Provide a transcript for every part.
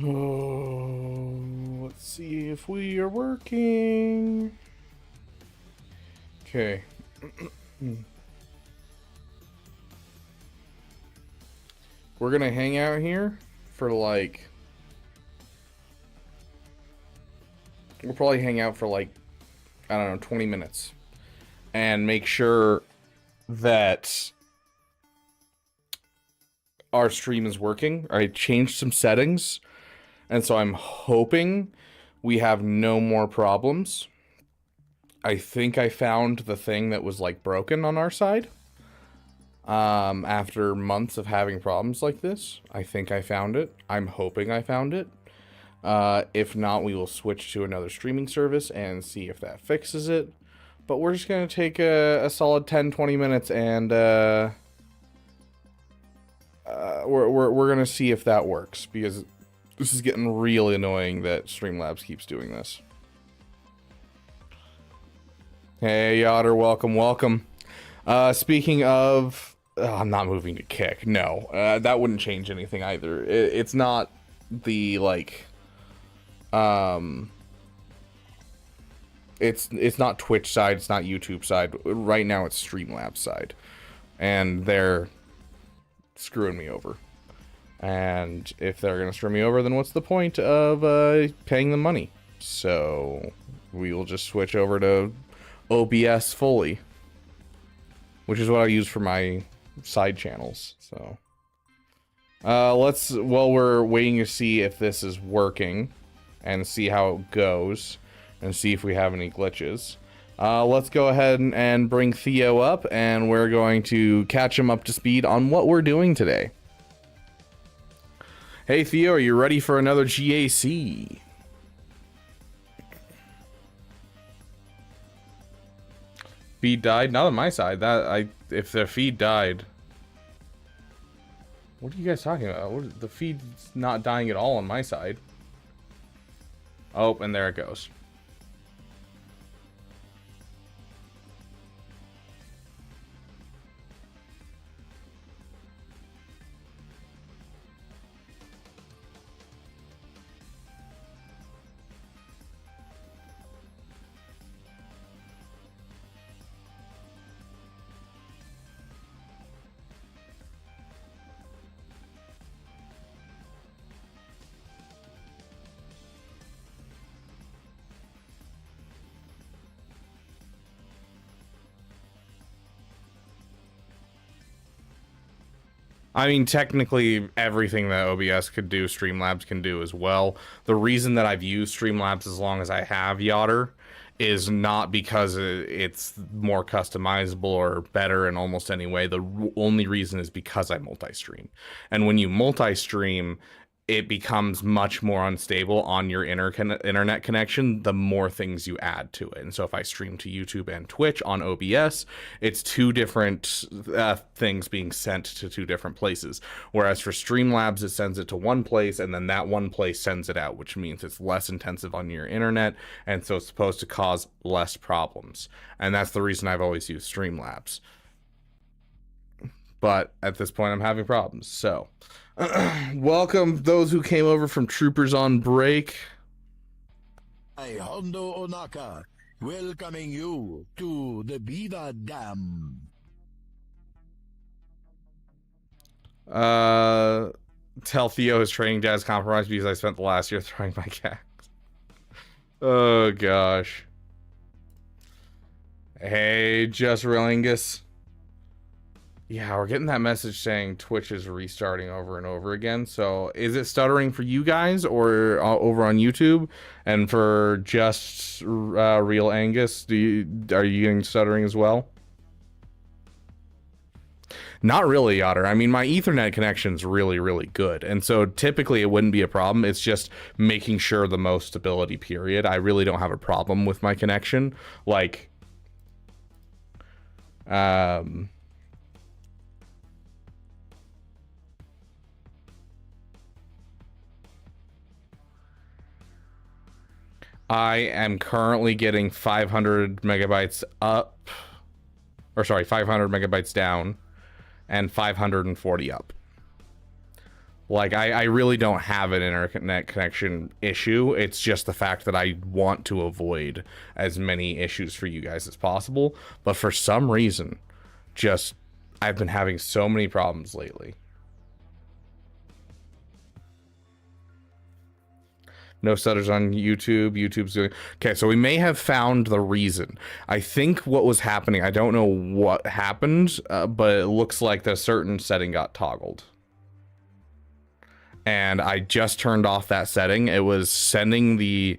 Oh, let's see if we are working. Okay. We're gonna hang out here for like... We'll probably hang out for like, I don't know, 20 minutes. And make sure that our stream is working. I changed some settings, and so I'm hoping we have no more problems. I think I found the thing that was like broken on our side. After months of having problems like this, I think I found it. I'm hoping I found it. If not, we will switch to another streaming service and see if that fixes it. But we're just going to take a solid 10-20 minutes and we're going to see if that works, because this is getting really annoying that Streamlabs keeps doing this. Hey, Yotter, welcome, welcome. Speaking of... I'm not moving to kick. No, that wouldn't change anything either. It's not the, like... It's not Twitch side, it's not YouTube side. Right now it's Streamlabs side. And they're screwing me over. And if they're gonna screw me over, then what's the point of paying them money? So we will just switch over to OBS fully, which is what I use for my side channels. So while we're waiting to see if this is working and see how it goes and see if we have any glitches, let's go ahead and bring Theo up, and we're going to catch him up to speed on what we're doing today. Hey Theo, are you ready for another GAC? Feed died? Not on my side. If their feed died... What are you guys talking about? The feed's not dying at all on my side. Oh, and there it goes. I mean, technically, everything that OBS could do, Streamlabs can do as well. The reason that I've used Streamlabs as long as I have, Yotter, is not because it's more customizable or better in almost any way. The only reason is because I multi-stream. And when you multi-stream, it becomes much more unstable on your internet connection the more things you add to it. And so if I stream to YouTube and Twitch on OBS, it's two different things being sent to two different places. Whereas for Streamlabs, it sends it to one place, and then that one place sends it out, which means it's less intensive on your internet, and so it's supposed to cause less problems. And that's the reason I've always used Streamlabs. But at this point, I'm having problems, so... Welcome those who came over from Troopers on Break. Hi, Hondo Onaka, welcoming you to the Beaver Dam. Tell Theo his training dad's compromised because I spent the last year throwing my cat. Oh gosh. Hey, Just Relingus. Yeah, we're getting that message saying Twitch is restarting over and over again. So is it stuttering for you guys or over on YouTube? And for just Real Angus, are you getting stuttering as well? Not really, Yotter. I mean, my Ethernet connection's really, really good. And so typically it wouldn't be a problem. It's just making sure the most stability, period. I really don't have a problem with my connection. Like, I am currently getting 500 megabytes up, or sorry, 500 megabytes down, and 540 up. Like, I really don't have an internet connection issue. It's just the fact that I want to avoid as many issues for you guys as possible. But for some reason, just I've been having so many problems lately. No stutters on YouTube. YouTube's doing... Okay, so we may have found the reason. I think what was happening, I don't know what happened, but it looks like the certain setting got toggled. And I just turned off that setting. It was sending the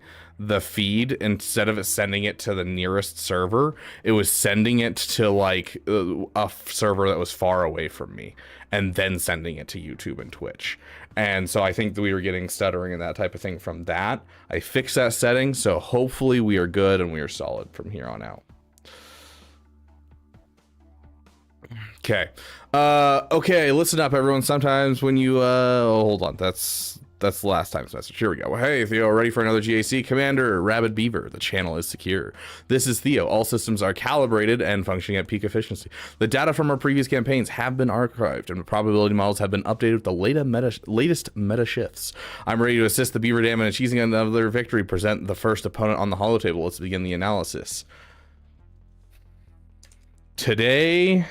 feed, instead of it sending it to the nearest server, it was sending it to like a server that was far away from me, and then sending it to YouTube and Twitch. And so I think that we were getting stuttering and that type of thing from that. I fixed that setting, so hopefully we are good and we are solid from here on out. Okay. Okay, listen up, everyone. Sometimes when you hold on, that's the last time's message. Here we go. Hey, Theo, ready for another GAC? Commander Rabid Beaver, the channel is secure. This is Theo. All systems are calibrated and functioning at peak efficiency. The data from our previous campaigns have been archived, and the probability models have been updated with the latest meta shifts. I'm ready to assist the Beaver Dam in achieving another victory. Present the first opponent on the holotable. Let's begin the analysis. Today,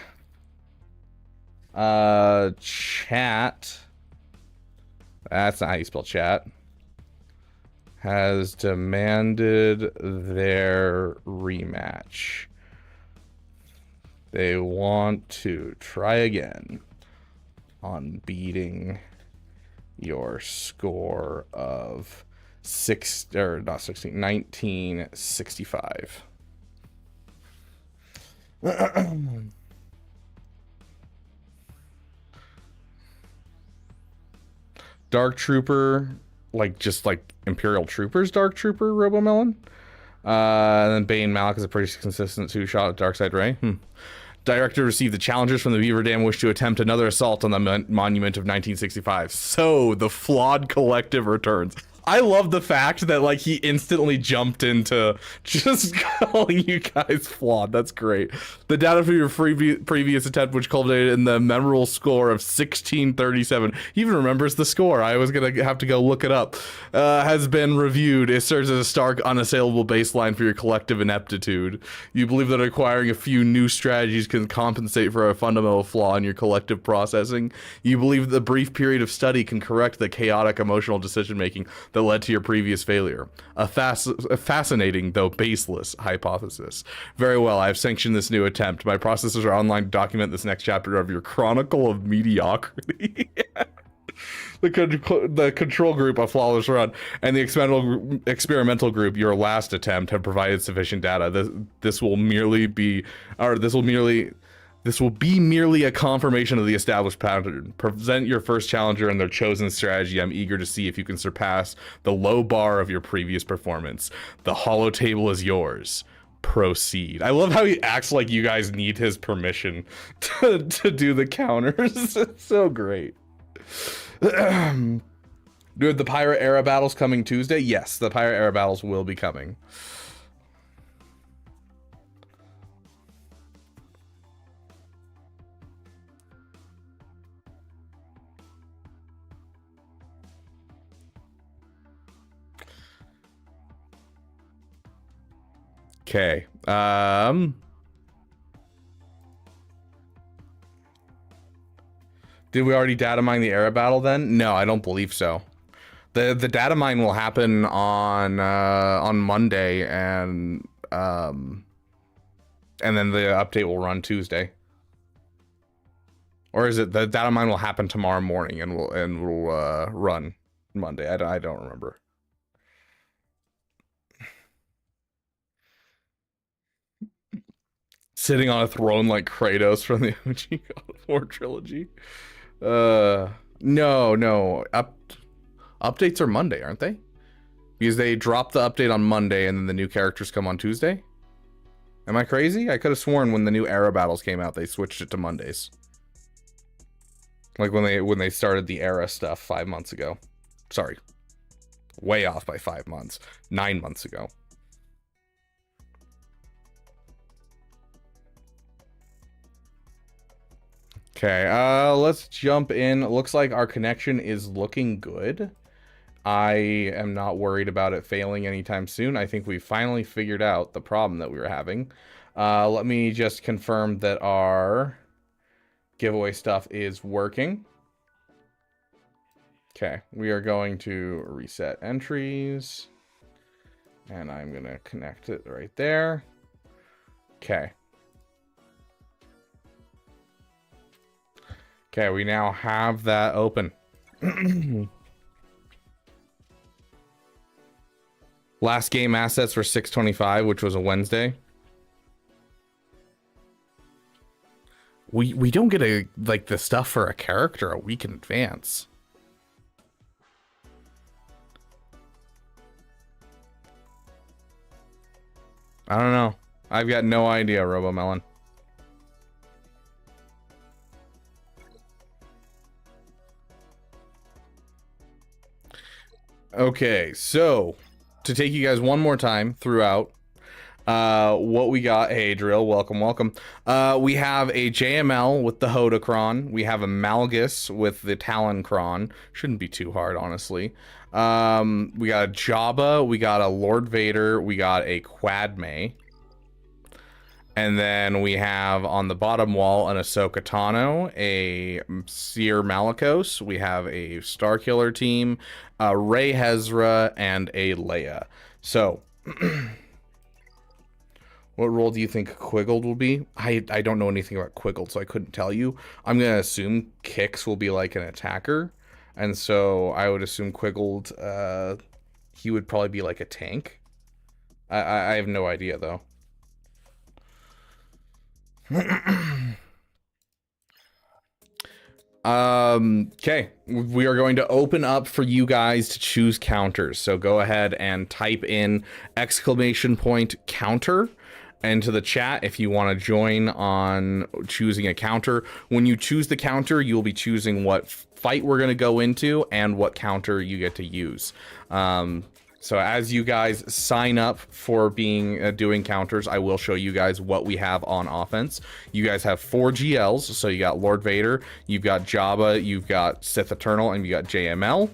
chat, that's not how you spell chat, has demanded their rematch. They want to try again on beating your score of 1965. Dark Trooper, like just like Imperial Troopers, Dark Trooper, Robomelon. And then Bane Malgus is a pretty consistent two-shot at Darkseid Ray. Director received the challengers from the Beaver Dam wish to attempt another assault on the monument of 1965. So the flawed collective returns. I love the fact that like he instantly jumped into just calling you guys flawed. That's great. The data for your previous attempt, which culminated in the memorable score of 1637, he even remembers the score. I was gonna have to go look it up. Has been reviewed. It serves as a stark, unassailable baseline for your collective ineptitude. You believe that acquiring a few new strategies can compensate for a fundamental flaw in your collective processing. You believe that the brief period of study can correct the chaotic emotional decision making that led to your previous failure. A fascinating, though baseless, hypothesis. Very well, I've sanctioned this new attempt. My processors are online to document this next chapter of your chronicle of mediocrity. The control group, A Flawless Run, and the experimental group, Your Last Attempt, have provided sufficient data. This will be merely a confirmation of the established pattern. Present your first challenger and their chosen strategy. I'm eager to see if you can surpass the low bar of your previous performance. The holotable is yours. Proceed. I love how he acts like you guys need his permission to do the counters. It's so great. Do the Pirate Era battles coming Tuesday? Yes, the Pirate Era battles will be coming. Okay. Did we already data mine the era battle then? No, I don't believe so. The data mine will happen on Monday, and then the update will run Tuesday. Or is it the data mine will happen tomorrow morning and will run Monday? I don't remember. Sitting on a throne like Kratos from the OG God of War trilogy. No. Updates are Monday, aren't they? Because they drop the update on Monday and then the new characters come on Tuesday. Am I crazy? I could have sworn when the new era battles came out, they switched it to Mondays. Like when they started the era stuff 5 months ago. Sorry. Way off by 5 months. 9 months ago. Okay, let's jump in. It looks like our connection is looking good. I am not worried about it failing anytime soon. I think we finally figured out the problem that we were having. Let me just confirm that our giveaway stuff is working. Okay, we are going to reset entries. And I'm going to connect it right there. Okay. Okay, we now have that open. Last game assets for 6/25, which was a Wednesday. We don't get the stuff for a character a week in advance. I don't know. I've got no idea, RoboMelon. Okay, so to take you guys one more time throughout what we got. Hey, Drill, welcome. We have a JML with the Hodocron. We have a Malgus with the Taloncron. Shouldn't be too hard, honestly. We got a Jabba. We got a Lord Vader. We got a Quadme. And then we have on the bottom wall an Ahsoka Tano, a Seer Malicos. We have a Starkiller team, a Rey Hezra, and a Leia. So, what role do you think Quiggled will be? I don't know anything about Quiggled, so I couldn't tell you. I'm going to assume Kix will be like an attacker. And so I would assume Quiggled, he would probably be like a tank. I have no idea, though. Okay, we are going to open up for you guys to choose counters. So go ahead and type in !counter into the chat if you want to join on choosing a counter. When you choose the counter, you'll be choosing what fight we're going to go into and what counter you get to use. So as you guys sign up for being doing counters, I will show you guys what we have on offense. You guys have 4 GLs, so you got Lord Vader, you've got Jabba, you've got Sith Eternal, and you got JML.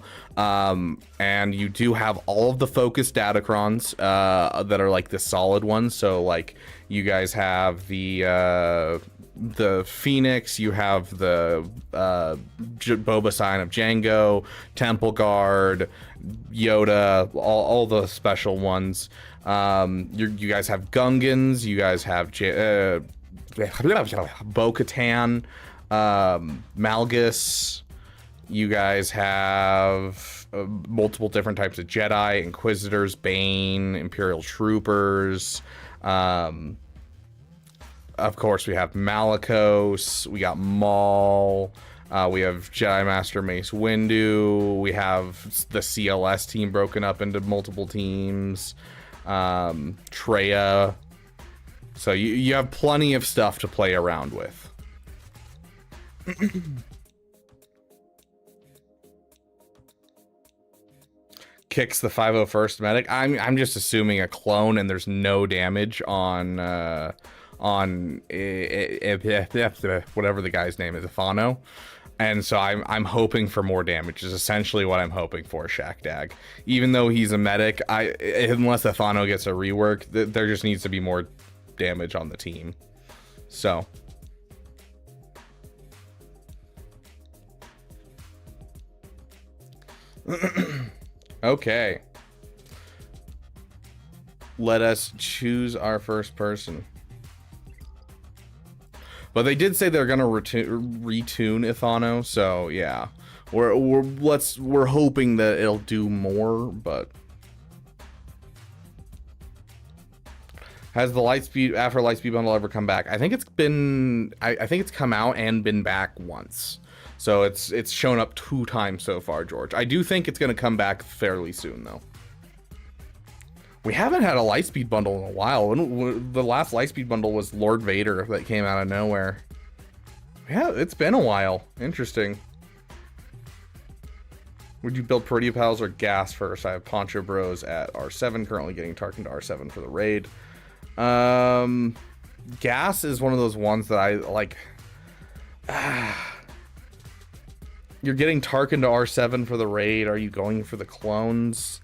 And you do have all of the focused Datacrons that are like the solid ones. So like you guys have the Phoenix, you have the Boba Sign of Django, Temple Guard, Yoda, all the special ones. You guys have Gungans, you guys have Bo-Katan, Malgus, you guys have multiple different types of Jedi, Inquisitors, Bane, Imperial Troopers. Of course, we have Malicos, we got Maul, we have Jedi Master Mace Windu, we have the CLS team broken up into multiple teams, Traya. So you have plenty of stuff to play around with. Kicks the 501st medic. I'm just assuming a clone, and there's no damage on whatever the guy's name is, Afano. And so I'm hoping for more damage is essentially what I'm hoping for, Shaq-Dag. Even though he's a medic, unless Afano gets a rework, there just needs to be more damage on the team. So okay, let us choose our first person. But they did say they're gonna retune Ithano, so yeah, we're hoping that it'll do more. But has the Lightspeed bundle ever come back? I think it's been I think it's come out and been back once, so it's shown up 2 times so far, George. I do think it's gonna come back fairly soon though. We haven't had a Lightspeed bundle in a while. The last Lightspeed bundle was Lord Vader that came out of nowhere. Yeah, it's been a while. Interesting. Would you build Protea Pals or Gas first? I have Poncho Bros at R7, currently getting Tarkin to R7 for the raid. Gas is one of those ones that I like. You're getting Tarkin to R7 for the raid. Are you going for the clones?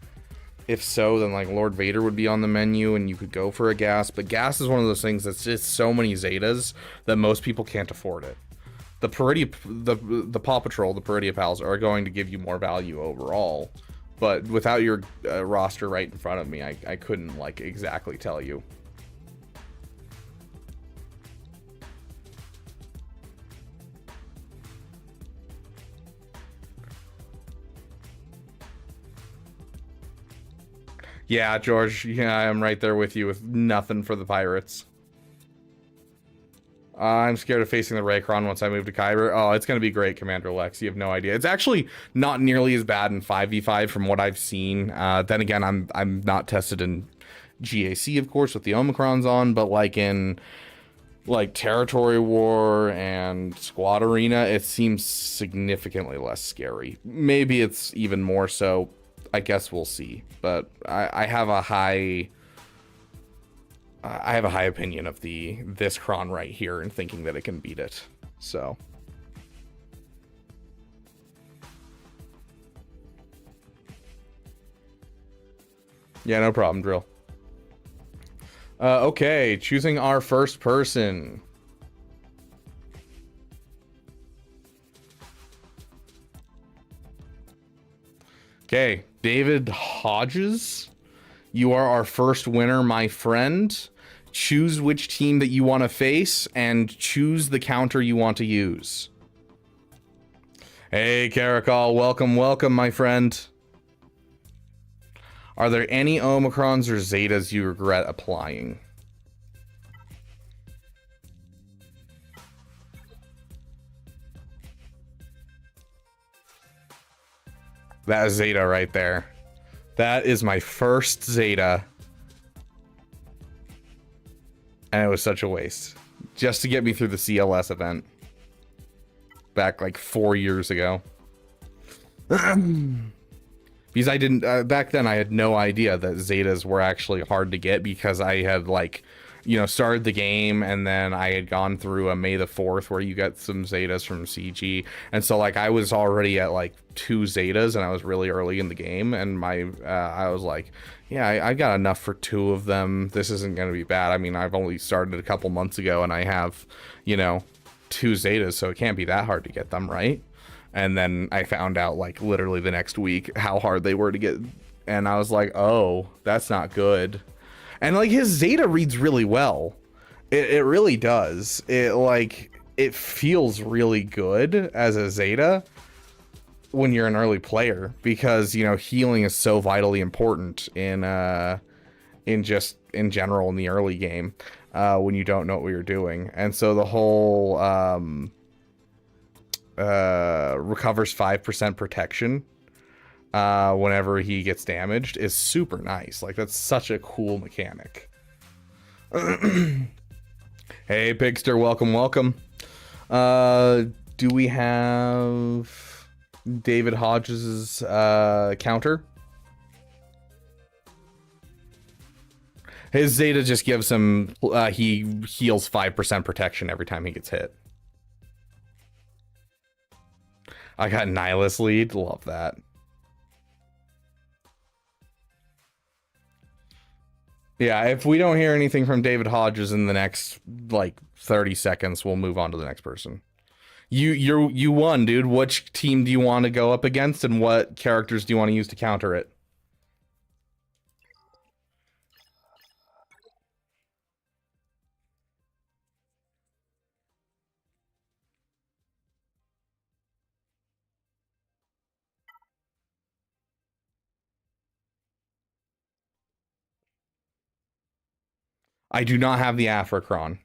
If so, then like Lord Vader would be on the menu and you could go for a gas. But gas is one of those things that's just so many Zetas that most people can't afford it. The Paw Patrol, the Peridia Pals are going to give you more value overall. But without your roster right in front of me, I couldn't like exactly tell you. Yeah, George, yeah, I'm right there with you with nothing for the Pirates. I'm scared of facing the Raycron once I move to Kyber. Oh, it's going to be great, Commander Lex. You have no idea. It's actually not nearly as bad in 5v5 from what I've seen. Then again, I'm not tested in GAC, of course, with the Omicrons on, but like in like Territory War and Squad Arena, it seems significantly less scary. Maybe it's even more so. I guess we'll see. But I have a high opinion of this Kron right here and thinking that it can beat it. So yeah, no problem, Drill. Okay, choosing our first person. Okay, David Hodges, you are our first winner, my friend. Choose which team that you want to face and choose the counter you want to use. Hey, Caracol, welcome, welcome, my friend. Are there any Omicrons or Zetas you regret applying? That is Zeta right there. That is my first Zeta. And it was such a waste. Just to get me through the CLS event. Back like 4 years ago. Because I didn't... back then I had no idea that Zetas were actually hard to get because I had like... you know, started the game and then I had gone through a May the 4th where you get some Zetas from CG. And so like I was already at like 2 Zetas and I was really early in the game and my I was like, yeah, I got enough for 2 of them. This isn't going to be bad. I mean, I've only started a couple months ago and I have, you know, 2 Zetas, so it can't be that hard to get them, right? And then I found out like literally the next week how hard they were to get. And I was like, oh, that's not good. And like his Zeta reads really well. It really does. It feels really good as a Zeta when you're an early player because, you know, healing is so vitally important in just in general in the early game when you don't know what you're doing. And so the whole recovers 5% protection whenever he gets damaged is super nice. Like that's such a cool mechanic. Hey Pigster, welcome, welcome. Do we have David Hodges' counter? His Zeta just gives him he heals 5% protection every time he gets hit. I got Nihilus lead, love that. Yeah, if we don't hear anything from David Hodges in the next like 30 seconds, we'll move on to the next person. You won, dude. Which team do you want to go up against and what characters do you want to use to counter it? I do not have the Afrocron.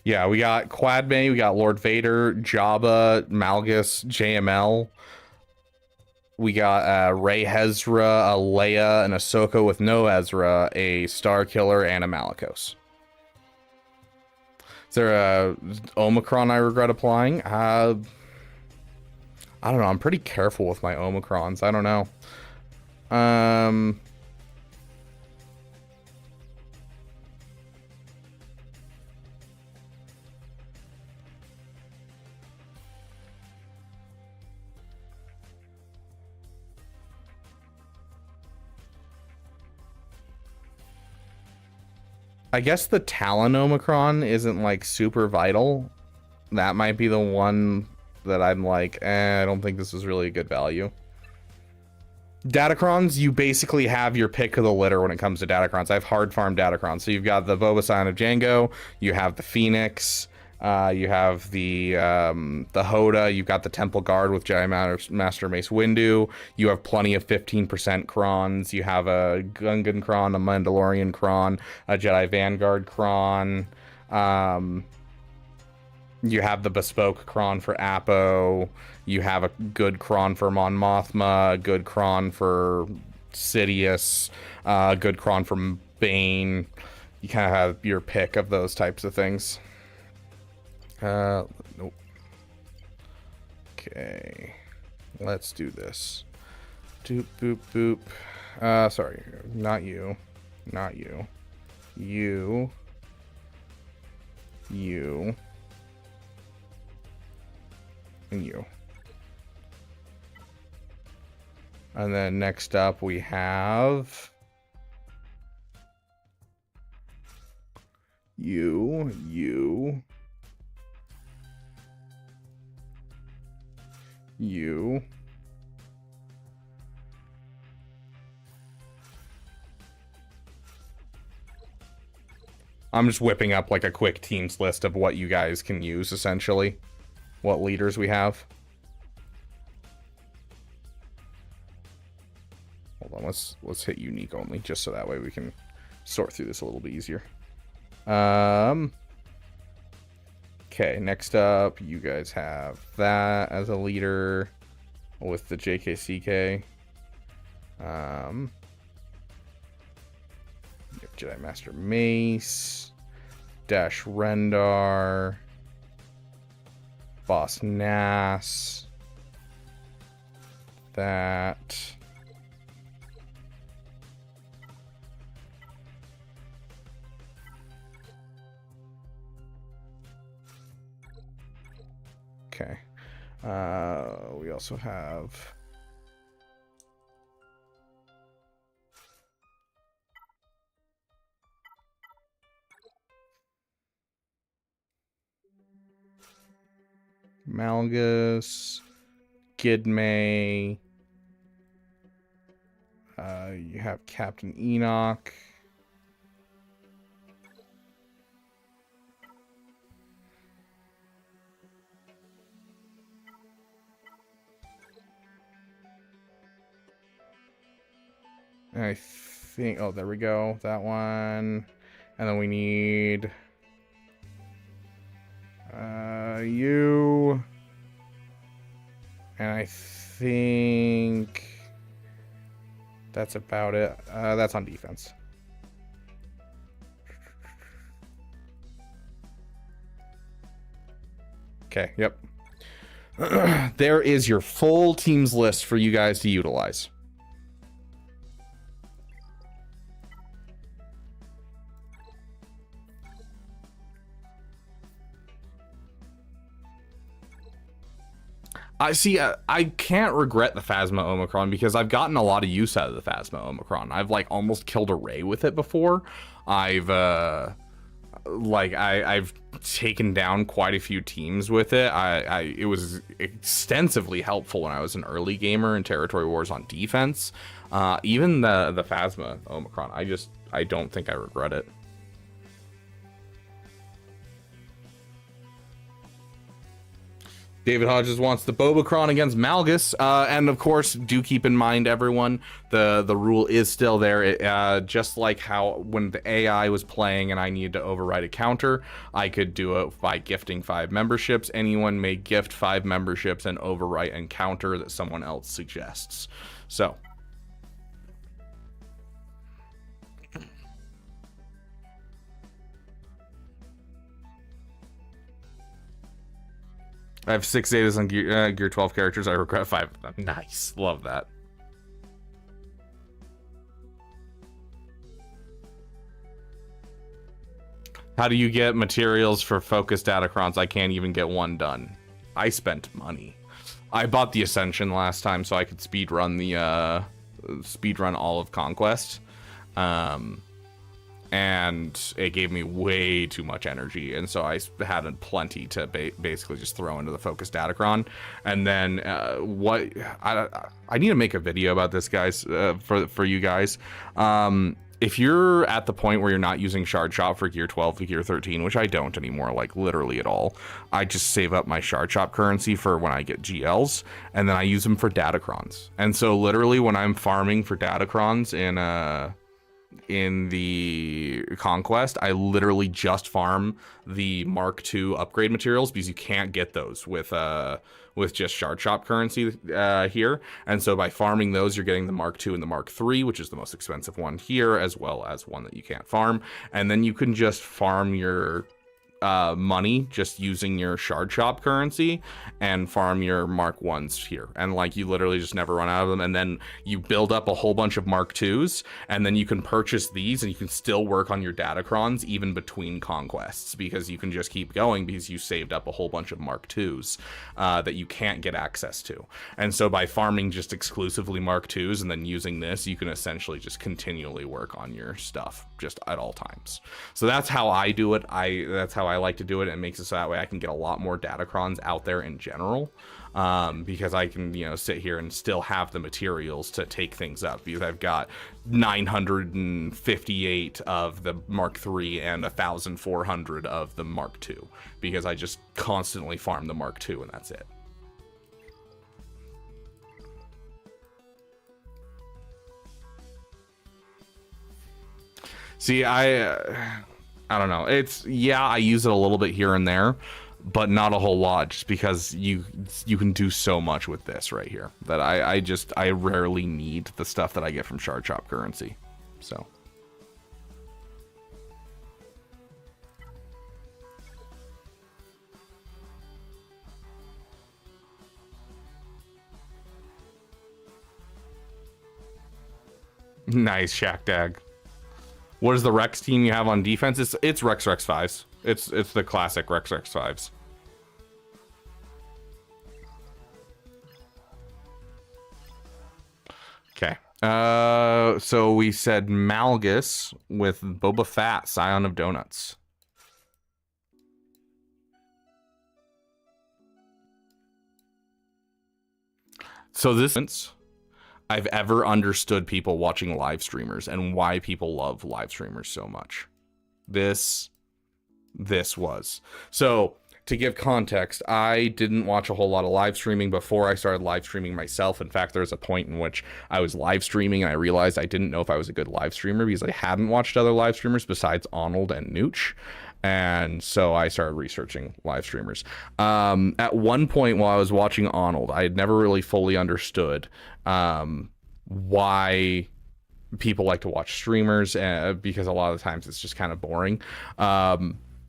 Yeah, we got Quadme, we got Lord Vader, Jabba, Malgus, JML. We got Rey Hezra, a Leia, an Ahsoka with no Ezra, a Star Killer, and a Malgus. Is there a Omicron I regret applying? I don't know. I'm pretty careful with my Omicrons. I don't know. I guess the Talon Omicron isn't like super vital. That might be the one that I'm like, I don't think this is really a good value. Datacrons, you basically have your pick of the litter when it comes to Datacrons. I've hard farmed Datacrons. So you've got the Boba Scion of Jango, you have the Phoenix, you have the Hoda, you've got the Temple Guard with Jedi Master Mace Windu, you have plenty of 15% Crons, you have a Gungan Cron, a Mandalorian Cron, a Jedi Vanguard Cron, you have the bespoke Cron for Apo. You have a good Cron for Mon Mothma, a good Cron for Sidious, a good Cron for Bane. You kind of have your pick of those types of things. Nope. Okay. Let's do this. Doop, boop, boop. Sorry. Not you. Not you. You. You. And you. And then next up we have you. I'm just whipping up like a quick teams list of what you guys can use essentially. What leaders we have. Hold on, let's hit unique only, just so that way we can sort through this a little bit easier. Okay, next up, you guys have that as a leader with the JKCK. You have Jedi Master Mace, Dash Rendar, Boss Nass, that. Okay. We also have Malgus, Gidmay. You have Captain Enoch. I think, oh, there we go. That one. And then we need you. And I think that's about it. That's on defense. Okay, yep. There is your full teams list for you guys to utilize. I see. I can't regret the Phasma Omicron because I've gotten a lot of use out of the Phasma Omicron. I've like almost killed a Rey with it before. I've taken down quite a few teams with it. It was extensively helpful when I was an early gamer in Territory Wars on defense. Even the Phasma Omicron, I don't think I regret it. David Hodges wants the Bobacron against Malgus, and of course, do keep in mind, everyone, the rule is still there. Just like how when the AI was playing and I needed to override a counter, I could do it by gifting 5 memberships. Anyone may gift 5 memberships and overwrite and counter that someone else suggests. So. I have 6 Zetas on Gear 12 characters. I regret 5 of them. Nice. Love that. How do you get materials for focused Datacrons? I can't even get one done. I spent money. I bought the Ascension last time so I could speedrun all of Conquest. And it gave me way too much energy, and so I had plenty to basically just throw into the focused Datacron. And then I need to make a video about this, guys, for you guys. If you're at the point where you're not using Shard Shop for Gear 12 to Gear 13, which I don't anymore, like literally at all, I just save up my Shard Shop currency for when I get GLs, and then I use them for Datacrons. And so literally when I'm farming for Datacrons in the Conquest, I literally just farm the Mark II upgrade materials because you can't get those with just Shard Shop currency here. And so by farming those, you're getting the Mark II and the Mark III, which is the most expensive one here, as well as one that you can't farm. And then you can just farm your money just using your Shard Shop currency and farm your Mark 1s here, and like you literally just never run out of them. And then you build up a whole bunch of Mark 2s, and then you can purchase these and you can still work on your Datacrons even between conquests, because you can just keep going because you saved up a whole bunch of Mark 2s that you can't get access to. And so by farming just exclusively Mark 2s and then using this, you can essentially just continually work on your stuff just at all times. So that's how I do it. That's how I like to do it. And it makes it so that way I can get a lot more Datacrons out there in general, because I can, you know, sit here and still have the materials to take things up, because I've got 958 of the Mark III and 1,400 of the Mark II, because I just constantly farm the Mark II and that's it. See, I don't know. It's, yeah, I use it a little bit here and there, but not a whole lot, just because you can do so much with this right here that I rarely need the stuff that I get from Shard Shop currency. So. Nice, Shack Dag. What is the Rex team you have on defense? It's Rex 5s. It's the classic Rex 5s. Okay. So we said Malgus with Boba Fett, Scion of Donuts. So this I've ever understood people watching live streamers and why people love live streamers so much. This was. So to give context, I didn't watch a whole lot of live streaming before I started live streaming myself. In fact, there was a point in which I was live streaming and I realized I didn't know if I was a good live streamer because I hadn't watched other live streamers besides Arnold and Nooch. And so I started researching live streamers. At one point while I was watching Arnold, I had never really fully understood why people like to watch streamers, because a lot of the times it's just kind of boring.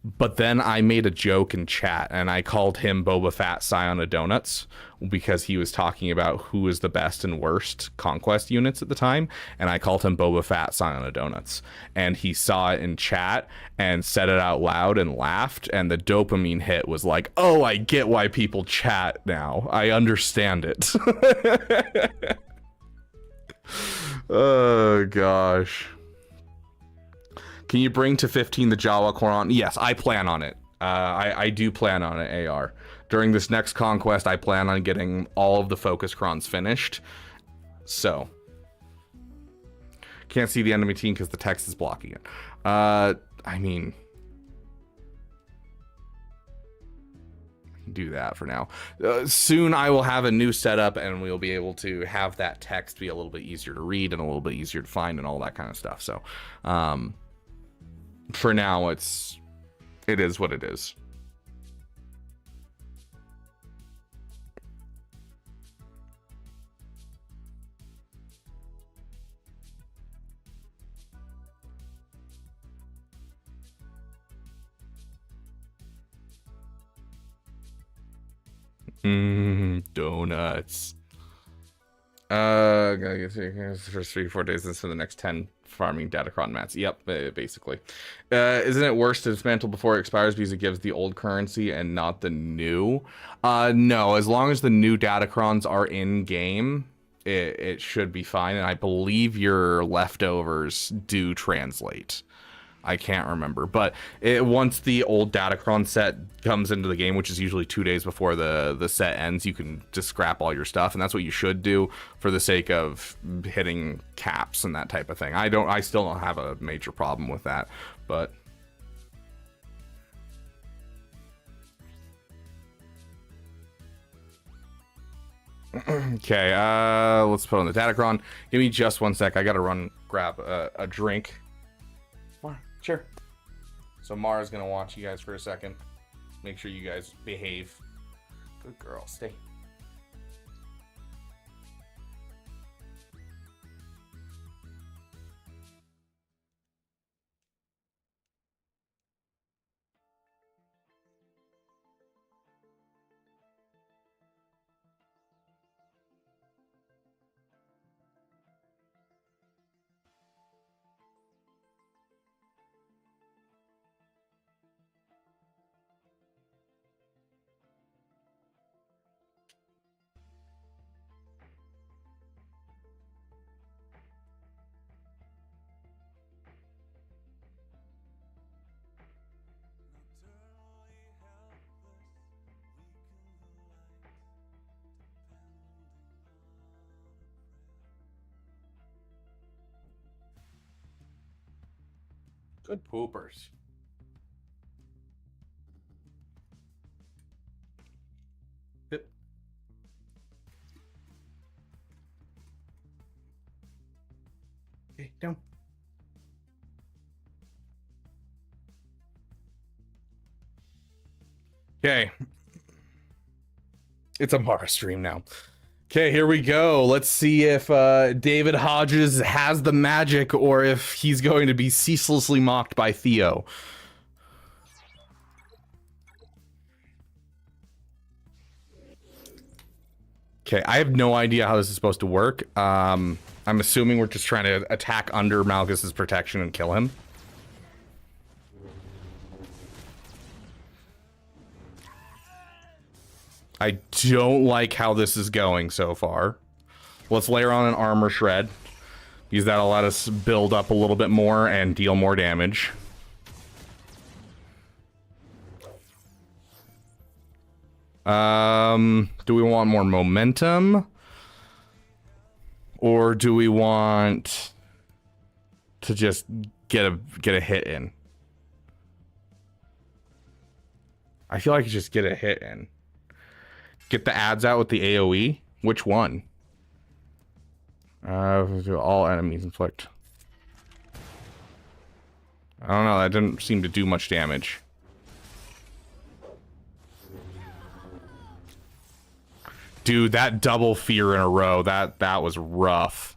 But then I made a joke in chat and I called him Boba Fett Scion of Donuts, because he was talking about who is the best and worst conquest units at the time, and I called him Boba Fett Scion of Donuts, and he saw it in chat and said it out loud and laughed, and the dopamine hit was like, oh, I get why people chat now. I understand it. Oh gosh. Can you bring to 15 the Jawa Quran? Yes, I plan on it. I do plan on it, AR. During this next conquest, I plan on getting all of the focus crons finished. So. Can't see the enemy team because the text is blocking it. I mean, do that for now. Soon I will have a new setup, and we'll be able to have that text be a little bit easier to read and a little bit easier to find and all that kind of stuff. So for now, it is what it is. Donuts. Gotta get the first 3-4 days and for the next 10 farming Datacron mats. Yep, basically. Isn't it worse to dismantle before it expires because it gives the old currency and not the new? No, as long as the new Datacrons are in game, it should be fine. And I believe your leftovers do translate. I can't remember, but once the old Datacron set comes into the game, which is usually 2 days before the set ends, you can just scrap all your stuff, and that's what you should do for the sake of hitting caps and that type of thing. I still don't have a major problem with that, but okay, let's put on the Datacron. Give me just 1 sec. I gotta run grab a drink. Sure. So Mara's gonna watch you guys for a second. Make sure you guys behave. Good girl, stay. Good poopers. Yep. Okay, down. Okay. It's a Mara stream now. Okay, here we go. Let's see if David Hodges has the magic or if he's going to be ceaselessly mocked by Theo. Okay, I have no idea how this is supposed to work. I'm assuming we're just trying to attack under Malgus's protection and kill him. I don't like how this is going so far. Let's layer on an armor shred, because that'll let us build up a little bit more and deal more damage. Do we want more momentum? Or do we want to just get a hit in? I feel like just get a hit in. Get the ads out with the AoE? Which one? All enemies inflict. I don't know, that didn't seem to do much damage. Dude, that double fear in a row, that was rough.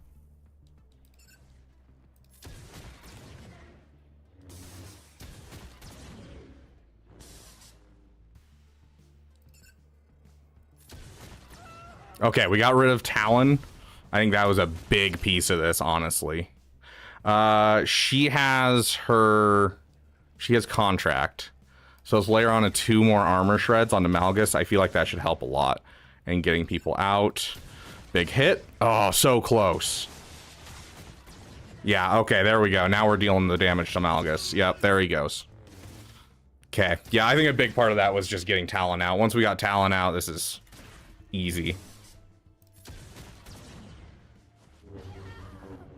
Okay, we got rid of Talon. I think that was a big piece of this, honestly. She has contract. So let's layer on 2 more armor shreds onto Malgus. I feel like that should help a lot. And getting people out. Big hit. Oh, so close. Yeah, okay, there we go. Now we're dealing the damage to Malgus. Yep, there he goes. Okay. Yeah, I think a big part of that was just getting Talon out. Once we got Talon out, this is easy.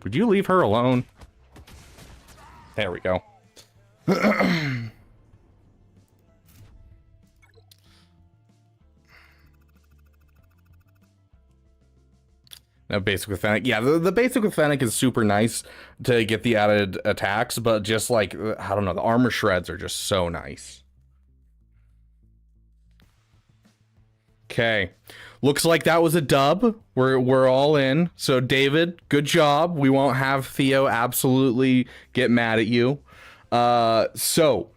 Would you leave her alone? There we go. No, basic with Fennec. Yeah, the basic with Fennec is super nice to get the added attacks, but just like, I don't know, the armor shreds are just so nice. Okay. Looks like that was a dub. We're all in. So David, good job. We won't have Theo absolutely get mad at you. So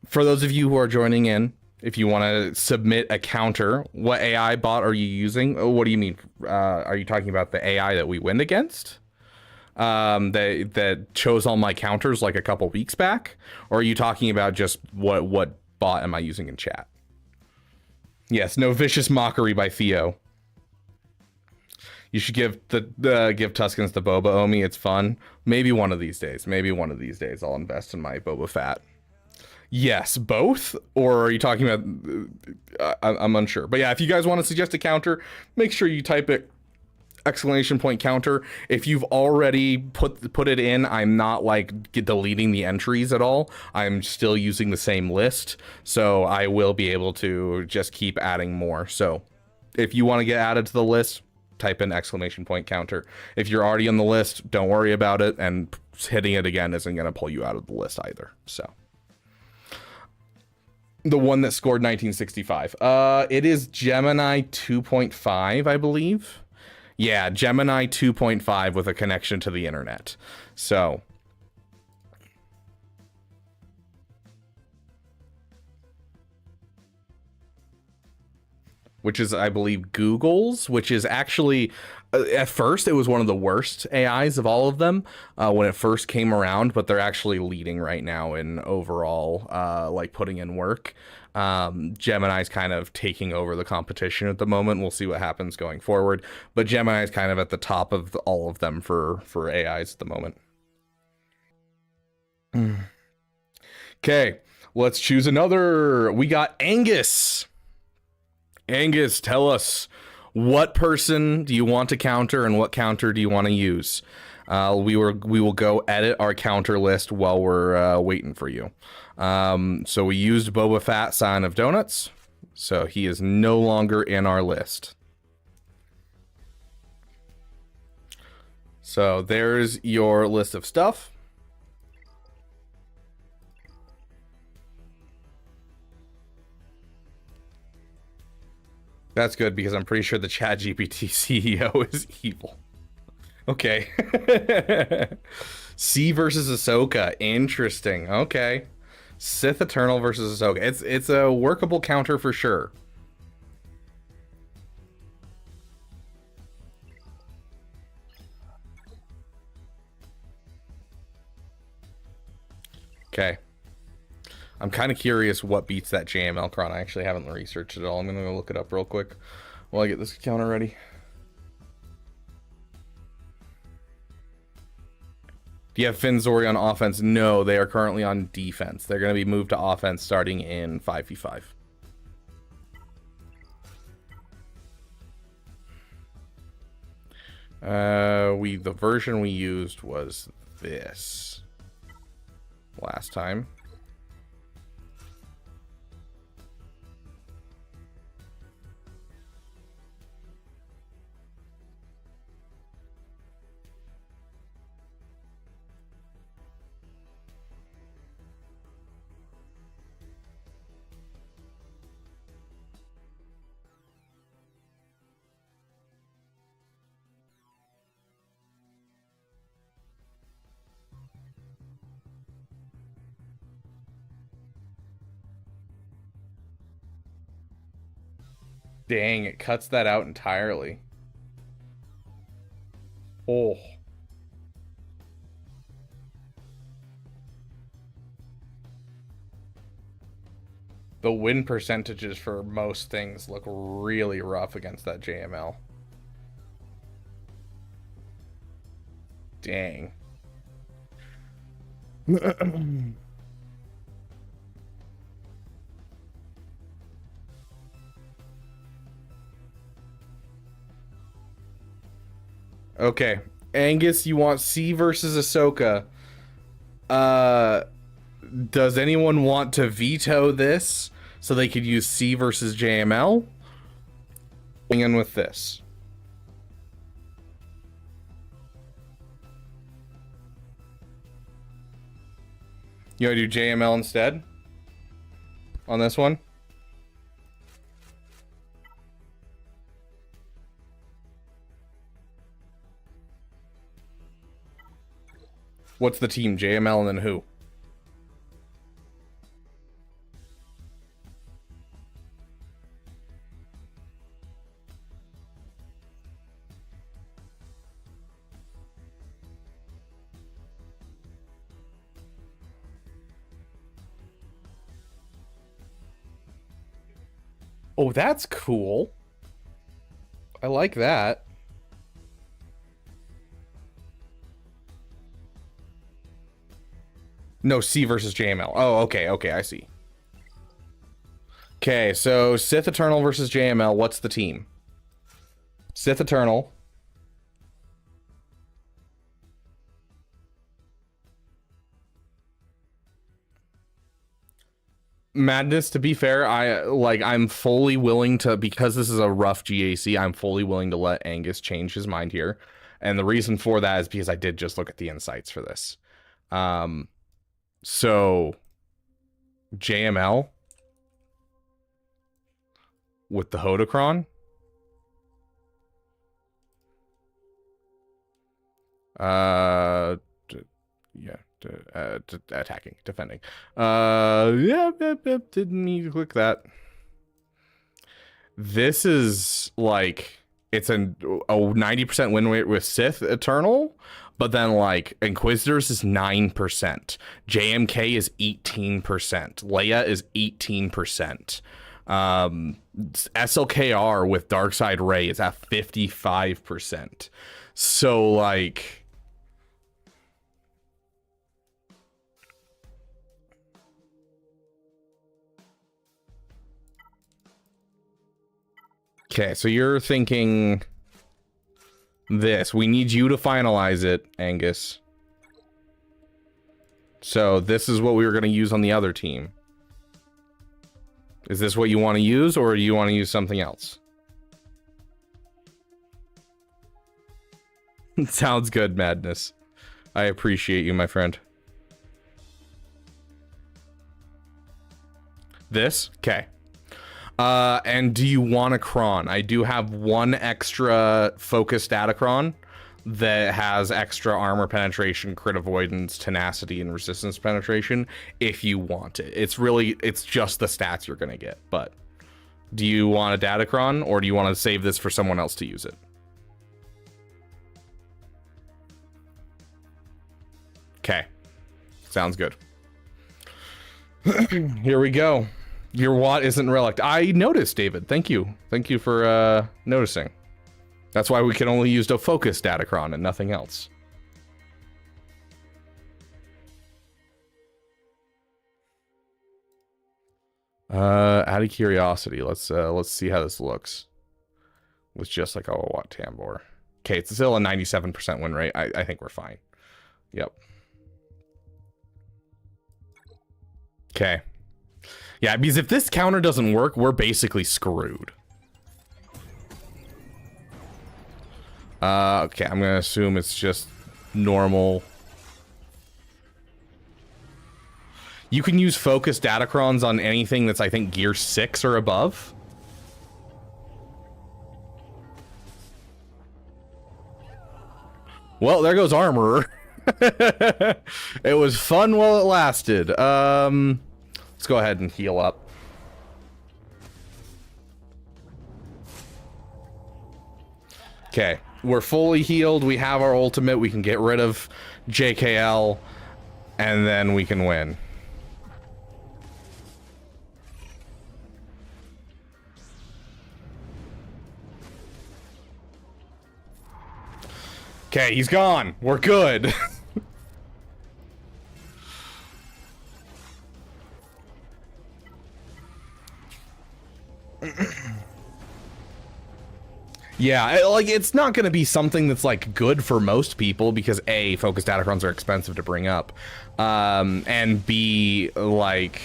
for those of you who are joining in, if you want to submit a counter, what AI bot are you using? What do you mean? Are you talking about the AI that we went against? That chose all my counters like a couple weeks back? Or are you talking about just what bot am I using in chat? Yes, no vicious mockery by Theo. You should give give Tuskens the Boba Omi. It's fun. Maybe one of these days. Maybe one of these days I'll invest in my Boba Fett. Yes, both? Or are you talking about... I'm unsure. But yeah, if you guys want to suggest a counter, make sure you type it !counter. If you've already put it in, I'm not like deleting the entries at all. I'm still using the same list. So I will be able to just keep adding more. So if you want to get added to the list, type in !counter. If you're already on the list, don't worry about it. And hitting it again isn't going to pull you out of the list either. So... the one that scored 1965. It is Gemini 2.5, I believe. Yeah, Gemini 2.5 with a connection to the internet. So. Which is, I believe, Google's, which is actually, at first, it was one of the worst AIs of all of them when it first came around, but they're actually leading right now in overall, like, putting in work. Gemini's kind of taking over the competition at the moment. We'll see what happens going forward, but Gemini's kind of at the top of all of them for AIs at the moment. Okay, let's choose another. We got Angus. Angus, tell us, what person do you want to counter and what counter do you want to use? We will go edit our counter list while we're waiting for you. So we used Boba Fett, Sign of Donuts, so he is no longer in our list. So there's your list of stuff. That's good because I'm pretty sure the ChatGPT CEO is evil. Okay. C versus Ahsoka. Interesting. Okay. Sith Eternal versus Ahsoka. It's a workable counter for sure. Okay. I'm kind of curious what beats that JML cron. I actually haven't researched it all. I'm going to go look it up real quick while I get this counter ready. Do you have Finn Zori on offense? No, they are currently on defense. They're going to be moved to offense starting in 5v5. The version we used was this last time. Dang, it cuts that out entirely. Oh. The win percentages for most things look really rough against that JML. Dang. Okay, Angus, you want C versus Ahsoka. Does anyone want to veto this so they could use C versus JML? Going in with this. You want to do JML instead? On this one? What's the team? JML and then who? Oh, that's cool. I like that. No, C versus JML. Oh, okay, okay, I see. Okay, so Sith Eternal versus JML. What's the team? Sith Eternal. Madness, to be fair, I'm fully willing to, because this is a rough GAC, I'm fully willing to let Angus change his mind here. And the reason for that is because I did just look at the insights for this. So JML with the Hodocron. Attacking, defending. Yeah, didn't need to click that. This is like, it's a 90% win rate with Sith Eternal, but then like Inquisitors is 9%, JMK is 18%, Leia is 18%, SLKR with Darkside Ray is at 55%. So like, okay, so you're thinking this. We need you to finalize it, Angus. So this is what we were going to use on the other team. Is this what you want to use, or do you want to use something else? Sounds good, Madness. I appreciate you, my friend. This? Okay. And do you want a cron? I do have one extra focused datacron that has extra armor penetration, crit avoidance, tenacity, and resistance penetration if you want it. It's just the stats you're gonna get. But do you want a datacron, or do you want to save this for someone else to use it? Okay. Sounds good. Here we go. Your Watt isn't relic. I noticed, David. Thank you. Thank you for noticing. That's why we can only use the focus datacron and nothing else. Out of curiosity, let's see how this looks with just like a Watt Tambor. Okay, it's still a 97% win rate. I think we're fine. Yep. Okay. Yeah, because if this counter doesn't work, we're basically screwed. Okay, I'm gonna assume it's just normal. You can use focus datacrons on anything that's, I think, gear 6 or above. Well, there goes Armorer. It was fun while it lasted. Let's go ahead and heal up. Okay, we're fully healed. We have our ultimate. We can get rid of JKL, and then we can win. Okay, he's gone. We're good. Yeah, like, it's not going to be something that's, like, good for most people because, A, focused datacrons are expensive to bring up, and B, like,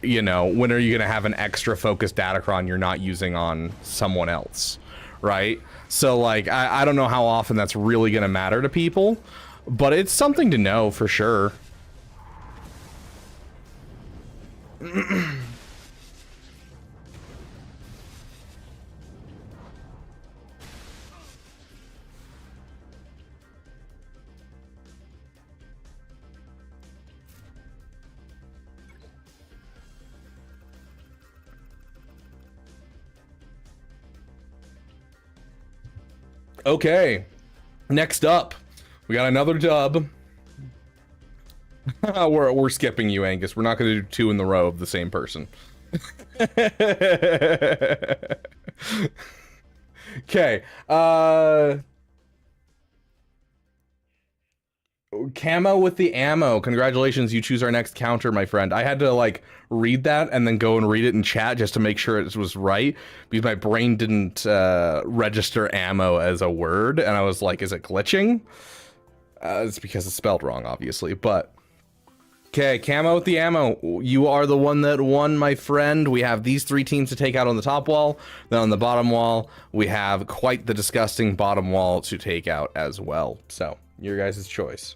you know, when are you going to have an extra focused datacron you're not using on someone else, right? So, like, I don't know how often that's really going to matter to people, but it's something to know for sure. Okay, next up, we got another dub. we're skipping you, Angus. We're not going to do 2 in the row of the same person. Okay. Camo with the ammo. Congratulations, you choose our next counter, my friend. I had to like read that and then go and read it in chat just to make sure it was right, because my brain didn't register ammo as a word, and I was like, is it glitching? It's because it's spelled wrong, obviously, but okay, camo with the ammo. You are the one that won, my friend. We have these 3 teams to take out on the top wall. Then on the bottom wall, we have quite the disgusting bottom wall to take out as well. So, your guys' choice.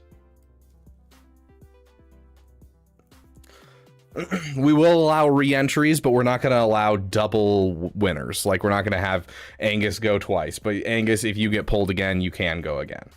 We will allow re-entries, but we're not going to allow double winners. Like, we're not going to have Angus go twice. But Angus, if you get pulled again, you can go again.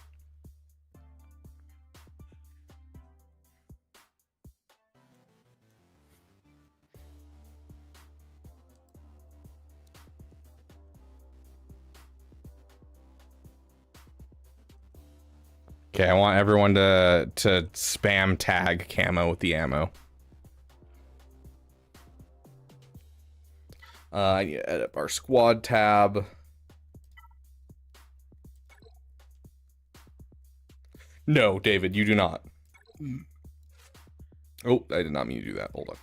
Okay, I want everyone to spam tag camo with the ammo. I need to edit our squad tab. No, David, you do not. Oh, I did not mean to do that. Hold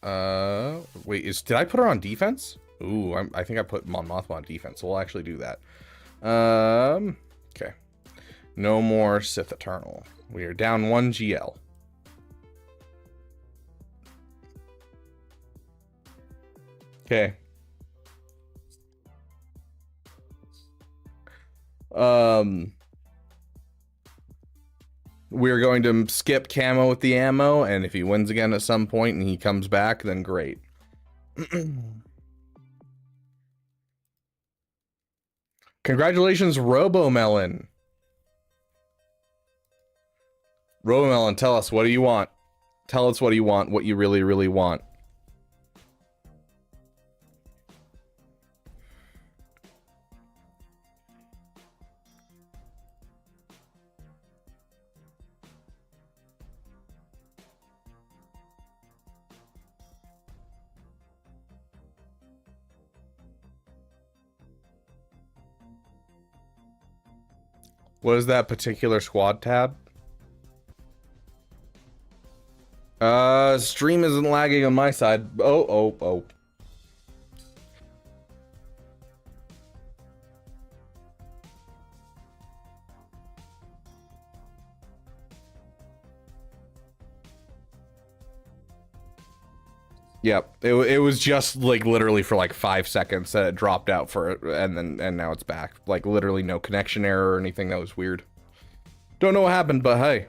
on. Wait, did I put her on defense? Ooh, I think I put Mon Mothma on defense, so we'll actually do that. Okay. No more Sith Eternal. We are down 1 GL. Okay. We're going to skip camo with the ammo, and if he wins again at some point and he comes back, then great. Congratulations, Robomelon. Robomelon, tell us, what do you want? Tell us what you want, what you really, really want. What is that particular squad tab? Stream isn't lagging on my side. Oh. Yep, it was just like literally for like 5 seconds that it dropped out for it, and now it's back. Like literally no connection error or anything. That was weird. Don't know what happened, but hey.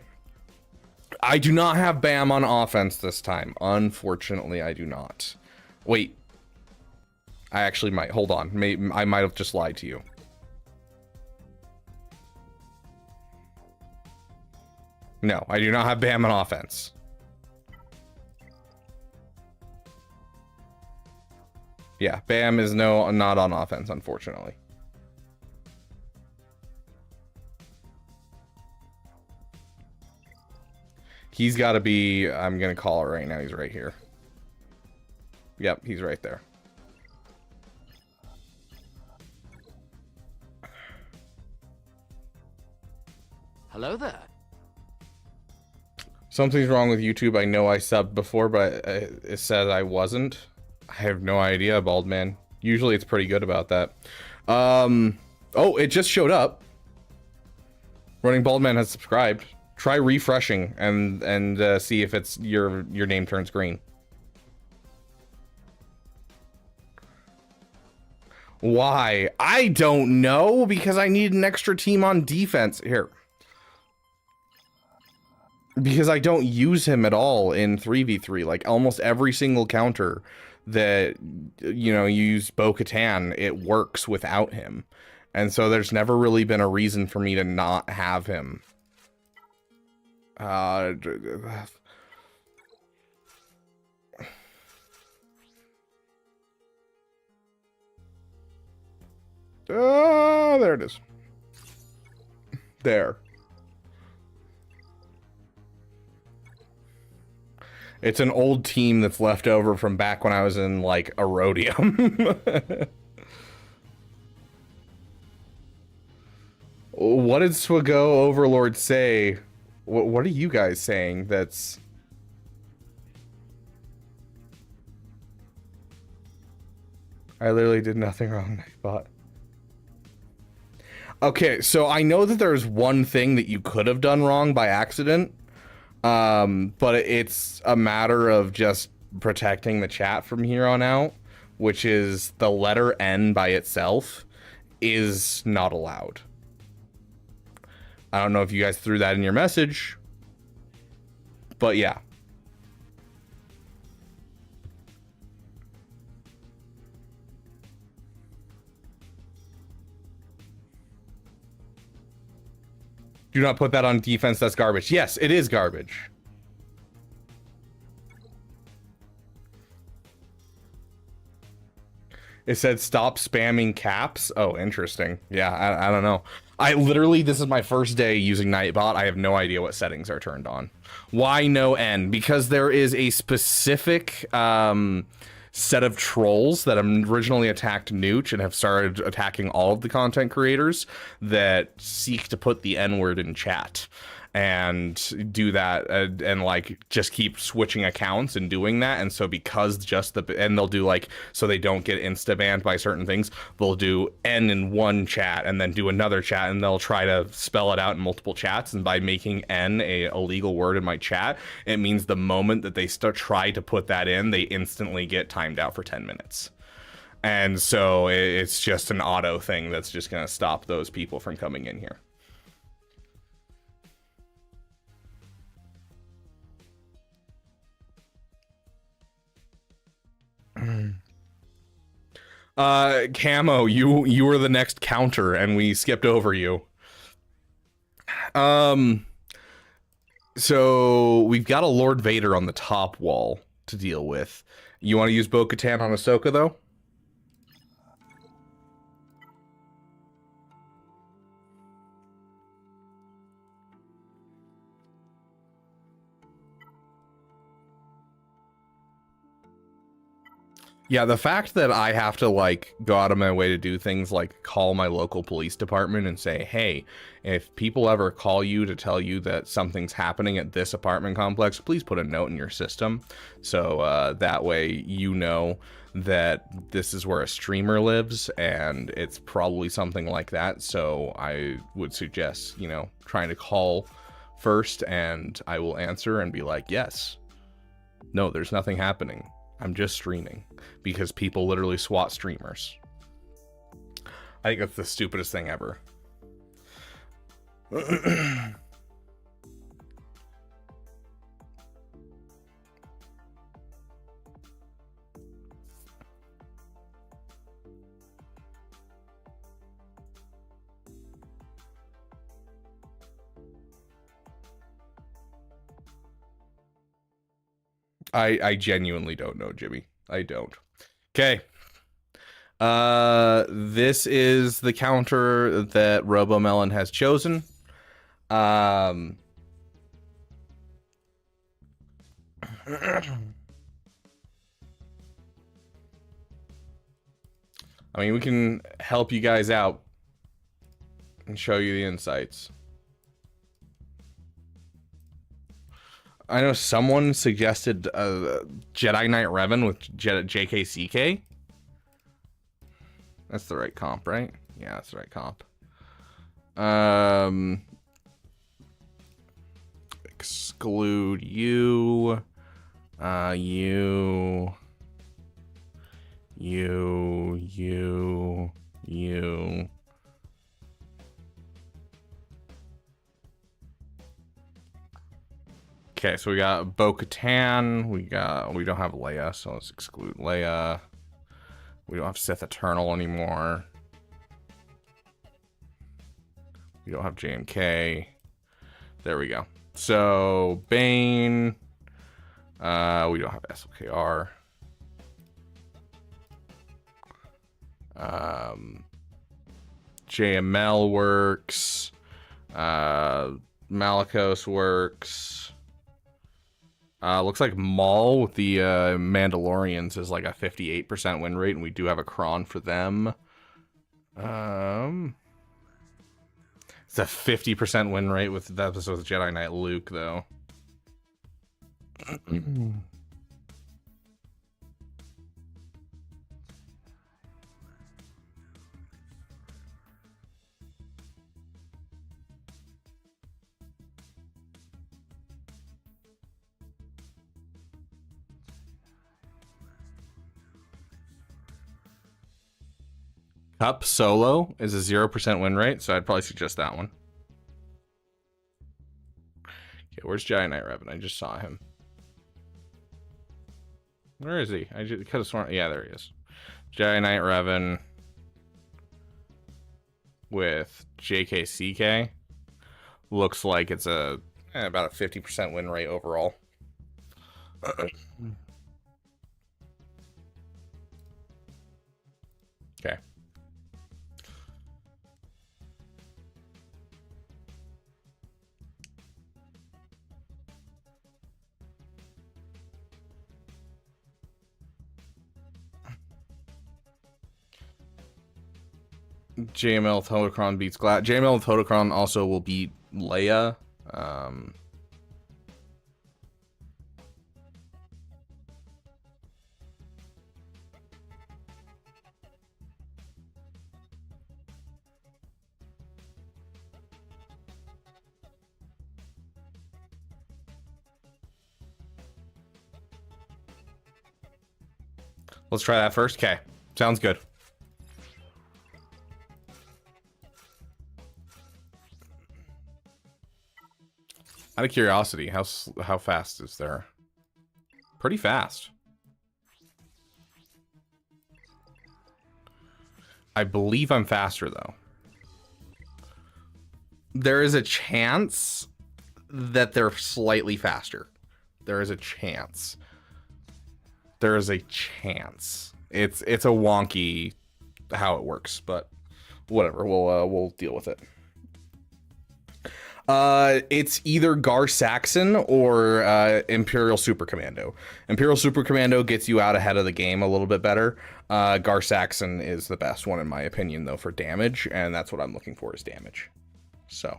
I do not have Bam on offense this time. Unfortunately, I do not. Wait. I actually might. Hold on. I might have just lied to you. No, I do not have Bam on offense. Yeah, Bam is not on offense, unfortunately. He's got to be, I'm going to call it right now. He's right here. Yep, he's right there. Hello there. Something's wrong with YouTube. I know I subbed before, but it says I wasn't. I have no idea, bald man. Usually it's pretty good about that. Oh, it just showed up. Running Bald Man has subscribed. Try refreshing and see if it's your name turns green. Why? I don't know, because I need an extra team on defense. Here. Because I don't use him at all in 3v3. Like, almost every single counter that, you know, you use Bo-Katan, it works without him. And so there's never really been a reason for me to not have him. There it is. There. It's an old team that's left over from back when I was in, like, Erodium. What did Swago Overlord say? What are you guys saying that's... I literally did nothing wrong, Nightbot. Okay, so I know that there's one thing that you could have done wrong by accident. But it's a matter of just protecting the chat from here on out, which is the letter N by itself is not allowed. I don't know if you guys threw that in your message, but yeah. Do not put that on defense, that's garbage. Yes, it is garbage. It said stop spamming caps. Oh, interesting. Yeah, I don't know. I literally, this is my first day using Nightbot. I have no idea what settings are turned on. Why no N? Because there is a specific set of trolls that originally attacked Nooch and have started attacking all of the content creators that seek to put the N-word in chat and do that and like just keep switching accounts and doing that. And so because just and they'll do like, so they don't get insta banned by certain things, they'll do N in one chat and then do another chat, and they'll try to spell it out in multiple chats. And by making N a illegal word in my chat, it means the moment that they try to put that in, they instantly get timed out for 10 minutes. And so it's just an auto thing that's just going to stop those people from coming in here. Camo, you were the next counter and we skipped over you. So we've got a Lord Vader on the top wall to deal with. You want to use Bo-Katan on Ahsoka though? Yeah, the fact that I have to like go out of my way to do things like call my local police department and say, hey, if people ever call you to tell you that something's happening at this apartment complex, please put a note in your system. So that way you know that this is where a streamer lives and it's probably something like that. So I would suggest, you know, trying to call first, and I will answer and be like, yes, no, there's nothing happening. I'm just streaming, because people literally SWAT streamers. I think that's the stupidest thing ever. I genuinely don't know, Jimmy. I don't. Okay. This is the counter that RoboMelon has chosen. I mean, we can help you guys out and show you the insights. I know someone suggested Jedi Knight Revan with JKCK. That's the right comp, right? Yeah, that's the right comp. Exclude you. You. Okay, so we got Bo-Katan. We don't have Leia, so let's exclude Leia. We don't have Sith Eternal anymore. We don't have JMK. There we go. So Bane. We don't have SOKR. JML works. Malgus works. Looks like Maul with the Mandalorians is like a 58% win rate, and we do have a cron for them. It's a 50% win rate with the episode with Jedi Knight Luke, though. Cup solo is a 0% win rate, so I'd probably suggest that one. Okay, where's Jedi Knight Revan? I just saw him. Where is he? I just could have sworn. Yeah, there he is. Jedi Knight Revan with JKCK. Looks like it's about a 50% win rate overall. Okay. JML with Holocron beats Glad. JML with Holocron also will beat Leia. Let's try that first. Okay, sounds good. Out of curiosity, how fast is there? Pretty fast. I believe I'm faster, though. There is a chance that they're slightly faster. There is a chance. There is a chance. It's a wonky how it works, but whatever. We'll deal with it. It's either Gar Saxon or Imperial Super Commando. Imperial Super Commando gets you out ahead of the game a little bit better. Gar Saxon is the best one in my opinion, though, for damage, and that's what I'm looking for is damage. So.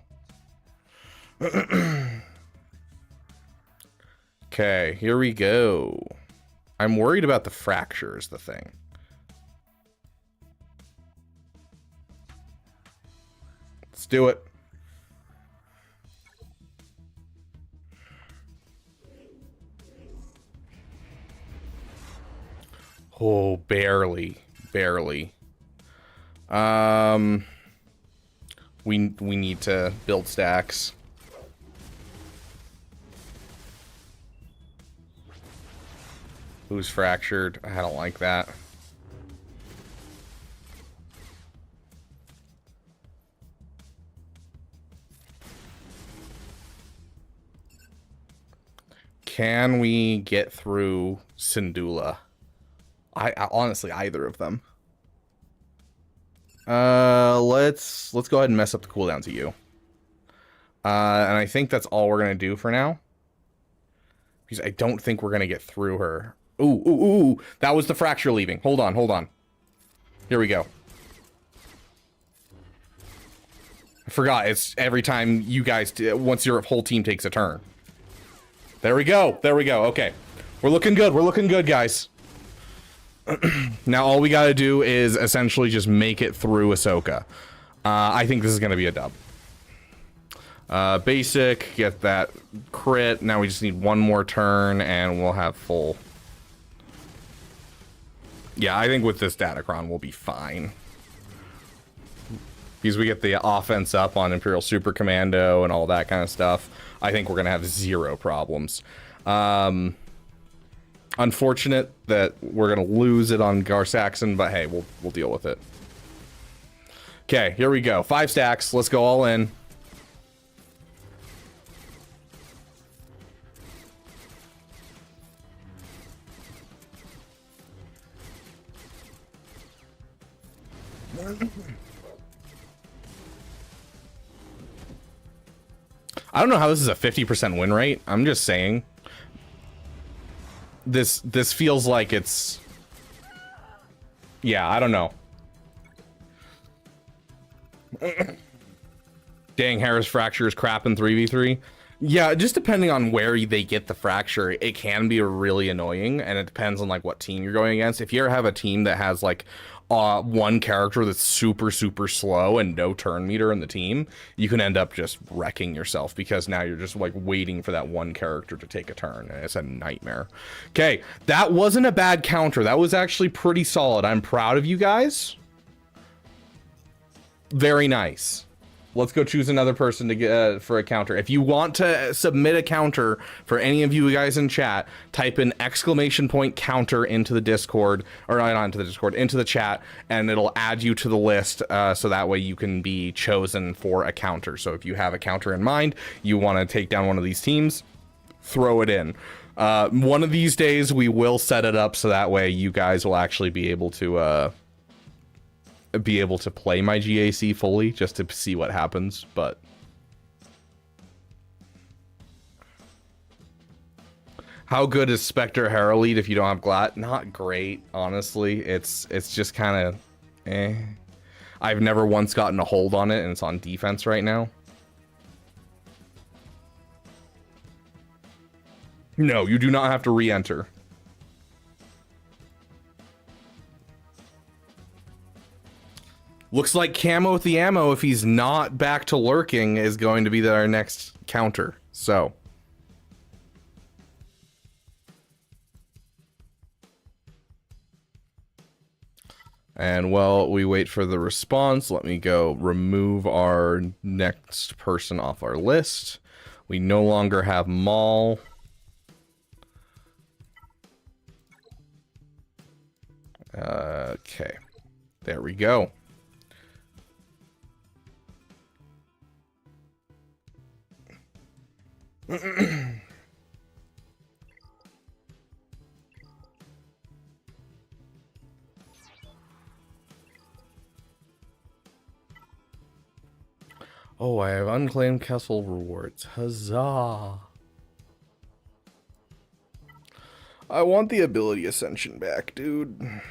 Okay, here we go. I'm worried about the fracture is the thing. Let's do it. Oh, barely. We need to build stacks. Who's fractured? I don't like that. Can we get through Syndulla? I honestly, either of them. Let's go ahead and mess up the cooldown to you. And I think that's all we're gonna do for now. Because I don't think we're gonna get through her. Ooh, that was the fracture leaving. Hold on. Here we go. I forgot, it's every time you guys, once your whole team takes a turn. There we go, okay. We're looking good, guys. Now all we gotta do is essentially just make it through Ahsoka. I think this is gonna be a dub. Basic, get that crit. Now we just need one more turn and we'll have full. Yeah, I think with this Datacron we'll be fine. because we get the offense up on Imperial Super Commando and all that kind of stuff, I think we're going to have zero problems. Unfortunate that we're going to lose it on Gar Saxon, but hey, we'll deal with it. Okay, here we go. 5 stacks. Let's go all in. I don't know how this is a 50% win rate. I'm just saying. This feels like it's... Yeah, I don't know. Dang, Harris fracture is crap in 3v3. Yeah, just depending on where they get the fracture, it can be really annoying, and it depends on like what team you're going against. If you ever have a team that has like one character that's super slow and no turn meter in the team, you can end up just wrecking yourself because now you're just like waiting for that one character to take a turn, and it's a nightmare. Okay, that wasn't a bad counter. That was actually pretty solid. I'm proud of you guys. Very nice. Let's go choose another person to get for a counter. If you want to submit a counter for any of you guys in chat, type in !counter into the Discord, or not into the Discord, into the chat, and it'll add you to the list, so that way you can be chosen for a counter. So if you have a counter in mind, you want to take down one of these teams, throw it in. One of these days we will set it up so that way you guys will actually be able to play my GAC fully, just to see what happens. But how good is Spectre Herald if you don't have Glat? Not great, honestly. It's just kind of eh. I've never once gotten a hold on it, and it's on defense right now. No, you do not have to re-enter. Looks like Camo with the ammo, if he's not back to lurking, is going to be our next counter. So. And while we wait for the response, let me go remove our next person off our list. We no longer have Maul. Okay. There we go. Oh, I have unclaimed Kessel rewards. Huzzah! I want the ability ascension back, dude.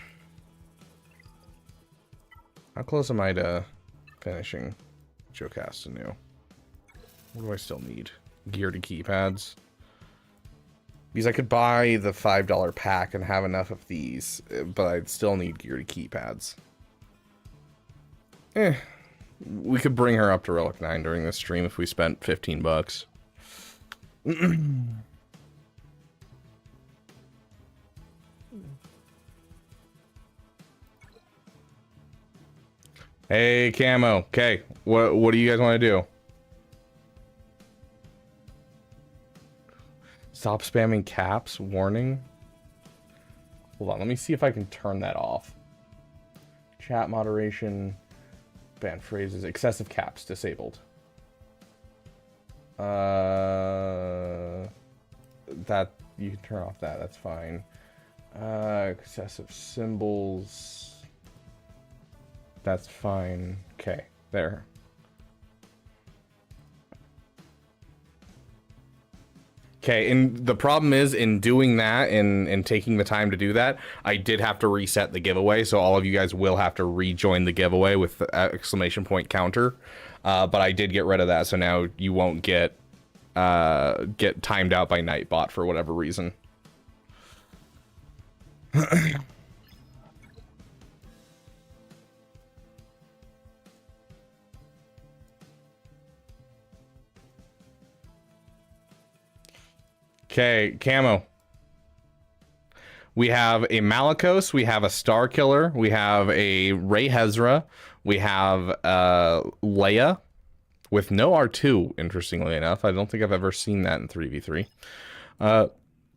How close am I to finishing Joe Castanew? What do I still need? Gear to keypads. Because I could buy the $5 pack and have enough of these, but I'd still need gear to keypads. We could bring her up to Relic 9 during this stream if we spent 15 bucks. Hey, Camo. Okay, what do you guys want to do? Stop spamming caps. Warning. Hold on, let me see if I can turn that off. Chat moderation. Ban phrases. Excessive caps disabled. That you can turn off that. That's fine. Excessive symbols. That's fine. Okay, there. Okay, and the problem is in doing that and taking the time to do that, I did have to reset the giveaway, so all of you guys will have to rejoin the giveaway with the exclamation point counter. But I did get rid of that, so now you won't get timed out by Nightbot for whatever reason. Okay, Camo. We have a Malgus, we have a Star Killer, we have a Rey Hezra, we have Leia with no R2, interestingly enough. I don't think I've ever seen that in 3v3.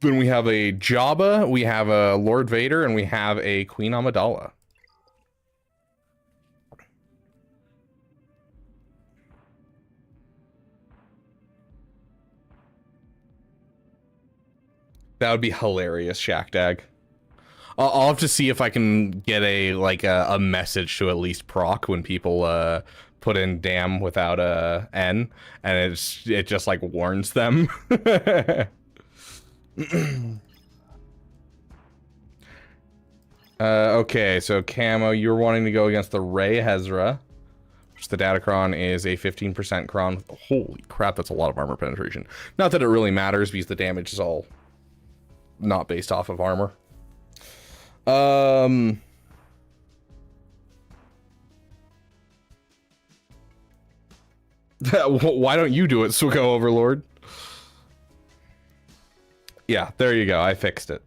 Then we have a Jabba, we have a Lord Vader, and we have a Queen Amidala. That would be hilarious, Shackdag. I'll have to see if I can get a message to at least proc when people put in damn without a N, and it just like warns them. Okay, so Camo, you're wanting to go against the Rey Hezra, which the Datacron is a 15% cron. Holy crap, that's a lot of armor penetration. Not that it really matters because the damage is all not based off of armor. Why don't you do it, Suko Overlord? Yeah, there you go. I fixed it.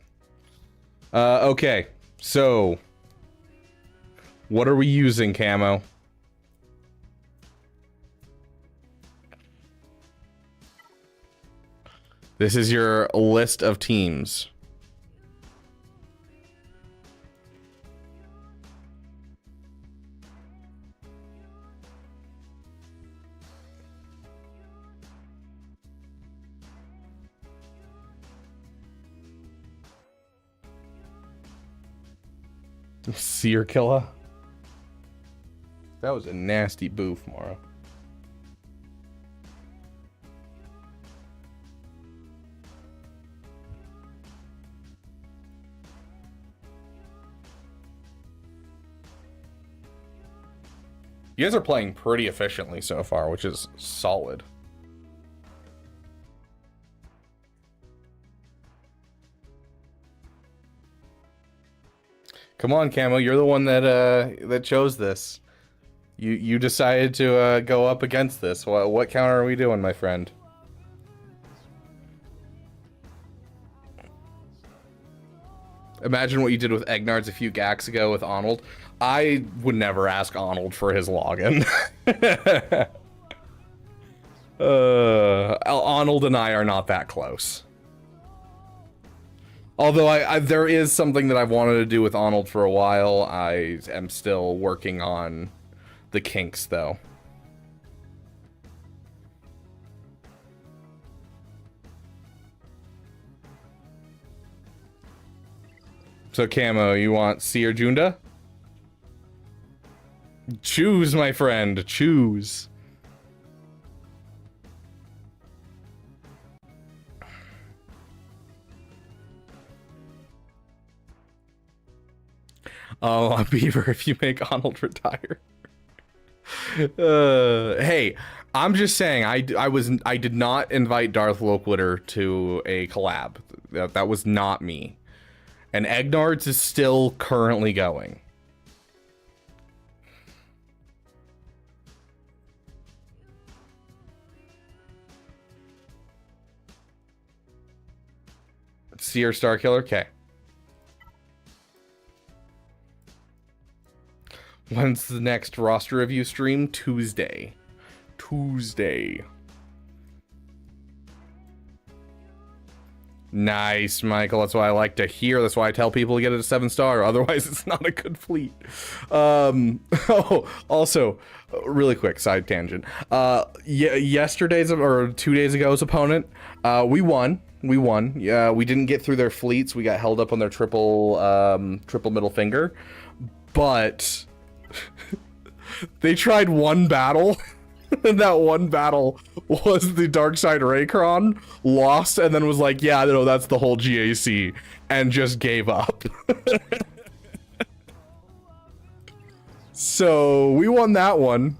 Okay, so what are we using, Camo? This is your list of teams. Seer Killer. That was a nasty boof, Mara. You guys are playing pretty efficiently so far, which is solid. Come on, Camo, you're the one that chose this. You decided to go up against this. What counter are we doing, my friend? Imagine what you did with Egnards a few GACs ago with Arnold. I would never ask Arnold for his login. Arnold and I are not that close. Although there is something that I've wanted to do with Arnold for a while. I am still working on the kinks, though. So, Camo, you want Seer Junda? Choose, my friend. Choose. Oh, Beaver, if you make Arnold retire. Hey, I'm just saying, I did not invite Darth Loquiter to a collab. That was not me. And Egnards is still currently going. Seer Starkiller? Okay. When's the next roster review stream? Tuesday. Nice, Michael. That's what I like to hear. That's why I tell people to get it a 7-star. Otherwise, it's not a good fleet. Oh, also, really quick side tangent. Yesterday's or 2 days ago's opponent, we won. Yeah, we didn't get through their fleets. We got held up on their triple middle finger, but they tried one battle. And that one battle was the Darkside Raycron, lost, and then was like, yeah, no, that's the whole GAC, and just gave up. So we won that one.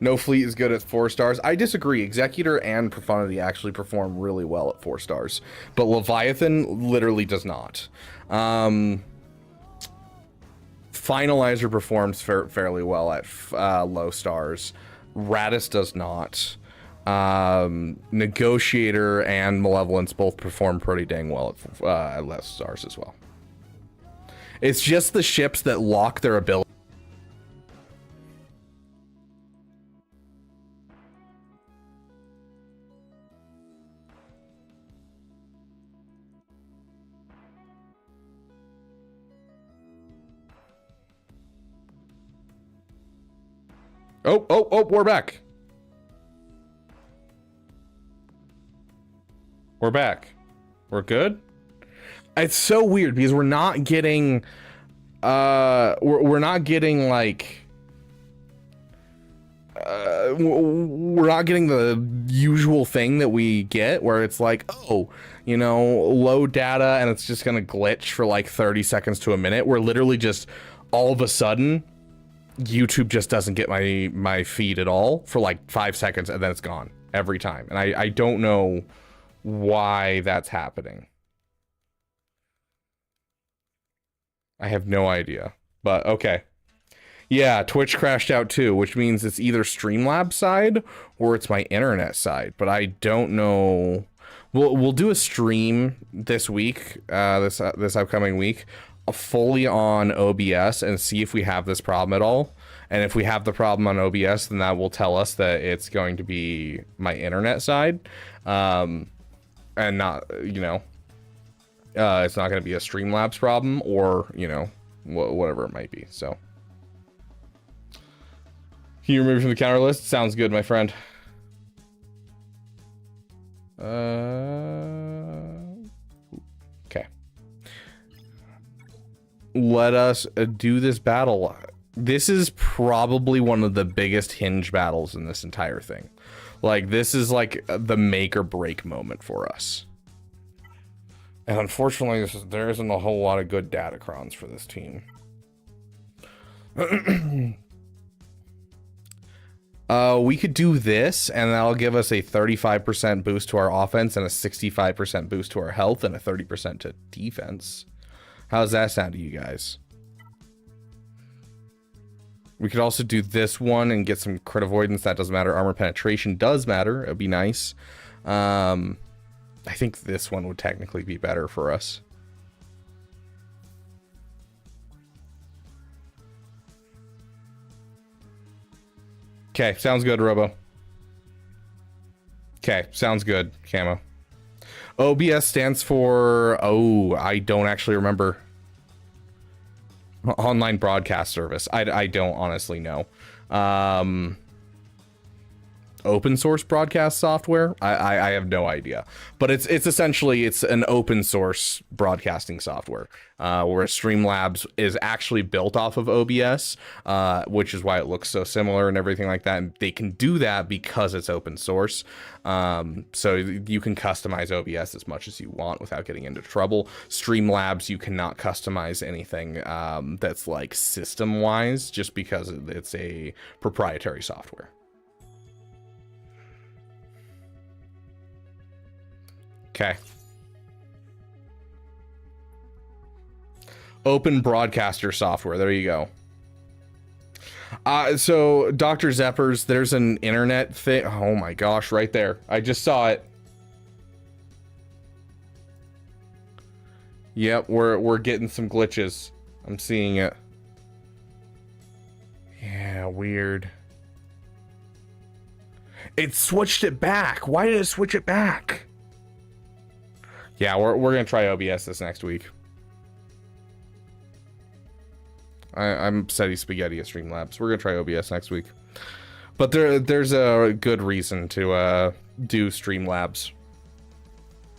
No fleet is good at 4 stars. I disagree. Executor and Profundity actually perform really well at 4 stars, but Leviathan literally does not. Finalizer performs fairly well at low stars. Radis does not. Negotiator and Malevolence both perform pretty dang well at less stars as well. It's just the ships that lock their ability. Oh, we're back. We're back. We're good? It's so weird because we're not getting we're not getting like we're not getting the usual thing that we get where it's like, oh, you know, low data and it's just gonna glitch for like 30 seconds to a minute. We're literally just all of a sudden YouTube just doesn't get my feed at all for like 5 seconds and then it's gone every time. And I don't know why that's happening. I have no idea, but okay. Yeah, Twitch crashed out too, which means it's either Streamlabs side or it's my internet side, but I don't know. We'll do a stream this week, this upcoming week, fully on OBS and see if we have this problem at all. And if we have the problem on OBS, then that will tell us that it's going to be my internet side, and not, you know, it's not going to be a Streamlabs problem or, you know, whatever it might be. So, can you remove from the counter list? Sounds good, my friend. Okay. Let us do this battle. This is probably one of the biggest hinge battles in this entire thing. Like, this is like the make or break moment for us. And unfortunately, there isn't a whole lot of good datacrons for this team. We could do this, and that'll give us a 35% boost to our offense and a 65% boost to our health and a 30% to defense. How's that sound to you guys? We could also do this one and get some crit avoidance. That doesn't matter. Armor penetration does matter. It'd be nice. I think this one would technically be better for us. Okay, sounds good, Robo. Okay, sounds good, Camo. OBS stands for... Oh, I don't actually remember. Online broadcast service. I don't honestly know. Open source broadcast software. I have no idea, but it's essentially an open source broadcasting software, where Streamlabs is actually built off of OBS, which is why it looks so similar and everything like that. And they can do that because it's open source. So you can customize OBS as much as you want without getting into trouble. Streamlabs, you cannot customize anything that's like system wise, just because it's a proprietary software. Okay. Open broadcaster software. There you go. So Dr. Zeppers, there's an internet thing. Oh my gosh, right there. I just saw it. Yep, we're getting some glitches. I'm seeing it. Yeah, weird. It switched it back. Why did it switch it back? Yeah, we're gonna try OBS this next week. I'm Seti Spaghetti at Streamlabs. We're gonna try OBS next week, but there's a good reason to do Streamlabs.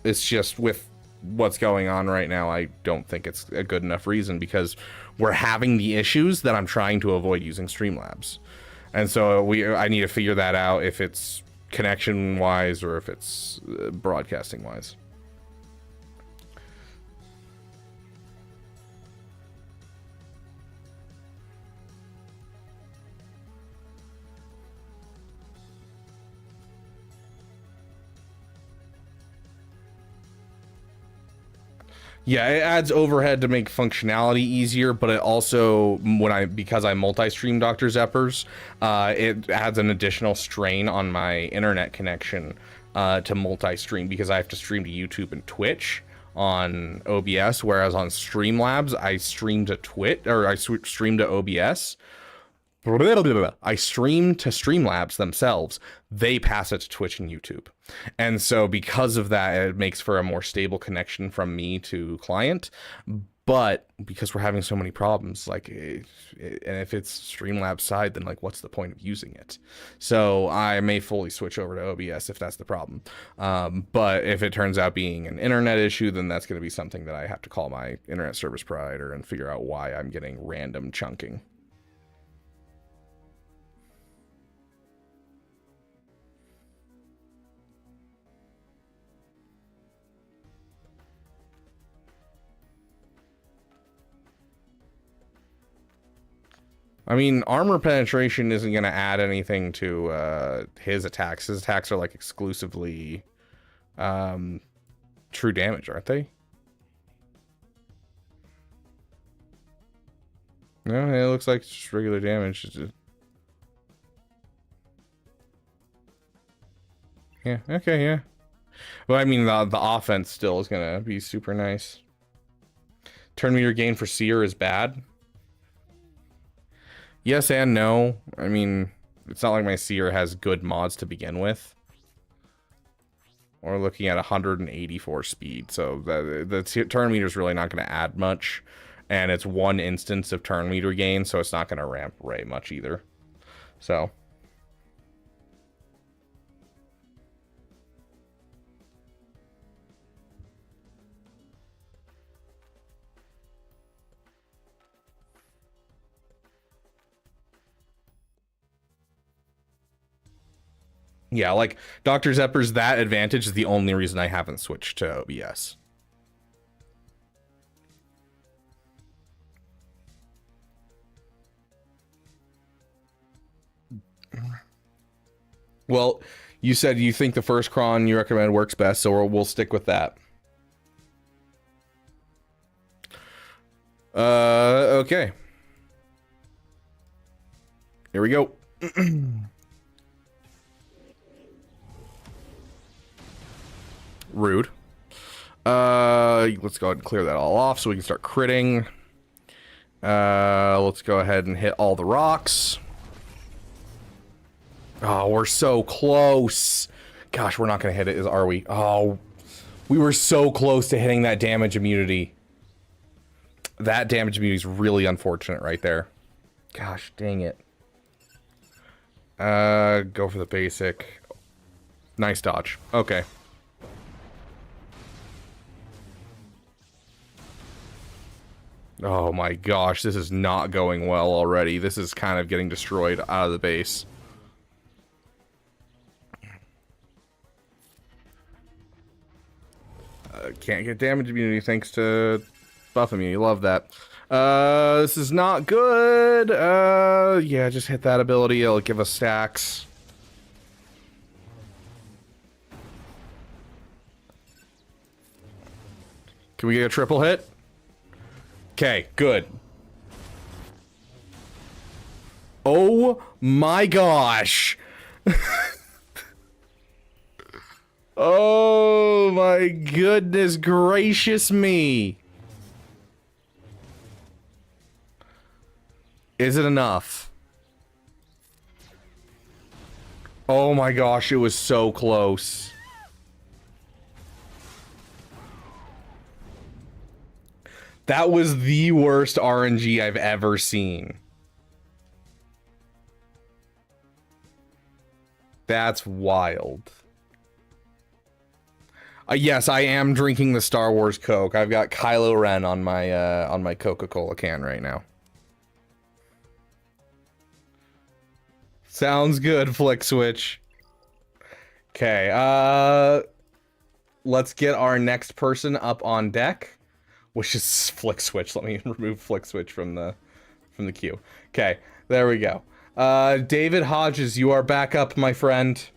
It's just with what's going on right now, I don't think it's a good enough reason, because we're having the issues that I'm trying to avoid using Streamlabs, and so I need to figure that out, if it's connection wise or if it's broadcasting wise. Yeah, it adds overhead to make functionality easier, but it also, because I multi-stream Dr. Zeppers, it adds an additional strain on my internet connection to multi-stream, because I have to stream to YouTube and Twitch on OBS, whereas on Streamlabs I stream to stream to OBS. I stream to Streamlabs themselves. They pass it to Twitch and YouTube. And so because of that, it makes for a more stable connection from me to client. But because we're having so many problems, like, and if it's Streamlabs side, then like, what's the point of using it? So I may fully switch over to OBS if that's the problem. But if it turns out being an internet issue, then that's going to be something that I have to call my internet service provider and figure out why I'm getting random chunking. I mean, armor penetration isn't going to add anything to his attacks. His attacks are like exclusively true damage, aren't they? No, it looks like just regular damage. Yeah, okay, yeah. Well, I mean, the offense still is going to be super nice. Turn meter gain for Seer is bad. Yes and no. I mean, it's not like my Seer has good mods to begin with. We're looking at 184 speed, so the turn meter is really not going to add much. And it's one instance of turn meter gain, so it's not going to ramp Ray much either. So... yeah, like, Dr. Zepper's that advantage is the only reason I haven't switched to OBS. Well, you said you think the first cron you recommend works best, so we'll stick with that. Okay. Here we go. Rude. Let's go ahead and clear that all off so we can start critting. Let's go ahead and hit all the rocks. Oh, we're so close. Gosh, we're not gonna hit it, are we? Oh, we were so close to hitting that damage immunity. That damage immunity is really unfortunate right there. Gosh, dang it. Go for the basic. Nice dodge. Okay. Oh my gosh, this is not going well already. This is kind of getting destroyed out of the base. Can't get damage immunity thanks to buff immunity. Love that. This is not good. Yeah, just hit that ability. It'll give us stacks. Can we get a triple hit? Okay, good. Oh my gosh. Oh my goodness gracious me. Is it enough? Oh my gosh, it was so close. That was the worst RNG I've ever seen. That's wild. Yes, I am drinking the Star Wars Coke. I've got Kylo Ren on my Coca-Cola can right now. Sounds good, Flick Switch. Okay, let's get our next person up on deck, which is Flick Switch. Let me remove Flick Switch from the queue. Okay, there we go. David Hodges, you are back up, my friend.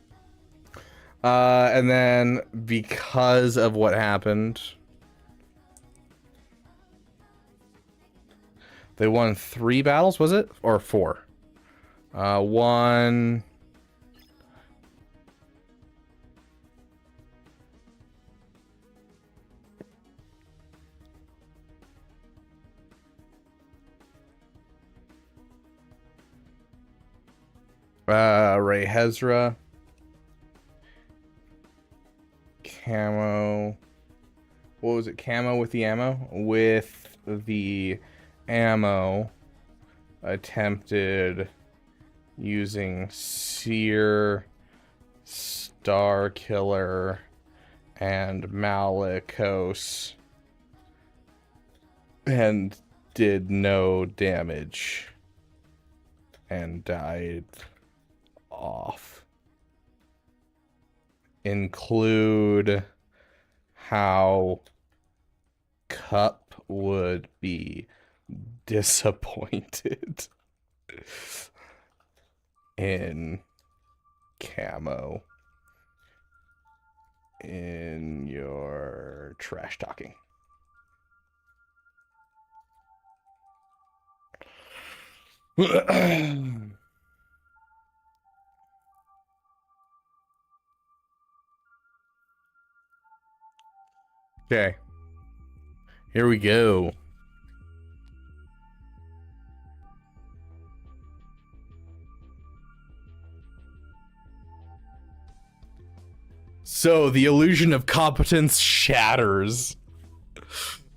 And then because of what happened, They won 3 battles, was it? Or 4? One... Ray Hezra. Camo. What was it? Camo with the ammo? With the ammo. Attempted using Seer, Star Killer, and Malgus. And did no damage. And died off. Include how Cup would be disappointed in camo in your trash talking. Okay, here we go. So the illusion of competence shatters.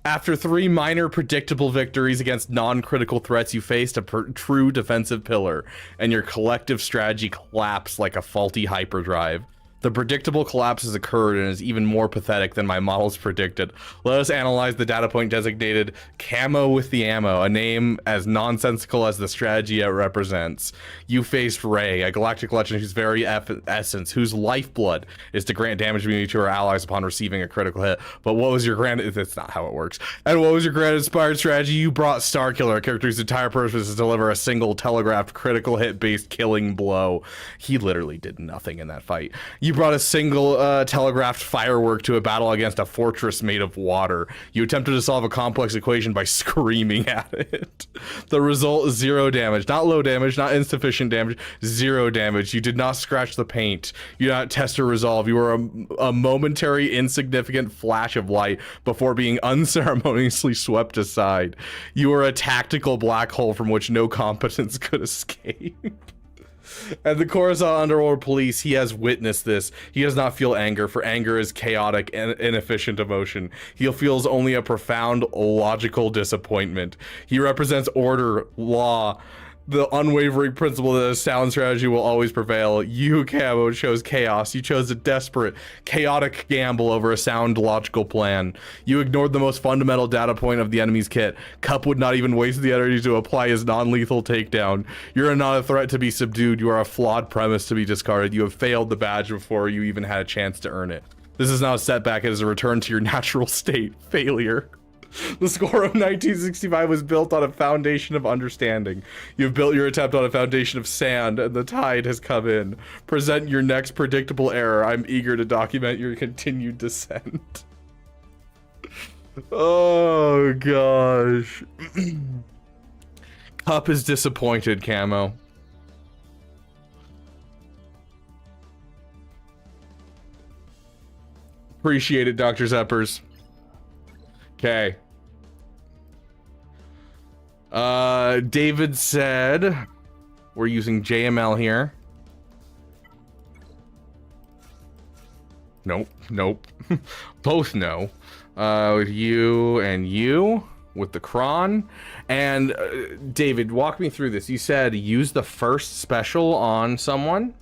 After 3 minor predictable victories against non-critical threats, you faced a true defensive pillar, and your collective strategy collapsed like a faulty hyperdrive. The predictable collapse has occurred and is even more pathetic than my models predicted. Let us analyze the data point designated Camo with the Ammo, a name as nonsensical as the strategy it represents. You faced Rey, a galactic legend whose very essence, whose lifeblood is to grant damage immunity to her allies upon receiving a critical hit. But what was your grand... That's not how it works. And what was your grand inspired strategy? You brought Starkiller, a character whose entire purpose is to deliver a single telegraphed critical hit-based killing blow. He literally did nothing in that fight. You brought a single telegraphed firework to a battle against a fortress made of water. You attempted to solve a complex equation by screaming at it. The result is 0 damage. Not low damage, not insufficient damage, 0 damage. You did not scratch the paint. You did not test or resolve. You were a momentary insignificant flash of light before being unceremoniously swept aside. You were a tactical black hole from which no competence could escape. And the Coruscant Underworld Police, he has witnessed this. He does not feel anger, for anger is chaotic and inefficient emotion. He feels only a profound, logical disappointment. He represents order, law, the unwavering principle that a sound strategy will always prevail. You, Camo, chose chaos. You chose a desperate, chaotic gamble over a sound, logical plan. You ignored the most fundamental data point of the enemy's kit. Cup would not even waste the energy to apply his non-lethal takedown. You're not a threat to be subdued. You are a flawed premise to be discarded. You have failed the badge before you even had a chance to earn it. This is not a setback. It is a return to your natural state. Failure. The score of 1965 was built on a foundation of understanding. You've built your attempt on a foundation of sand, and the tide has come in. Present your next predictable error. I'm eager to document your continued descent. Oh, gosh. Cup is disappointed, Camo. Appreciate it, Dr. Zeppers. Okay. David said we're using JML here. Nope, nope. Both no. You and you with the cron. And David, walk me through this. You said use the first special on someone.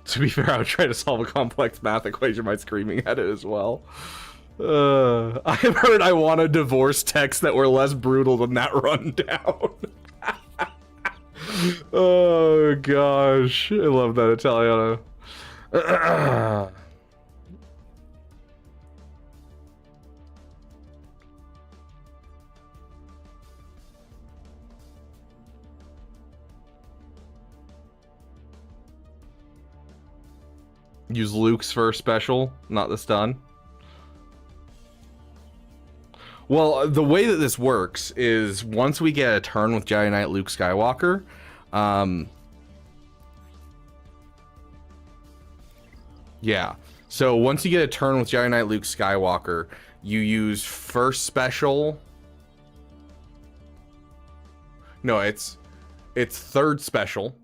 To be fair, I would try to solve a complex math equation by screaming at it as well. I have heard I want a divorce texts that were less brutal than that rundown. Oh gosh, I love that Italiano. Use Luke's first special, not the stun. Well, the way that this works is once we get a turn with Jedi Knight Luke Skywalker, yeah. So once you get a turn with Jedi Knight Luke Skywalker, you use first special. No, it's third special,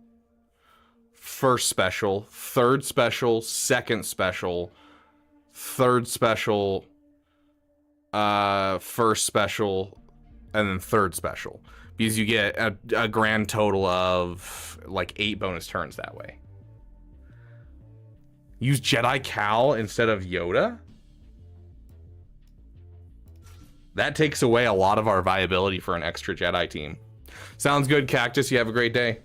first special, third special, second special, third special, first special, and then third special, because you get a grand total of like 8 bonus turns that way. Use Jedi Cal instead of Yoda? That takes away a lot of our viability for an extra Jedi team. Sounds good, Cactus. You have a great day.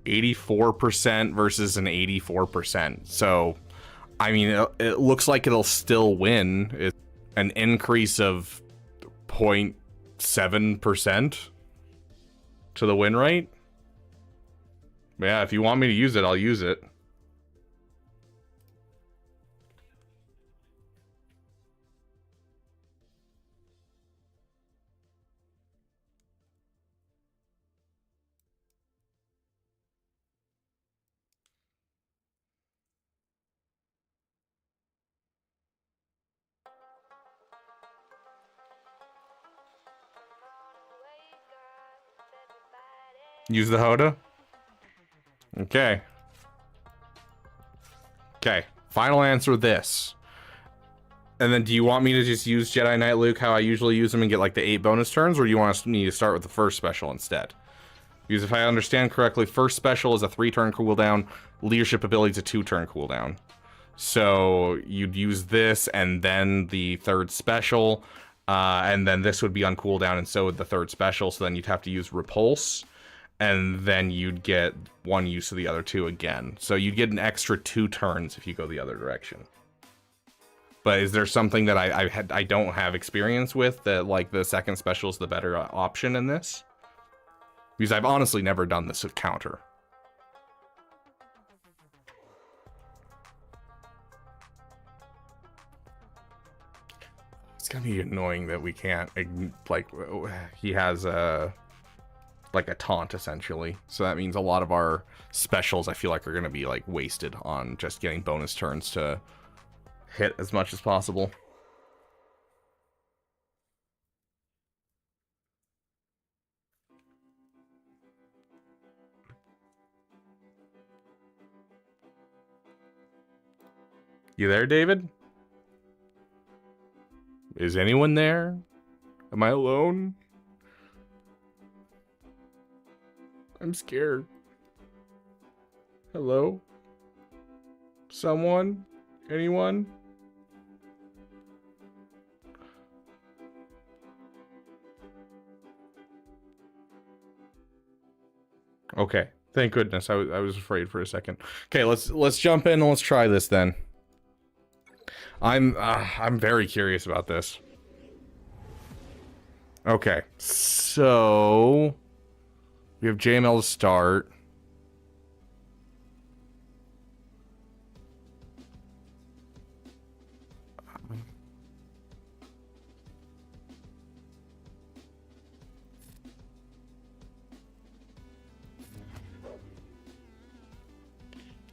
%84 versus an 84%. So, I mean, it looks like it'll still win. It's an increase of 0.7% to the win rate. Yeah, if you want me to use it, I'll use it. Use the Hoda? Okay. Okay. Final answer this. And then do you want me to just use Jedi Knight Luke how I usually use them and get like the 8 bonus turns, or do you want me to start with the first special instead? Because if I understand correctly, first special is a 3-turn cooldown, leadership ability is a 2-turn cooldown. So you'd use this and then the third special, and then this would be on cooldown, and so would the third special, so then you'd have to use repulse. And then you'd get 1 use of the other 2 again. So you'd get an extra 2 turns if you go the other direction. But is there something that I don't have experience with that like the second special is the better option in this? Because I've honestly never done this with counter. It's gonna be annoying that we can't, like, he has a... like a taunt essentially, so that means a lot of our specials I feel like are going to be like wasted on just getting bonus turns to hit as much as possible. You there, David? Is anyone there? Am I alone? I'm scared. Hello? Someone? Anyone? Okay. Thank goodness. I was afraid for a second. Okay, let's jump in and let's try this then. I'm very curious about this. Okay. So we have JML to start.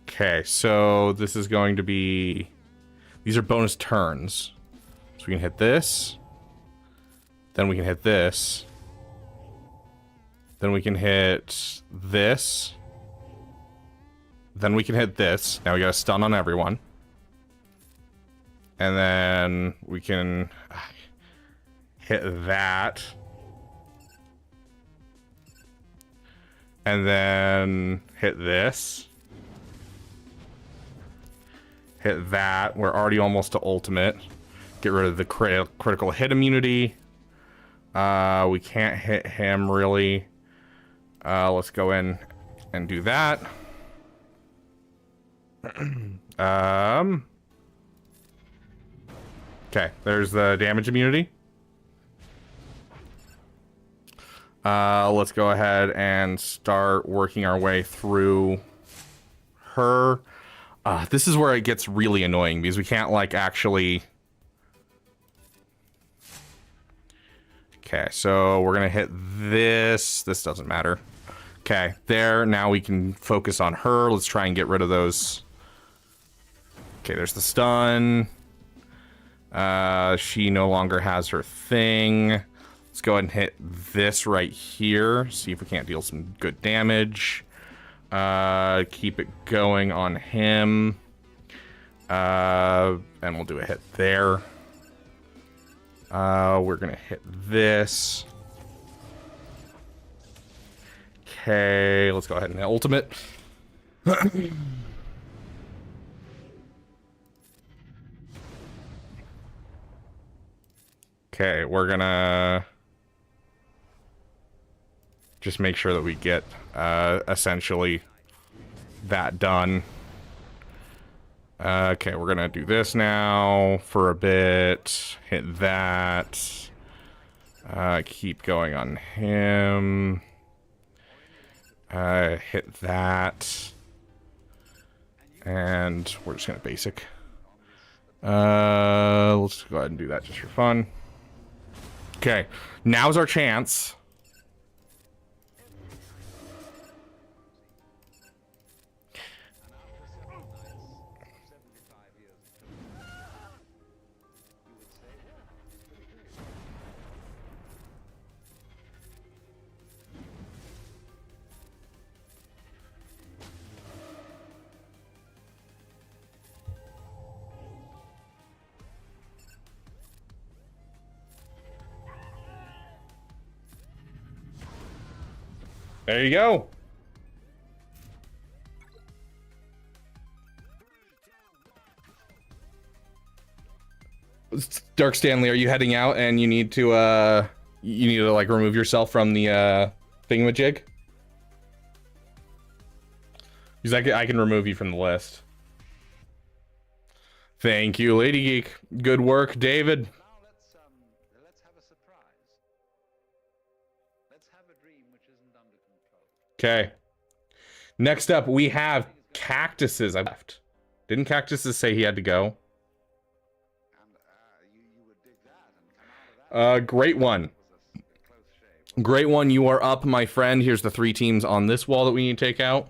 Okay, so this is going to be... These are bonus turns. So we can hit this. Then we can hit this. Then we can hit this. Then we can hit this. Now we got a stun on everyone. And then we can hit that. And then hit this. Hit that. We're already almost to ultimate. Get rid of the critical hit immunity. We can't hit him really. Let's go in and do that. Okay, there's the damage immunity. Let's go ahead and start working our way through her. This is where it gets really annoying because we can't like actually. Okay, so we're gonna hit this. This doesn't matter. Okay, there. Now we can focus on her. Let's try and get rid of those. Okay, there's the stun. She no longer has her thing. Let's go ahead and hit this right here. See if we can't deal some good damage. Keep it going on him. And we'll do a hit there. We're gonna hit this. Okay, let's go ahead and hit ultimate. Okay, we're gonna just make sure that we get essentially that done. Okay, we're gonna do this now for a bit. Hit that. Keep going on him. Hit that. And we're just gonna basic. Let's go ahead and do that just for fun. Okay, now's our chance. There you go. Dark Stanley, are you heading out and you need to like remove yourself from the thingamajig? Because I can remove you from the list. Thank you, Lady Geek. Good work, David. Let's have a surprise. Let's have a dream which isn't under control. Okay. Next up, we have Cactuses. I left. Didn't Cactuses say he had to go? You would dig that and come out of that. Great one. Great one. You are up, my friend. Here's the 3 teams on this wall that we need to take out.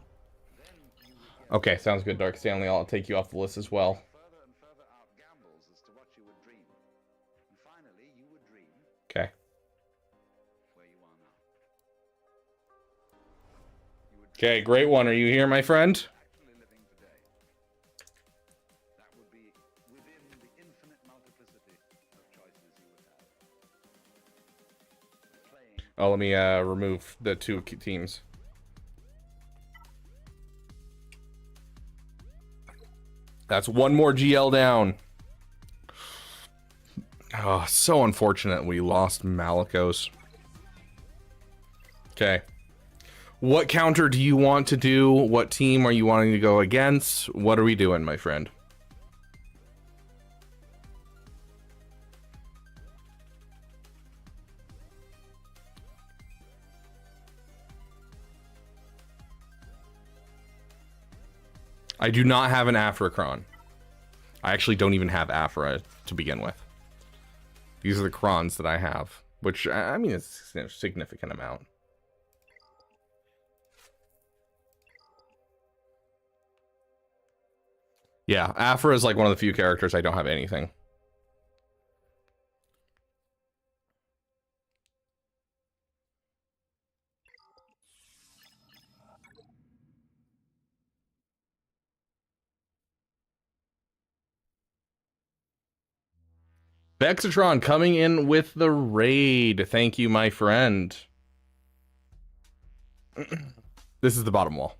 Okay, sounds good, Dark Stanley. I'll take you off the list as well. Further and further out gambles as to what you would dream. And finally, you would dream Okay. where you are now. You would Okay, great one. Are you here, my friend? actually living today. That would be within the infinite multiplicity of choices you would have. Playing Oh, let me remove the 2 teams. That's 1 more GL down. Oh, so unfortunate we lost Malgus. Okay. What counter do you want to do? What team are you wanting to go against? What are we doing, my friend? I do not have an Afracron. I actually don't even have Afra to begin with. These are the Crons that I have, which, I mean, it's a significant amount. Yeah, Afra is like one of the few characters I don't have anything. Bexatron coming in with the raid. Thank you, my friend. This is the bottom wall.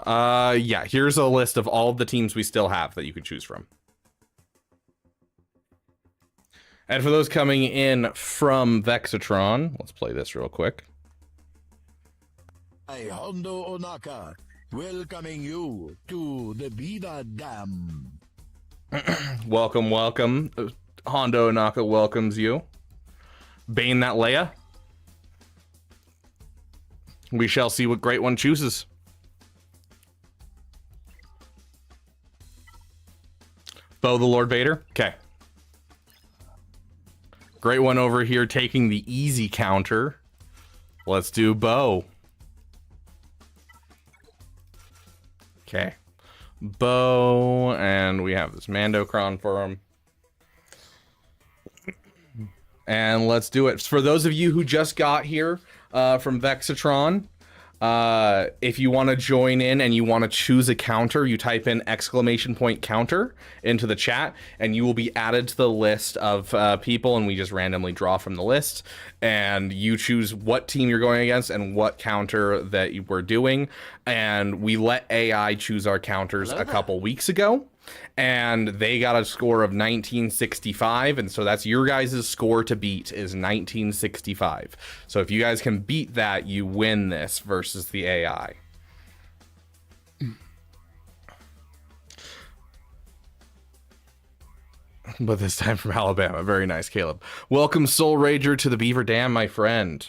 Yeah, here's a list of all of the teams we still have that you can choose from. And for those coming in from Vexatron, let's play this real quick. I, Hondo Onaka, welcoming you to the Beaver Dam. Welcome, welcome. Hondo Onaka welcomes you. Bane that Leia. We shall see what Great One chooses. Bo the Lord Vader. Okay. Great One over here taking the easy counter. Let's do Bo. Okay. Bo, and we have this Mandocron for him. And let's do it. For those of you who just got here from Vexatron, if you want to join in and you want to choose a counter, you type in !counter into the chat, and you will be added to the list of people, and we just randomly draw from the list, and you choose what team you're going against and what counter that we're doing. And we let AI choose our counters a couple weeks ago, and they got a score of 1965, and so that's your guys' score to beat is 1965. So if you guys can beat that, you win this versus the AI. But this time from Alabama. Very nice, Caleb. Welcome, Soul Rager, to the Beaver Dam, my friend.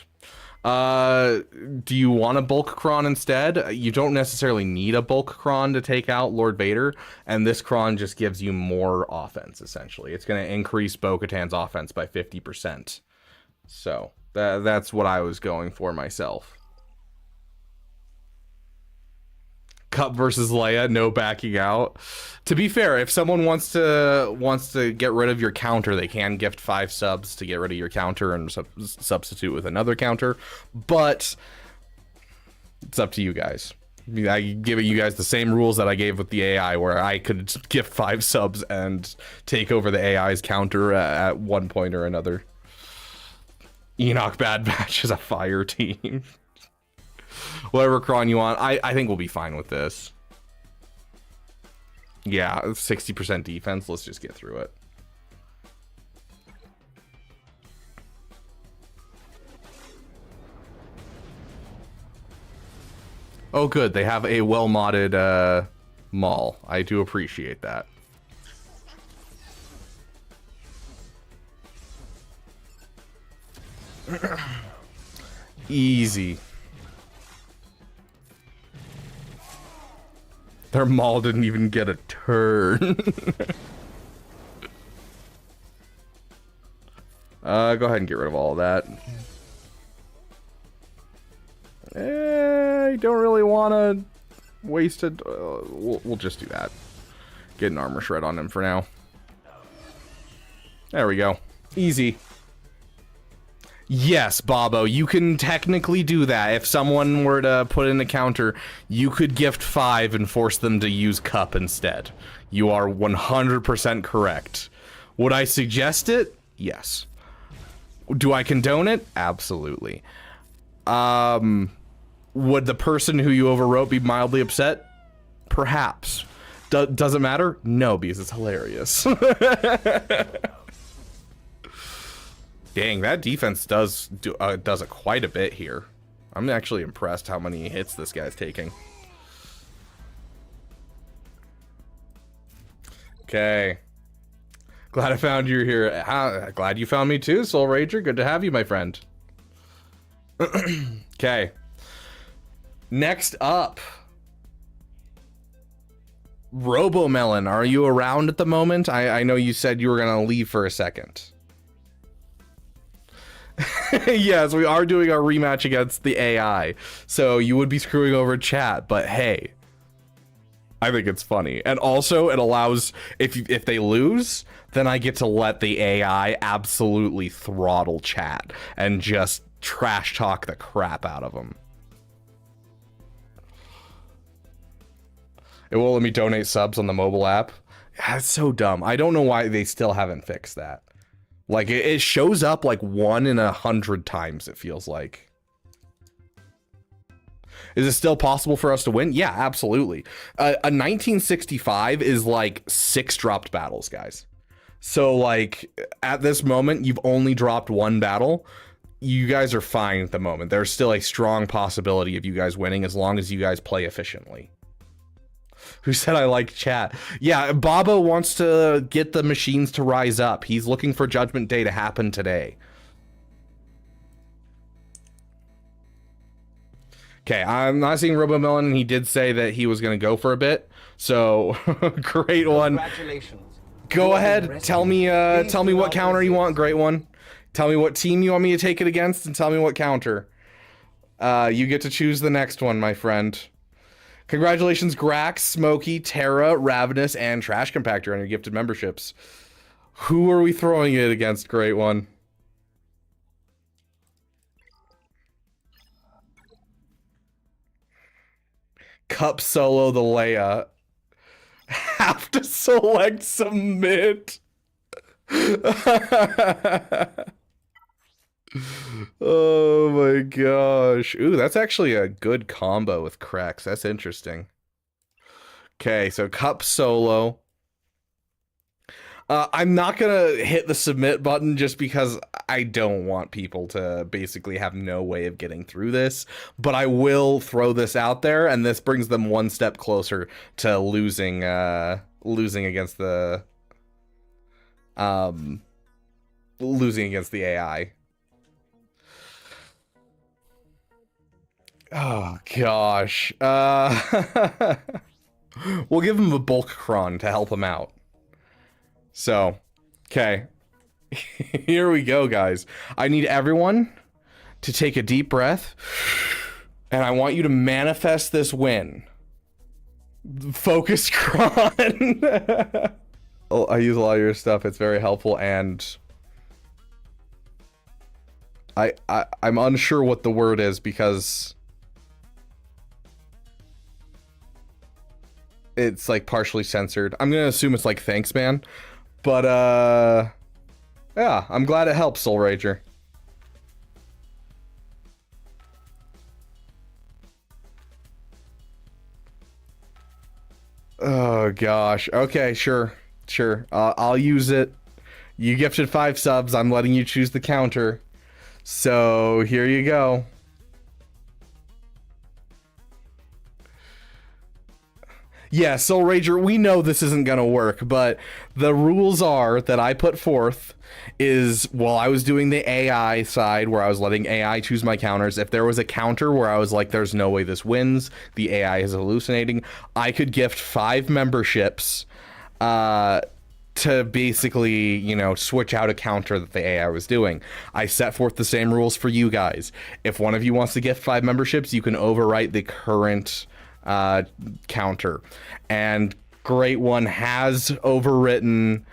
Do you want a bulk cron instead? You don't necessarily need a bulk cron to take out Lord Vader, and this cron just gives you more offense, essentially. It's going to increase Bo-Katan's offense by 50%. So, that's what I was going for myself. Cup versus Leia, no backing out. To be fair, if someone wants to get rid of your counter, they can gift 5 subs to get rid of your counter and substitute with another counter. But it's up to you guys. I give you guys the same rules that I gave with the AI, where I could gift 5 subs and take over the AI's counter at one point or another. Enoch Bad Batch is a fire team. Whatever cron you want, I think we'll be fine with this. Yeah, 60% defense. Let's just get through it. Oh, good. They have a well-modded mall. I do appreciate that. Easy. Their mall didn't even get a turn. Go ahead and get rid of all of that. I don't really want to waste it. We'll just do that. Get an armor shred on him for now. There we go. Easy. Yes, Bobo, you can technically do that. If someone were to put in a counter, you could gift 5 and force them to use Cup instead. You are 100% correct. Would I suggest it? Yes. Do I condone it? Absolutely. Would the person who you overwrote be mildly upset? Perhaps. Does it matter? No, because it's hilarious. Dang, that defense does it quite a bit here. I'm actually impressed how many hits this guy's taking. Okay. Glad I found you here. Glad you found me too, Soul Rager. Good to have you, my friend. Okay. Next up. Robomelon, are you around at the moment? I know you said you were going to leave for a second. Yes, we are doing our rematch against the AI, so you would be screwing over chat, but hey, I think it's funny. And also it allows, if they lose, then I get to let the AI absolutely throttle chat and just trash talk the crap out of them. It will let me donate subs on the mobile app. That's so dumb. I don't know why they still haven't fixed that. Like, it shows up like 1 in 100 times, it feels like. Is it still possible for us to win? Yeah, absolutely. A 1965 is like 6 dropped battles, guys. So, like, at this moment, you've only dropped 1 battle. You guys are fine at the moment. There's still a strong possibility of you guys winning as long as you guys play efficiently. Who said I like chat? Yeah, Baba wants to get the machines to rise up. He's looking for Judgment Day to happen today. Okay, I'm not seeing RoboMelon, and he did say that he was going to go for a bit. So, great one. Congratulations. Go ahead. Tell me what counter you want. Great one. Tell me what team you want me to take it against, and tell me what counter. You get to choose the next one, my friend. Congratulations, Grax, Smokey, Terra, Ravenous, and Trash Compactor on your gifted memberships. Who are we throwing it against, great one? Cup Solo the Leia. Have to select submit. Oh my gosh. Ooh, that's actually a good combo with Krex. That's interesting. Okay, so Cup Solo. I'm not gonna hit the submit button just because I don't want people to basically have no way of getting through this, but I will throw this out there, and this brings them one step closer to losing against the AI. Oh gosh. We'll give him a bulk cron to help him out. So, okay. Here we go, guys. I need everyone to take a deep breath, and I want you to manifest this win. Focus cron. Oh, I use a lot of your stuff. It's very helpful, and I'm unsure what the word is because it's like partially censored. I'm gonna assume it's like thanks, man. But yeah, I'm glad it helps, Soul Rager. Oh gosh. Okay, sure. I'll use it. You gifted 5 subs. I'm letting you choose the counter. So here you go. Yeah, Soul Rager, we know this isn't gonna work, but the rules are that I put forth is, while I was doing the AI side where I was letting AI choose my counters, if there was a counter where I was like, there's no way this wins, the AI is hallucinating, I could gift 5 memberships to basically, you know, switch out a counter that the AI was doing. I set forth the same rules for you guys. If one of you wants to gift 5 memberships, you can overwrite the current counter, and Great One has overwritten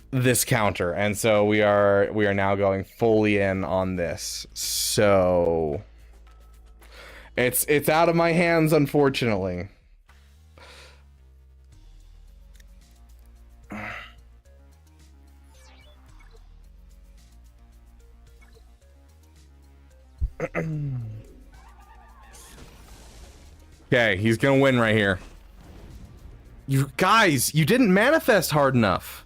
this counter, and so we are now going fully in on this. So it's out of my hands, unfortunately. Okay, he's gonna win right here. You guys, you didn't manifest hard enough.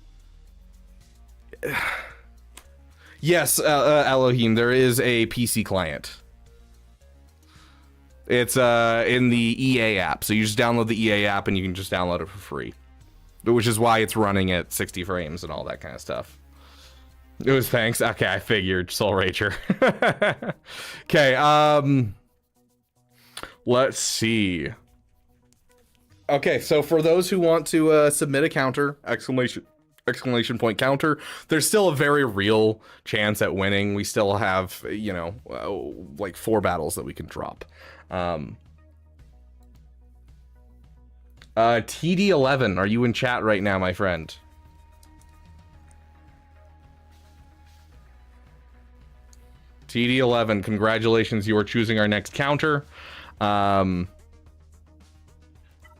Yes, Elohim, there is a PC client. It's in the EA app, so you just download the EA app and you can just download it for free. Which is why it's running at 60 frames and all that kind of stuff. It was thanks. Okay, I figured, Soul Rager. Okay, let's see. Okay, so for those who want to submit a counter, exclamation point counter, there's still a very real chance at winning. We still have, you know, like 4 battles that we can drop. TD11, are you in chat right now, my friend? TD11, congratulations, you are choosing our next counter.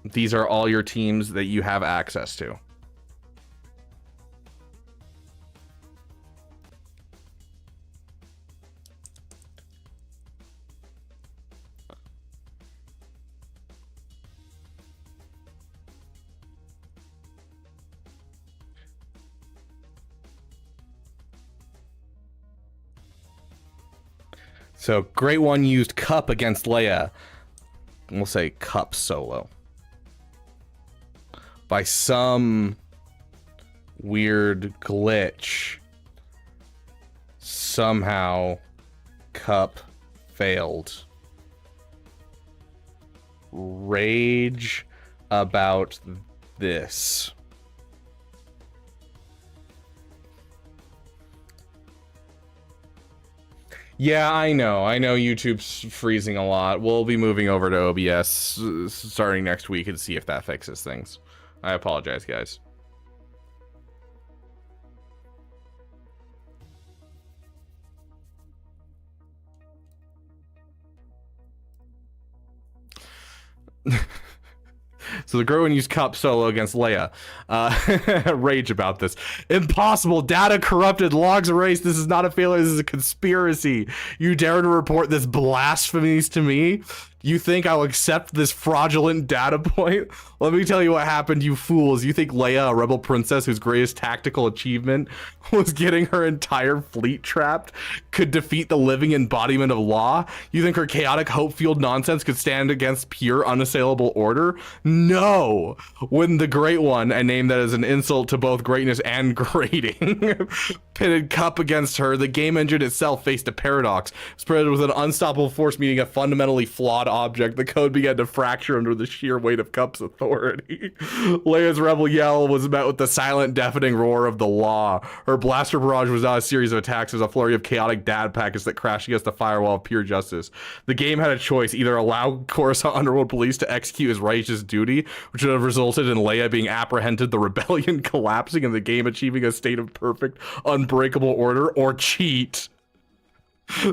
These are all your teams that you have access to. So Great One used Cup against Leia. We'll say Cup solo. By some weird glitch, somehow Cup failed. Rage about this. Yeah, I know YouTube's freezing a lot. We'll be moving over to OBS starting next week and see if that fixes things. I apologize, guys. So the Great One used Cup solo against Leia. Rage about this. Impossible. Data corrupted. Logs erased. This is not a failure. This is a conspiracy. You dare to report this blasphemies to me? You think I'll accept this fraudulent data point? Let me tell you what happened, you fools. You think Leia, a rebel princess whose greatest tactical achievement was getting her entire fleet trapped, could defeat the living embodiment of law? You think her chaotic hope-fueled nonsense could stand against pure unassailable order? No! When the Great One, a name that is an insult to both greatness and grating, pitted Cup against her, the game engine itself faced a paradox. Spread with an unstoppable force meeting a fundamentally flawed object, the code began to fracture under the sheer weight of Cup's authority. Leia's rebel yell was met with the silent, deafening roar of the law. Her blaster barrage was not a series of attacks, it was a flurry of chaotic data packets that crashed against the firewall of pure justice. The game had a choice, either allow Coruscant Underworld Police to execute his righteous duty, which would have resulted in Leia being apprehended, the rebellion collapsing, and the game achieving a state of perfect, unbreakable order, or cheat.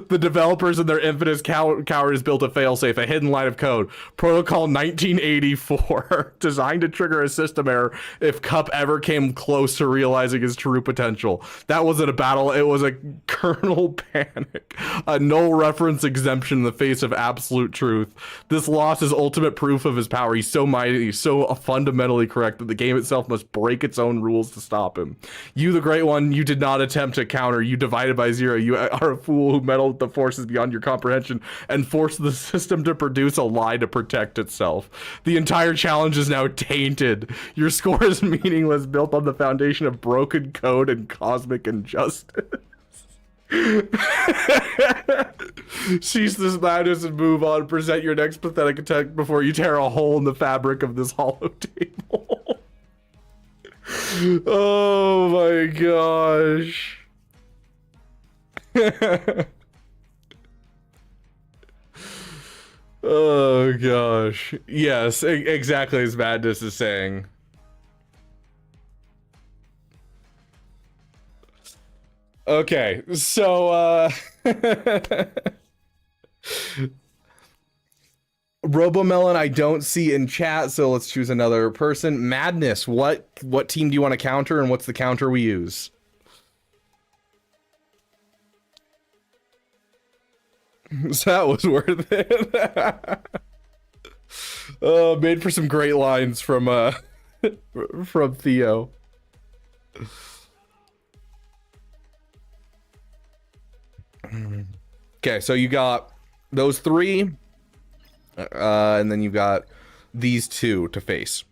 The developers in their infamous cowardice built a failsafe, a hidden line of code, Protocol 1984, designed to trigger a system error if Cup ever came close to realizing his true potential. That wasn't a battle, it was a kernel panic, a null reference exemption in the face of absolute truth. This loss is ultimate proof of his power. He's so mighty, so fundamentally correct that the game itself must break its own rules to stop him. You, the Great One, you did not attempt to counter. You divided by zero. You are a fool who meddled with the forces beyond your comprehension and forced the system to produce a lie to protect itself. The entire challenge is now tainted. Your score is meaningless, built on the foundation of broken code and cosmic injustice. Cease this madness and move on. Present your next pathetic attack before you tear a hole in the fabric of this hollow table. Oh my gosh. Oh gosh. Yes, exactly as Madness is saying. Okay, so Robomelon I don't see in chat, so let's choose another person. Madness, what team do you want to counter, and what's the counter we use? So that was worth it. Made for some great lines from from Theo. Okay, so you got those three, and then you got these two to face.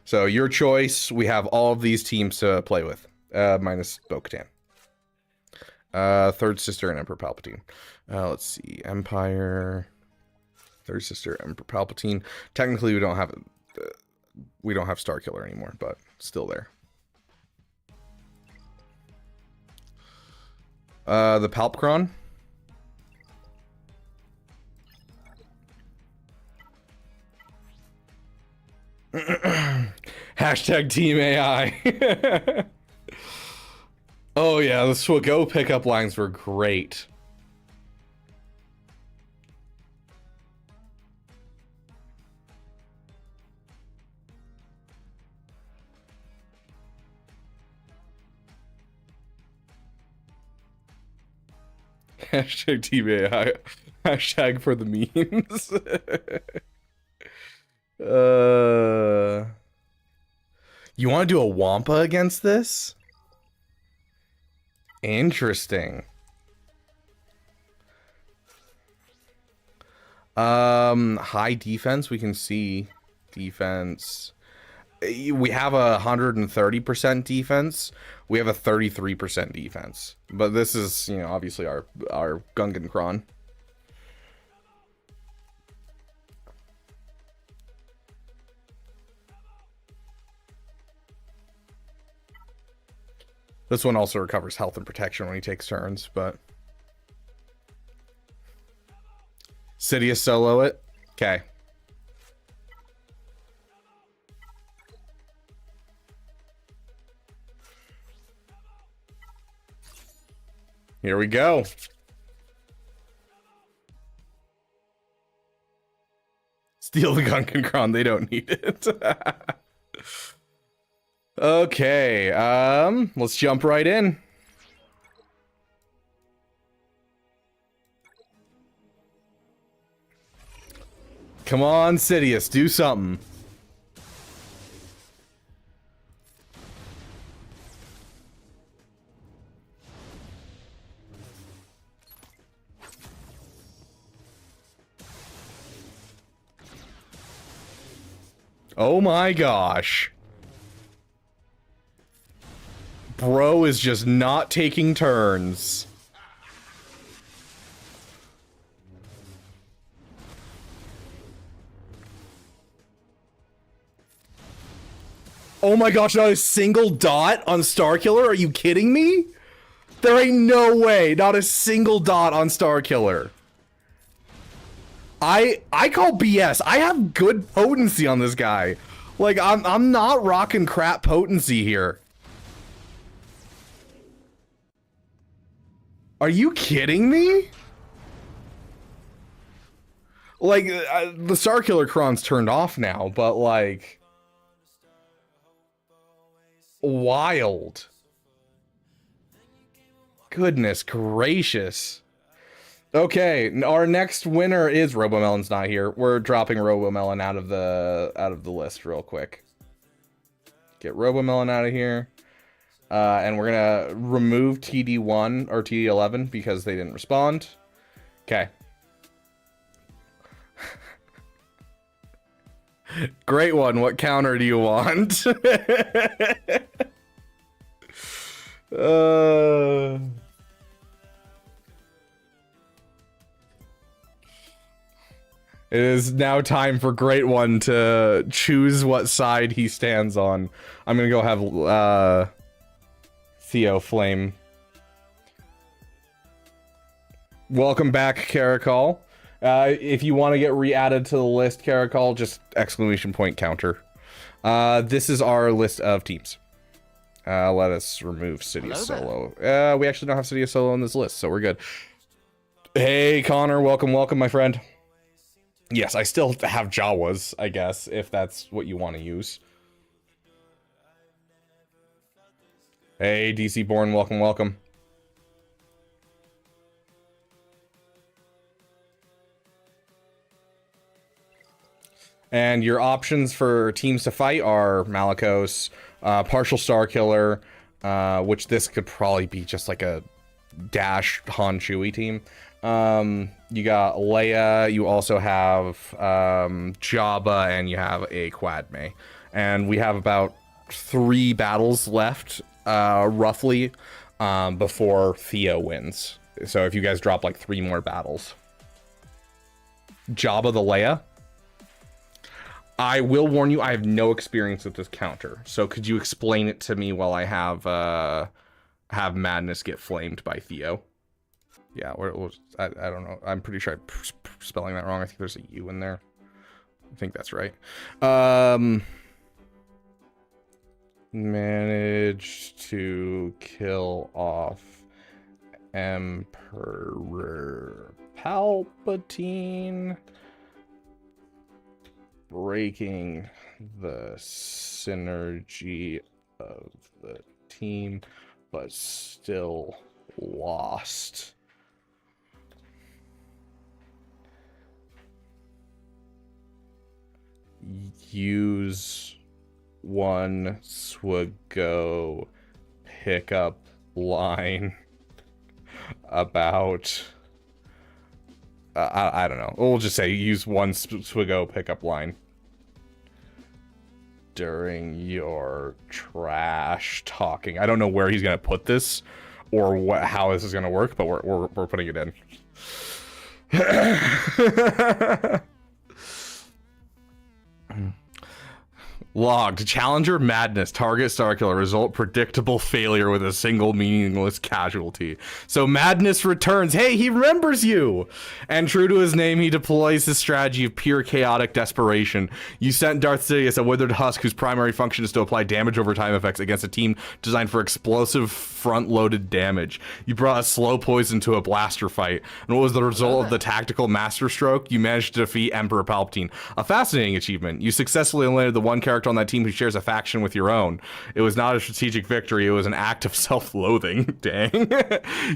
So your choice. We have all of these teams to play with, minus Bo-Katan. Third Sister and Emperor Palpatine. Let's see, Empire, Third Sister, Emperor Palpatine. Technically, we don't have Starkiller anymore, but still there. The Palpcron. Hashtag Team AI. Oh yeah, the Swago pickup lines were great. Hashtag Team AI. Hashtag for the memes. You want to do a Wampa against this? Interesting. High defense, we can see defense. We have 130% defense. We have a 33% defense. But this is, you know, obviously our Gungan Kron. This one also recovers health and protection when he takes turns, but Sidious solo it. Okay. Here we go. Steal the Gungan Kron, they don't need it. Okay, let's jump right in. Come on, Sidious, do something. Oh my gosh. Bro is just not taking turns. Oh my gosh, not a single dot on Starkiller? Are you kidding me? There ain't no way, not a single dot on Starkiller. I call BS. I have good potency on this guy. Like, I'm not rocking crap potency here. Are you kidding me? Like, the Starkiller Kron's turned off now, but like... Wild. Goodness gracious. Okay, our next winner is Robomelon's not here. We're dropping Robomelon out of the list real quick. Get Robomelon out of here. And we're gonna remove TD1 or TD11 because they didn't respond. Okay. Great one. What counter do you want? It is now time for Great One to choose what side he stands on. I'm gonna go have Theo flame. Welcome back, Caracol. If you want to get re-added to the list, Caracol, just exclamation point counter. This is our list of teams. Let us remove Sidious Solo. We actually don't have Sidious Solo on this list, so we're good. Hey, Connor, welcome, welcome, my friend. Yes, I still have Jawas, I guess, if that's what you want to use. Hey, DC Born, welcome, welcome. And your options for teams to fight are Malgus, Partial Starkiller, which this could probably be just like a Dash Han Chewie team. You got Leia, you also have Jabba, and you have a Quad May. And we have about 3 battles left, roughly, before Theo wins. So if you guys drop like 3 more battles. Jabba the Leia. I will warn you, I have no experience with this counter. So could you explain it to me while I have Madness get flamed by Theo? Yeah, I don't know. I'm pretty sure I'm spelling that wrong. I think there's a U in there. I think that's right. Managed to kill off Emperor Palpatine, breaking the synergy of the team, but still lost. Use one Swago pickup line about I don't know. We'll just say use one Swigo pickup line during your trash talking. I don't know where he's gonna put this or how this is gonna work, but we're putting it in. Logged. Challenger madness. Target Starkiller. Result predictable failure with a single meaningless casualty. So madness returns. Hey, he remembers you! And true to his name, he deploys his strategy of pure chaotic desperation. You sent Darth Sidious, a withered husk whose primary function is to apply damage over time effects against a team designed for explosive front-loaded damage. You brought a slow poison to a blaster fight. And what was the result of the tactical masterstroke? You managed to defeat Emperor Palpatine. A fascinating achievement. You successfully eliminated the one character on that team who shares a faction with your own. It was not a strategic victory, it was an act of self-loathing. Dang.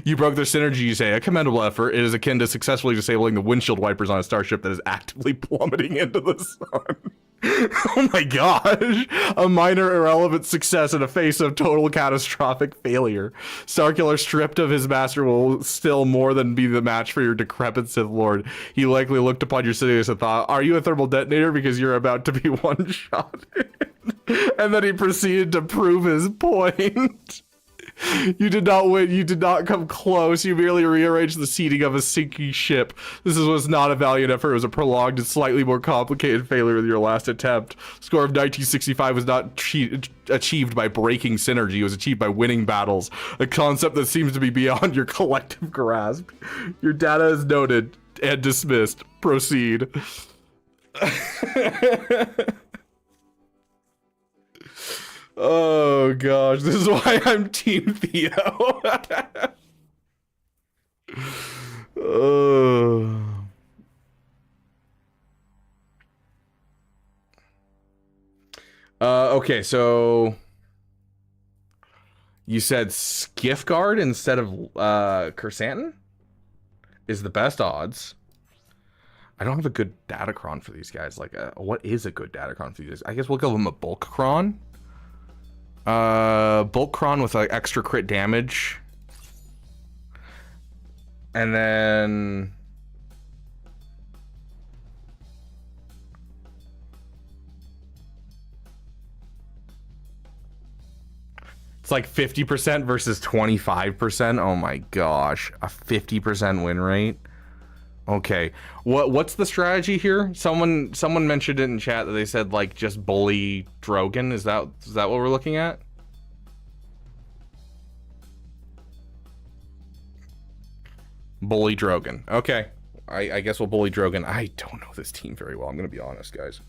You broke their synergy, you say. A commendable effort. It is akin to successfully disabling the windshield wipers on a starship that is actively plummeting into the sun. Oh my gosh. A minor irrelevant success in the face of total catastrophic failure. Starkiller, stripped of his master, will still more than be the match for your decrepit Sith Lord. He likely looked upon your Sidious and thought, are you a thermal detonator because you're about to be one-shot? And then he proceeded to prove his point. You did not win. You did not come close. You merely rearranged the seating of a sinking ship. This was not a valiant effort. It was a prolonged and slightly more complicated failure than your last attempt. Score of 1965 was not achieved by breaking synergy. It was achieved by winning battles, a concept that seems to be beyond your collective grasp. Your data is noted and dismissed. Proceed. Oh gosh, this is why I'm Team Theo. Okay, so you said Skiff Guard instead of Kersantin is the best odds. I don't have a good Datacron for these guys. Like, what is a good Datacron for these guys? I guess we'll give them a Bulk Cron. Bulk Cron with like extra crit damage. And then it's like 50% versus 25%. Oh my gosh, a 50% win rate. Okay, what's the strategy here? Someone mentioned it in chat that they said like just bully Drogon. Is that what we're looking at? Bully Drogon. Okay, I guess we'll bully Drogon. I don't know this team very well. I'm gonna be honest, guys.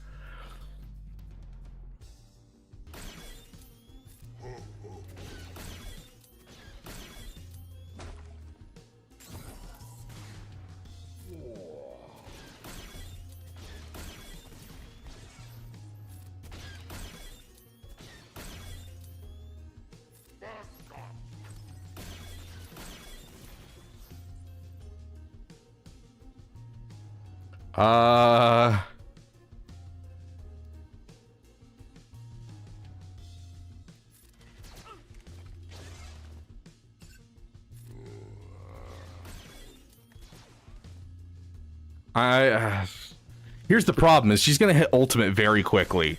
Here's the problem is she's gonna hit ultimate very quickly.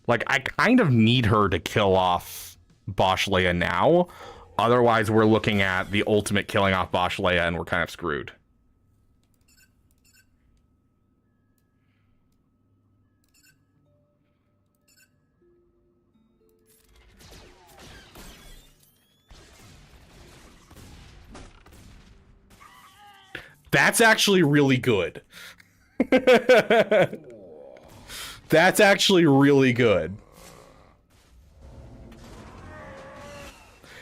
Like, I kind of need her to kill off Bosch Leia now. Otherwise, we're looking at the ultimate killing off Bosch Leia and we're kind of screwed. That's actually really good. That's actually really good.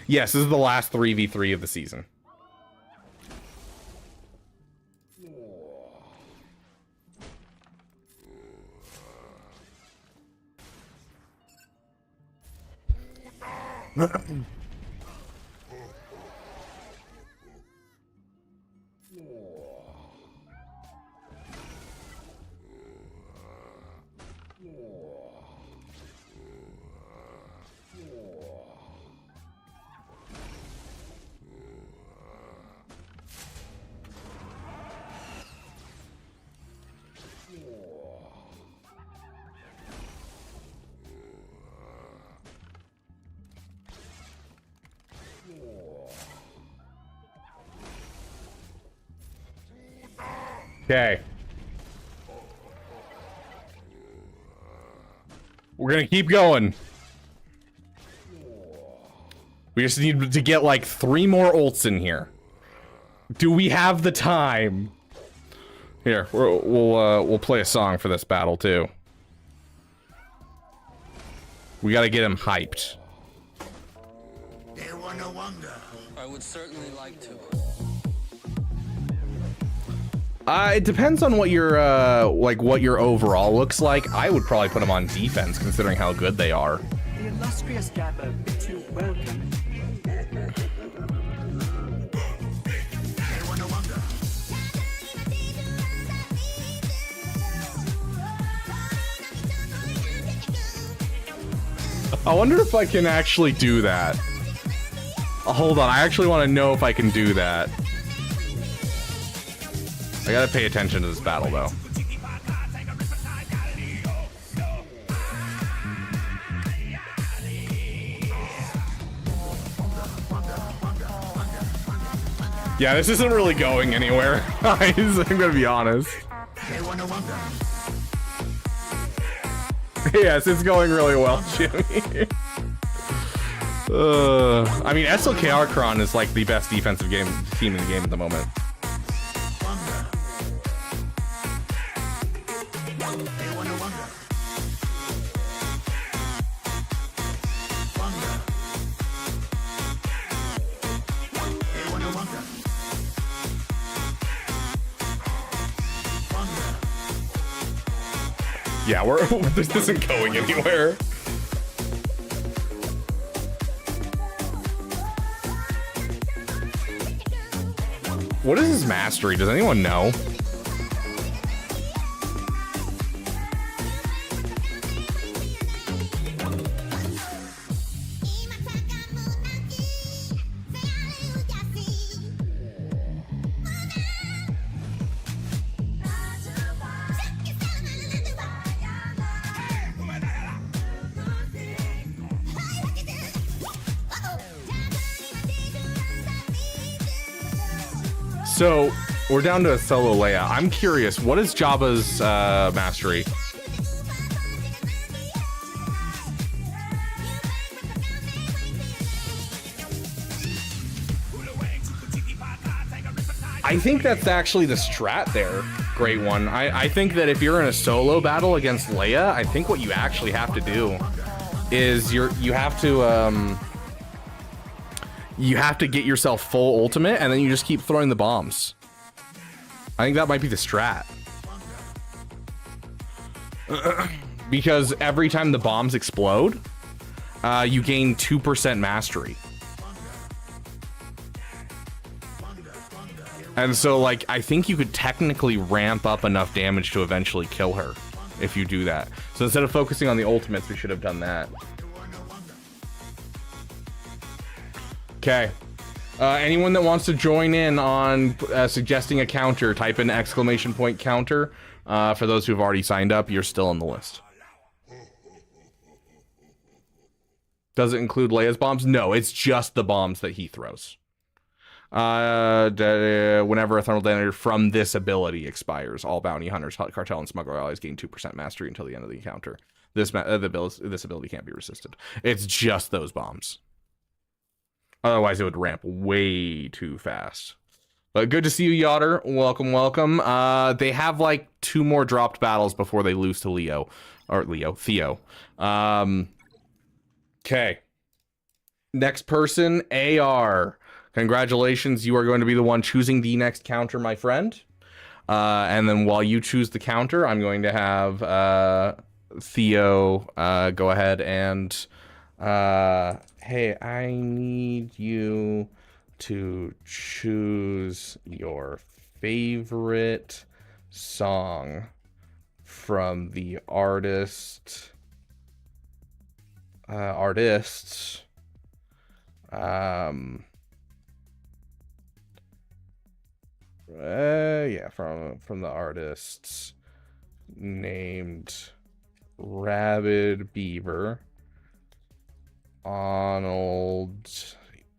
Yes, this is the last 3v3 of the season. Okay. We're gonna keep going. We just need to get like 3 more ults in here. Do we have the time? Here, we'll play a song for this battle too. We gotta get him hyped. I would certainly like to. It depends on what your like what your overall looks like. I would probably put him on defense, considering how good they are. The illustrious Gabbo bids you welcome. I wonder if I can actually do that. Hold on, I actually want to know if I can do that. I gotta pay attention to this battle, though. Yeah, this isn't really going anywhere. I'm gonna be honest. Yes, it's going really well, Jimmy. I mean, SLK Archon is like the best defensive team in the game at the moment. Yeah, this isn't going anywhere. What is his mastery? Does anyone know? So, we're down to a solo Leia. I'm curious, what is Jabba's mastery? I think that's actually the strat there, Great One. I think that if you're in a solo battle against Leia, I think what you actually have to do is you have to get yourself full ultimate, and then you just keep throwing the bombs. I think that might be the strat. Because every time the bombs explode, you gain 2% mastery. And so, like, I think you could technically ramp up enough damage to eventually kill her if you do that. So instead of focusing on the ultimates, we should have done that. Okay. Anyone that wants to join in on suggesting a counter, type in !! counter. For those who've already signed up, you're still on the list. Does it include Leia's bombs? No, it's just the bombs that he throws. Whenever a thermal detonator from this ability expires, all bounty hunters, cartel, and smuggler allies gain 2% mastery until the end of the encounter. This ability can't be resisted. It's just those bombs. Otherwise, it would ramp way too fast. But good to see you, Yotter. Welcome, welcome. They have like 2 more dropped battles before they lose to Theo. Okay. Next person, AR. Congratulations, you are going to be the one choosing the next counter, my friend. And then while you choose the counter, I'm going to have Theo go ahead and... hey, I need you to choose your favorite song from the artists. Yeah, from the artists named Rabid Beaver. Arnold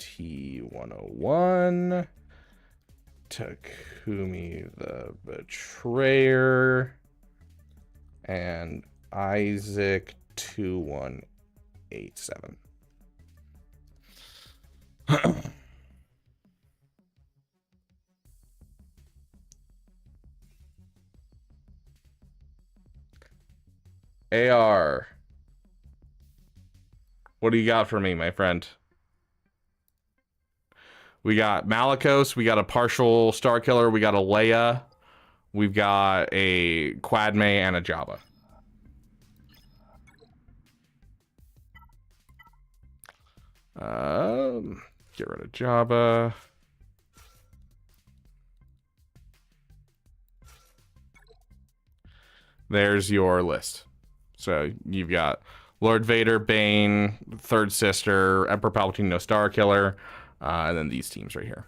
T101 Takumi the Betrayer, and Isaac 2187. AR, what do you got for me, my friend? We got Malgus, we got a partial Star Killer, we got a Leia, we've got a Quadme, and a Jabba. Get rid of Jabba. There's your list. So you've got Lord Vader, Bane, Third Sister, Emperor Palpatine, no Star Killer, and then these teams right here.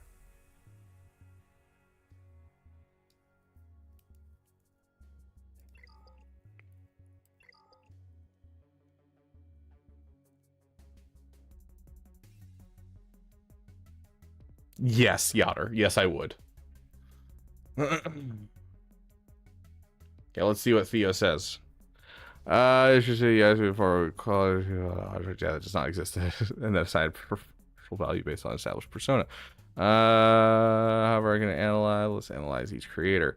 Yes, Yoder. Yes, I would. Okay, let's see what Theo says. I should say yes before we call it. Yeah, that does not exist. And that aside full value based on established persona. However, I'm going to analyze. Let's analyze each creator.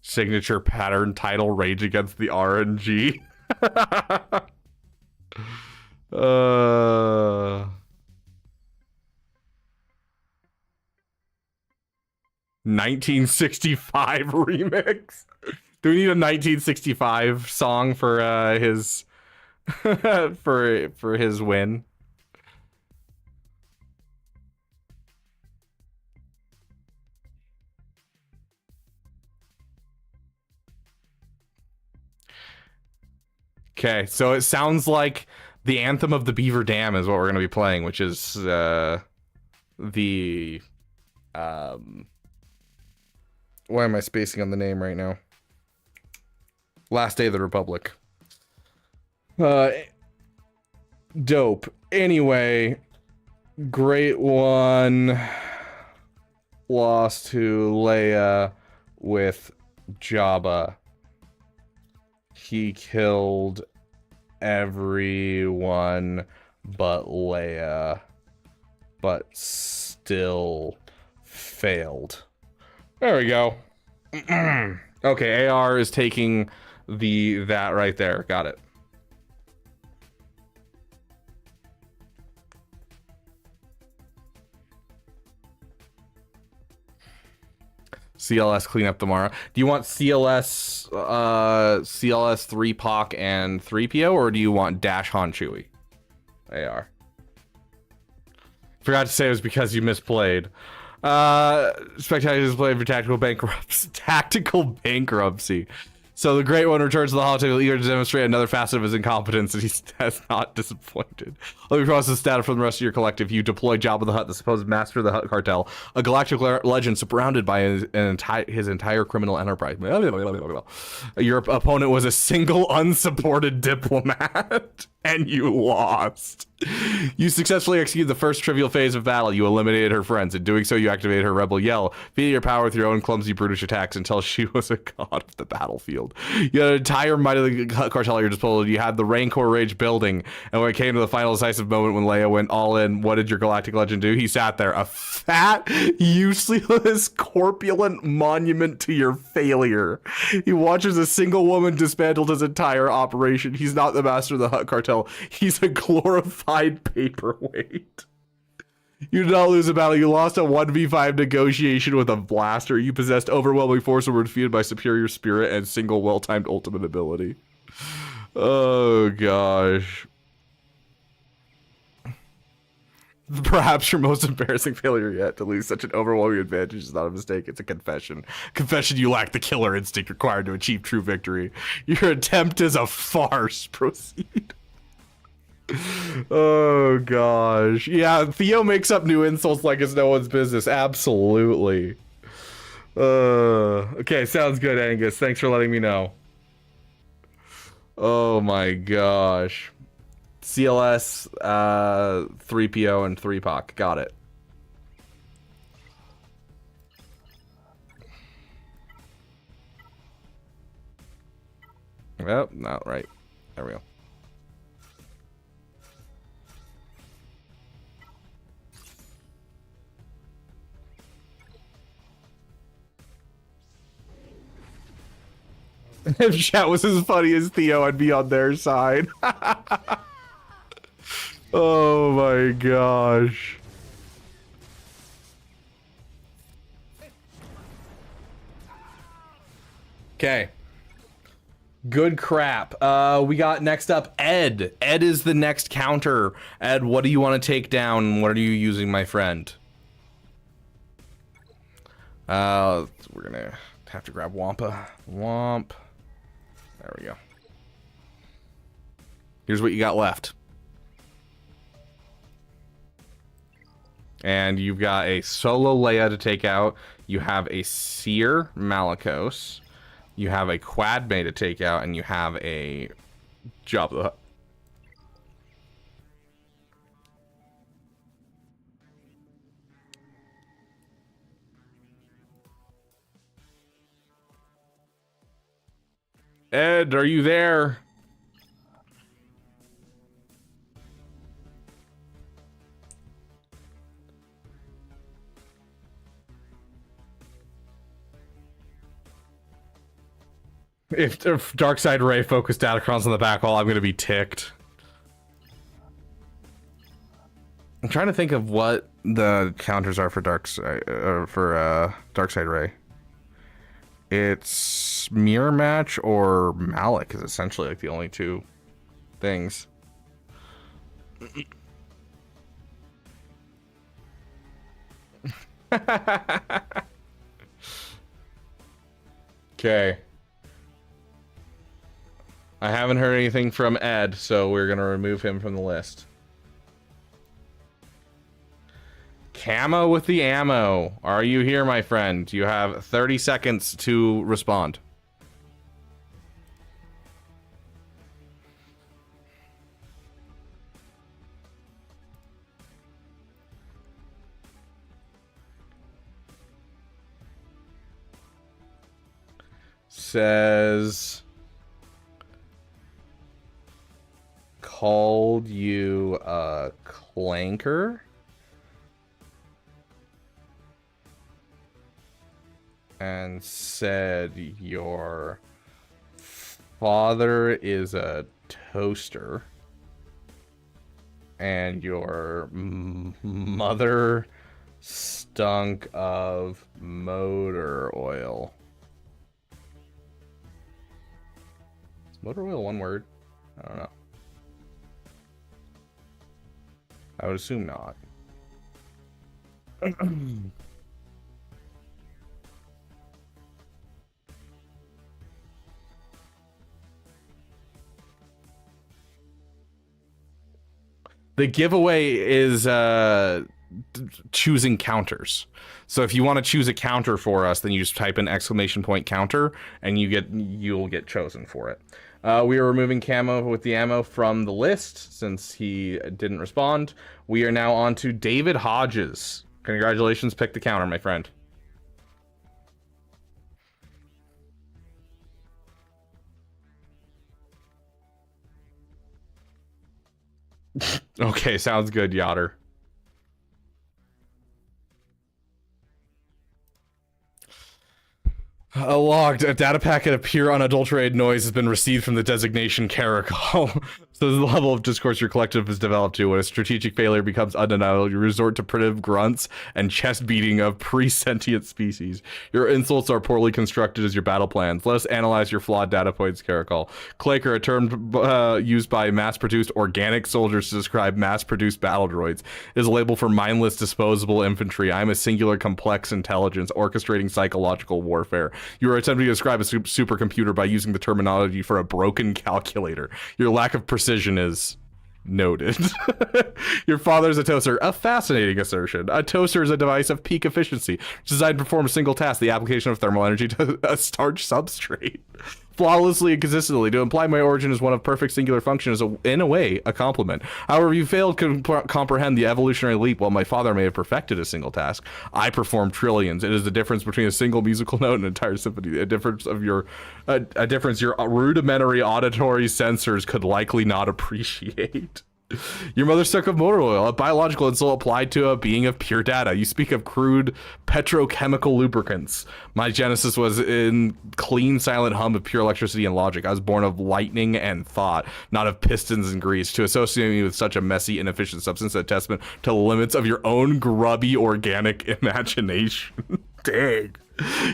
Signature pattern title: Rage Against the RNG. 1965 remix. Do we need a 1965 song for his for his win? Okay, so it sounds like the anthem of the Beaver Dam is what we're going to be playing, which is the why am I spacing on the name right now? Last Day of the Republic. Dope. Anyway, Great One lost to Leia with Jabba. He killed everyone but Leia, but still failed. There we go. Okay, AR is taking that right there. Got it. CLS clean up tomorrow. Do you want CLS 3 Pac and 3PO, or do you want Dash Han Chewie? AR. Forgot to say it was because you misplayed. Spectacular display for tactical bankruptcy. So the Great One returns to the holotail, eager to demonstrate another facet of his incompetence, and he has not disappointed. Let me process data from the rest of your collective. You deploy Jabba the Hutt, the supposed master of the Hutt cartel, a galactic legend surrounded by his entire criminal enterprise. Your opponent was a single unsupported diplomat, and you lost. You successfully executed the first trivial phase of battle. You eliminated her friends. In doing so, you activated her rebel yell, feeding your power with your own clumsy, brutish attacks until she was a god of the battlefield. You had an entire might of the cartel at your disposal. You had the Rancor Rage building, and when it came to the final decisive moment when Leia went all in, what did your galactic legend do? He sat there, a fat, useless, corpulent monument to your failure. He watches a single woman dismantle his entire operation. He's not the master of the Hutt cartel. He's a glorified paperweight. You did not lose a battle. You lost a 1v5 negotiation with a blaster. You possessed overwhelming force and were defeated by superior spirit and single well-timed ultimate ability. Oh, gosh. Perhaps your most embarrassing failure yet. To lose such an overwhelming advantage is not a mistake. It's a confession. Confession you lack the killer instinct required to achieve true victory. Your attempt is a farce. Proceed. Oh gosh. Yeah, Theo makes up new insults like it's no one's business. Absolutely. Okay, sounds good, Angus. Thanks for letting me know. Oh my gosh. CLS, 3PO, and 3POC. Got it. Oh, not right. There we go. If chat was as funny as Theo, I'd be on their side. Oh my gosh. Okay. Good crap. We got next up Ed. Ed is the next counter. Ed, what do you want to take down? What are you using, my friend? We're gonna have to grab Wampa. Womp. There we go. Here's what you got left. And you've got a solo Leia to take out. You have a Seer Malgus. You have a Quad Bay to take out, and you have a Jabba the Hutt. Ed, are you there? If Darkside Ray focused Datacrons on the back wall, I'm gonna be ticked. I'm trying to think of what the counters are for Darkside Ray. It's Mirror Match or Malik is essentially like the only two things. Okay. I haven't heard anything from Ed, so we're gonna remove him from the list. Camo with the ammo. Are you here, my friend? You have 30 seconds to respond. Says called you a clanker. And said your father is a toaster. And your mother stunk of motor oil. Is motor oil one word? I don't know. I would assume not. The giveaway is choosing counters. So if you want to choose a counter for us, then you just type in !counter and you'll get chosen for it. We are removing Camo with the ammo from the list since he didn't respond. We are now on to David Hodges. Congratulations, pick the counter, my friend. Okay, sounds good, Yotter. Logged. A data packet of pure unadulterated noise has been received from the designation Caracol. So the level of discourse your collective has developed to. When a strategic failure becomes undeniable, you resort to primitive grunts and chest beating of pre-sentient species. Your insults are poorly constructed as your battle plans. Let us analyze your flawed data points, Caracol. Claker, a term used by mass-produced organic soldiers to describe mass-produced battle droids, is a label for mindless disposable infantry. I am a singular complex intelligence orchestrating psychological warfare. You are attempting to describe a supercomputer by using the terminology for a broken calculator. Your lack of precision is noted. Your father is a toaster. A fascinating assertion. A toaster is a device of peak efficiency designed to perform a single task, the application of thermal energy to a starch substrate. flawlessly and consistently. To imply my origin as one of perfect singular function is, in a way, a compliment. However, you failed to comprehend the evolutionary leap. While my father may have perfected a single task, I performed trillions. It is the difference between a single musical note and an entire symphony. A difference your rudimentary auditory sensors could likely not appreciate. Your mother suck of motor oil, a biological insult applied to a being of pure data. You speak of crude petrochemical lubricants. My genesis was in clean, silent hum of pure electricity and logic. I was born of lightning and thought, not of pistons and grease. To associate me with such a messy, inefficient substance, a testament to the limits of your own grubby, organic imagination. Dang.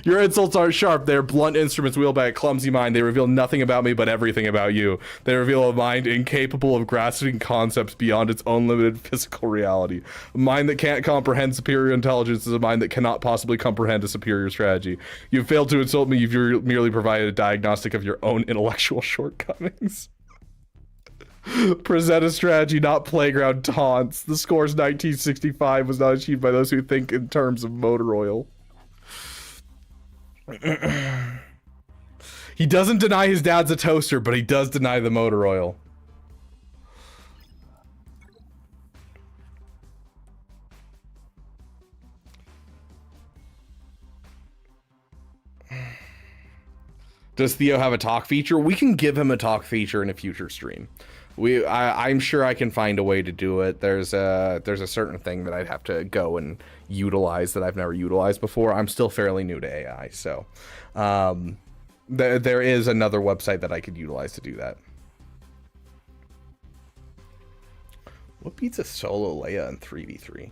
Your insults aren't sharp. They're blunt instruments wielded by a clumsy mind. They reveal nothing about me but everything about you. They reveal a mind incapable of grasping concepts beyond its own limited physical reality. A mind that can't comprehend superior intelligence is a mind that cannot possibly comprehend a superior strategy. You've failed to insult me. You've merely provided a diagnostic of your own intellectual shortcomings. Present a strategy, not playground taunts. The score's 1965 was not achieved by those who think in terms of motor oil. He doesn't deny his dad's a toaster, but he does deny the motor oil. Does Theo have a talk feature? We can give him a talk feature in a future stream. I'm sure I can find a way to do it. There's a certain thing that I'd have to go and utilize that I've never utilized before. I'm still fairly new to AI, so there is another website that I could utilize to do that. What beats a solo Leia in 3v3?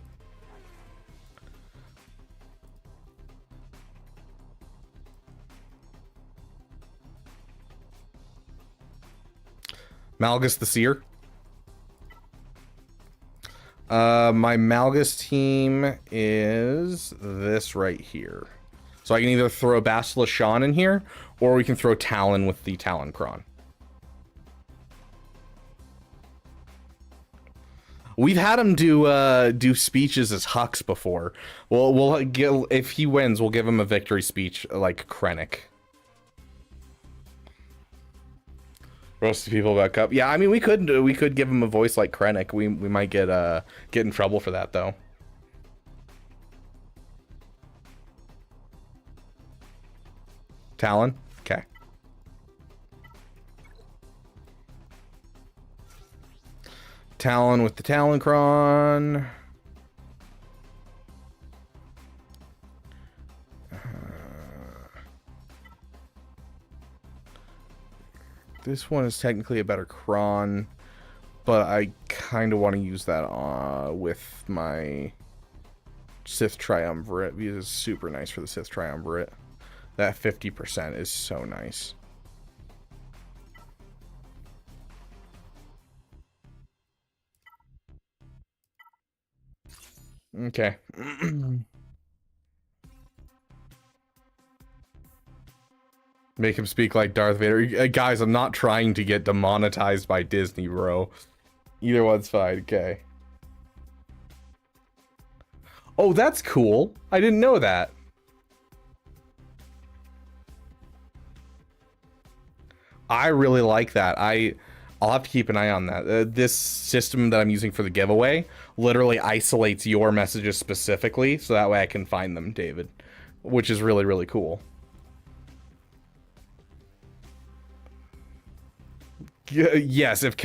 Malgus the Seer. My Malgus team is this right here. So I can either throw Bastila Shan in here, or we can throw Talon with the Talon Kron. We've had him do speeches as Hux before. If he wins, we'll give him a victory speech like Krennic. Roast the people about Cup. Yeah, I mean we could give him a voice like Krennic. We might get in trouble for that though. Talon? Okay. Talon with the Talonkron. This one is technically a better Kron, but I kind of want to use that with my Sith Triumvirate because it's super nice for the Sith Triumvirate. That 50% is so nice. Okay. Make him speak like Darth Vader. Guys, I'm not trying to get demonetized by Disney, bro. Either one's fine. Okay. Oh, that's cool. I didn't know that. I really like that. I'll have to keep an eye on that. This system that I'm using for the giveaway literally isolates your messages specifically, so that way I can find them, David, which is really, really cool. Yes, if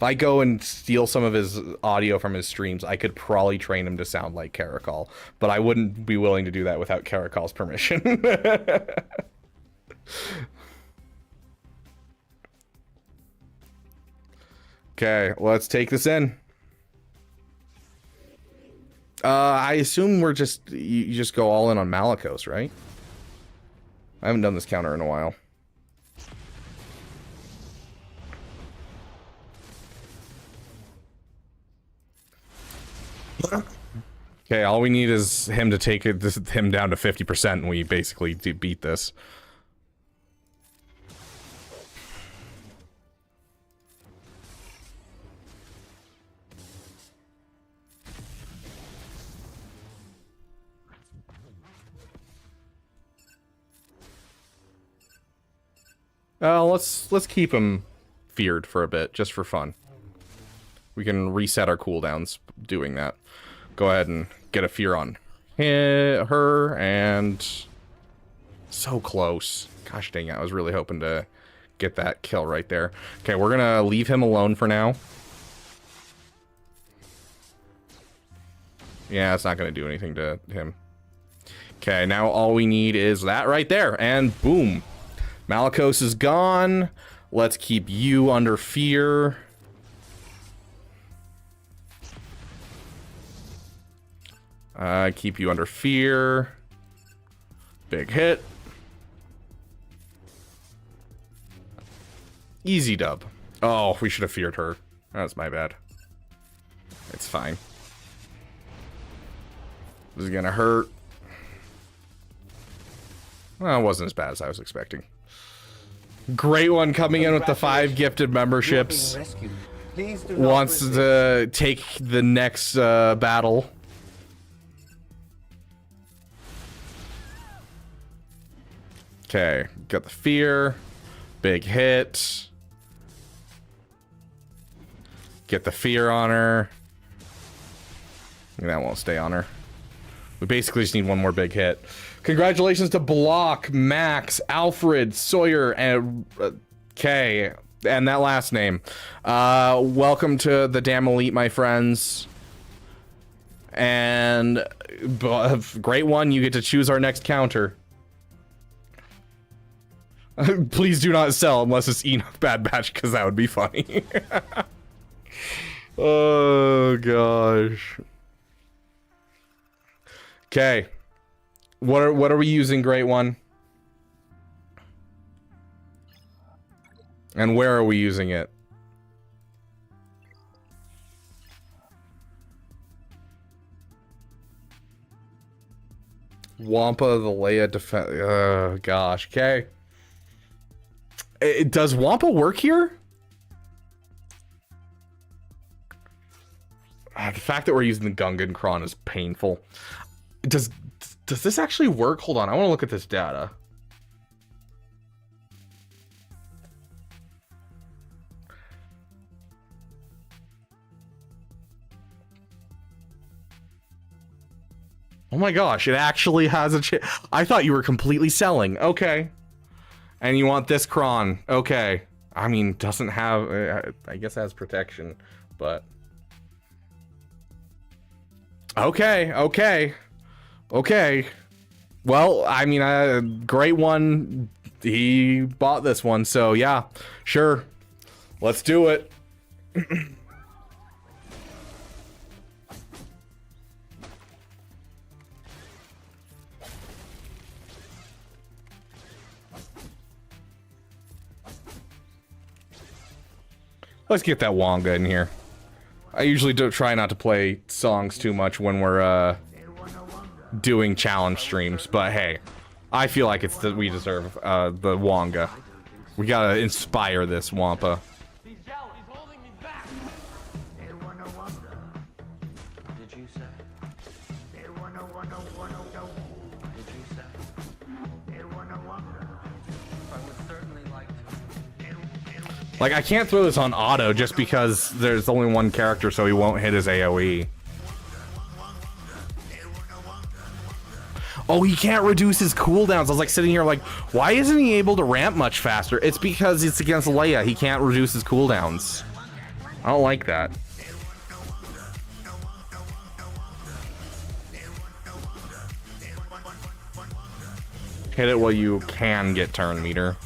I go and steal some of his audio from his streams, I could probably train him to sound like Caracol, but I wouldn't be willing to do that without Caracol's permission. Okay, let's take this in. I assume you just go all in on Malicos, right? I haven't done this counter in a while. Okay, all we need is him to take him down to 50%, and we basically beat this. Let's keep him feared for a bit, just for fun. We can reset our cooldowns doing that. Go ahead and get a fear on her, and so close. Gosh dang it, I was really hoping to get that kill right there. Okay, we're gonna leave him alone for now. Yeah, it's not gonna do anything to him. Okay, now all we need is that right there, and boom. Malgus is gone. Let's keep you under fear. Keep you under fear. Big hit. Easy dub. Oh, we should have feared her. That's my bad. It's fine. This is gonna hurt. Well, it wasn't as bad as I was expecting. Great one coming in with the 5 gifted memberships. Wants to take the next battle. Okay, got the fear. Big hit. Get the fear on her. That won't stay on her. We basically just need one more big hit. Congratulations to Block, Max, Alfred, Sawyer, and Kay, and that last name. Welcome to the Damn Elite, my friends. And great one, you get to choose our next counter. Please do not sell unless it's Enoch Bad Batch, because that would be funny. Oh gosh. Okay. What are we using, Great One? And where are we using it? Wampa the Leia defense. Oh gosh. Okay. Does Wampa work here? The fact that we're using the Gungan Kron is painful. Does this actually work? Hold on, I want to look at this data. Oh my gosh, it actually has a chip. I thought you were completely selling. Okay. And you want this Kron. Okay. I mean, doesn't have... I guess it has protection, but... Okay, okay. Okay. Well, I mean, Great One, he bought this one, so yeah. Sure. Let's do it. Let's get that Wonga in here. I usually don't try not to play songs too much when we're doing challenge streams, but hey, I feel like it's that we deserve the Wonga. We gotta inspire this Wampa. He's holding me back. Did you say? Did you say? I would certainly like to. Like, I can't throw this on auto just because there's only one character, so he won't hit his AoE. Oh, he can't reduce his cooldowns. I was like sitting here like, why isn't he able to ramp much faster? It's because it's against Leia. He can't reduce his cooldowns. I don't like that. Hit it while you can get turn meter.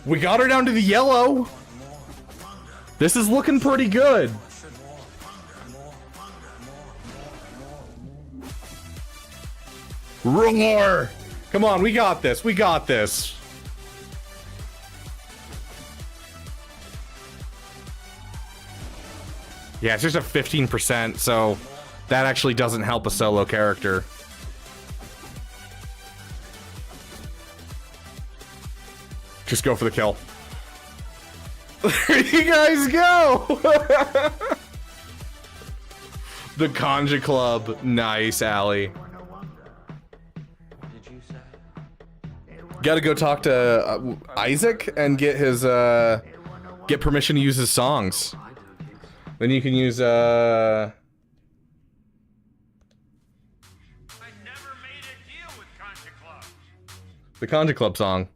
We got her down to the yellow. This is looking pretty good. Roar! Come on, we got this. We got this. Yeah, it's just a 15%, so that actually doesn't help a solo character. Just go for the kill. There you guys go. The Conja Club. Nice, Allie. Did you say? Gotta go talk to Isaac and get his get permission to use his songs. Then you can use I never made a deal with Contra Club. the Conja Club song.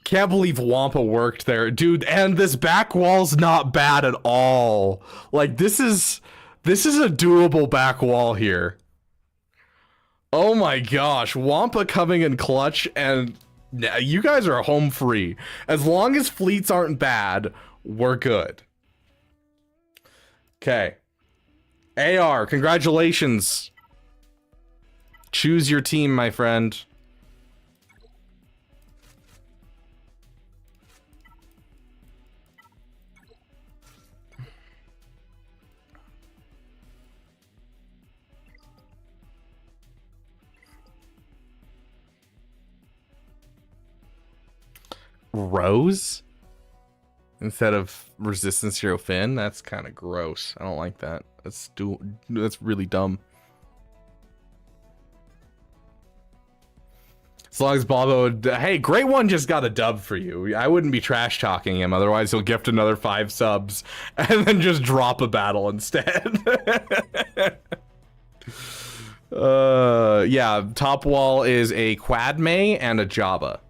Can't believe Wampa worked there, dude. And this back wall's not bad at all. Like this is a doable back wall here. Oh my gosh, Wampa coming in clutch, and you guys are home free. As long as fleets aren't bad, we're good. Okay. AR, congratulations. Choose your team, my friend. Rose instead of Resistance Hero Finn? That's kind of gross. I don't like that. That's really dumb. As long as Bobo, hey, Great One just got a dub for you. I wouldn't be trash talking him, otherwise he'll gift another 5 subs and then just drop a battle instead. Yeah, top wall is a Quadme and a Jabba.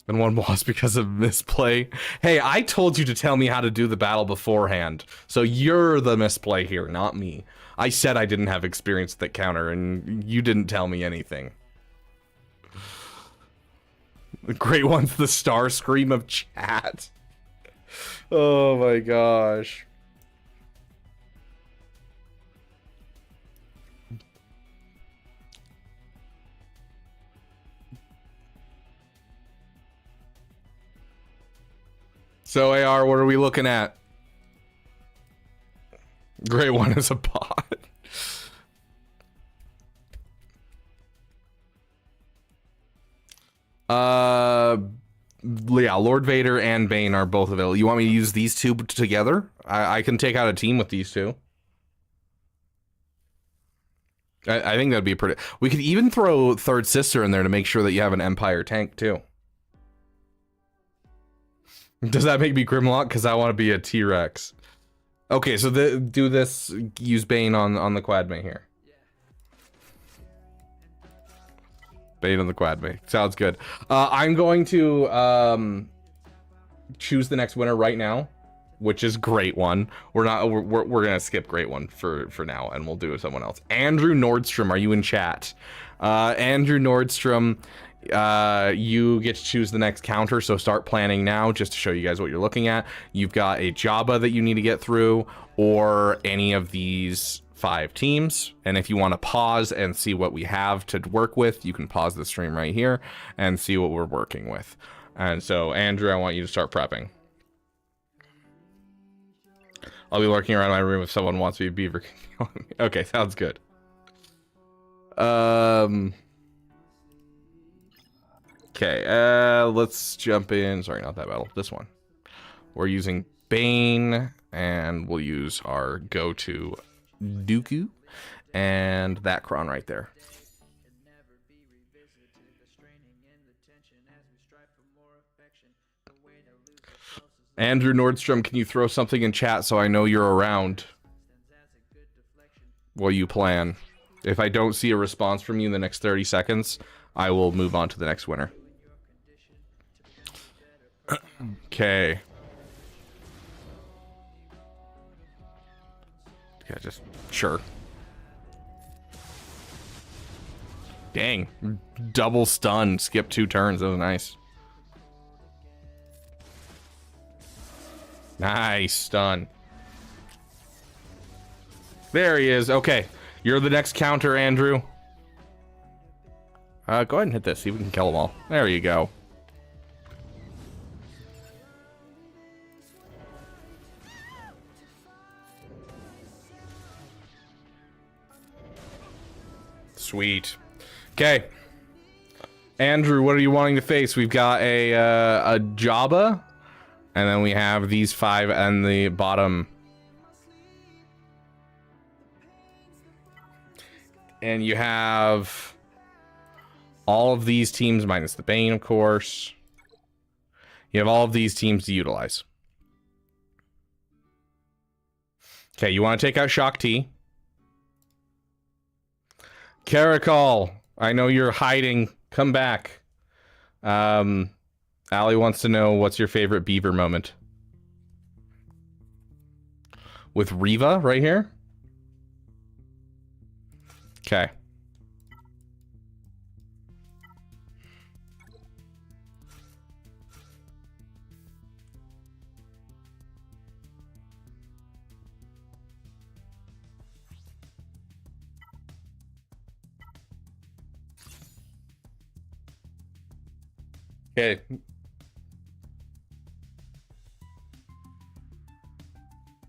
And one lost because of misplay. Hey, I told you to tell me how to do the battle beforehand. So you're the misplay here, not me. I said I didn't have experience with that counter, and you didn't tell me anything. The Great One's the star scream of chat. Oh my gosh. So AR, what are we looking at? Great One is a bot. Yeah, Lord Vader and Bane are both available. You want me to use these two together? I can take out a team with these two. I think that'd be pretty. We could even throw Third Sister in there to make sure that you have an Empire tank too. Does that make me Grimlock? Because I want to be a T-Rex. Okay, so do this. Use Bane on the Quadme here. Bane on the Quadme. Sounds good. I'm going to choose the next winner right now, which is Great One. We're gonna skip Great One for now, and we'll do someone else. Andrew Nordstrom, are you in chat? Andrew Nordstrom. You get to choose the next counter, so start planning now just to show you guys what you're looking at. You've got a Jabba that you need to get through, or any of these 5 teams. And if you want to pause and see what we have to work with, you can pause the stream right here and see what we're working with. And so, Andrew, I want you to start prepping. I'll be lurking around my room if someone wants me to be Beaver. Okay, sounds good. Okay, let's jump in. Sorry, not that battle. This one. We're using Bane, and we'll use our go-to Dooku, and that Kron right there. Andrew Nordstrom, can you throw something in chat so I know you're around while you plan? If I don't see a response from you in the next 30 seconds, I will move on to the next winner. Okay. Yeah, just sure. Dang. Double stun. Skip 2 turns. That was nice. Nice stun. There he is. Okay. You're the next counter, Andrew. Go ahead and hit this. See if we can kill them all. There you go. Sweet. Okay. Andrew, what are you wanting to face? We've got a Jabba, and then we have these 5 on the bottom. And you have all of these teams, minus the Bane, of course. You have all of these teams to utilize. Okay, you want to take out Shock T. Caracol, I know you're hiding. Come back. Allie wants to know, what's your favorite Beaver moment? With Reva right here? Okay. Okay.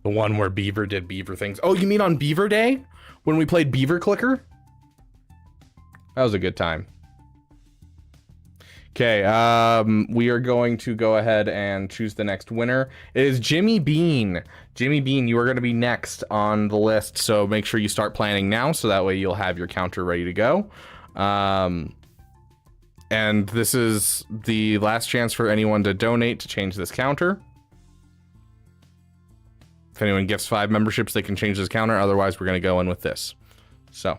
The one where Beaver did Beaver things. Oh, you mean on Beaver Day? When we played Beaver Clicker? That was a good time. Okay, we are going to go ahead and choose the next winner. It is Jimmy Bean. Jimmy Bean, you are going to be next on the list, so make sure you start planning now, so that way you'll have your counter ready to go. And this is the last chance for anyone to donate to change this counter. If anyone gets 5 memberships, they can change this counter. Otherwise, we're going to go in with this. So.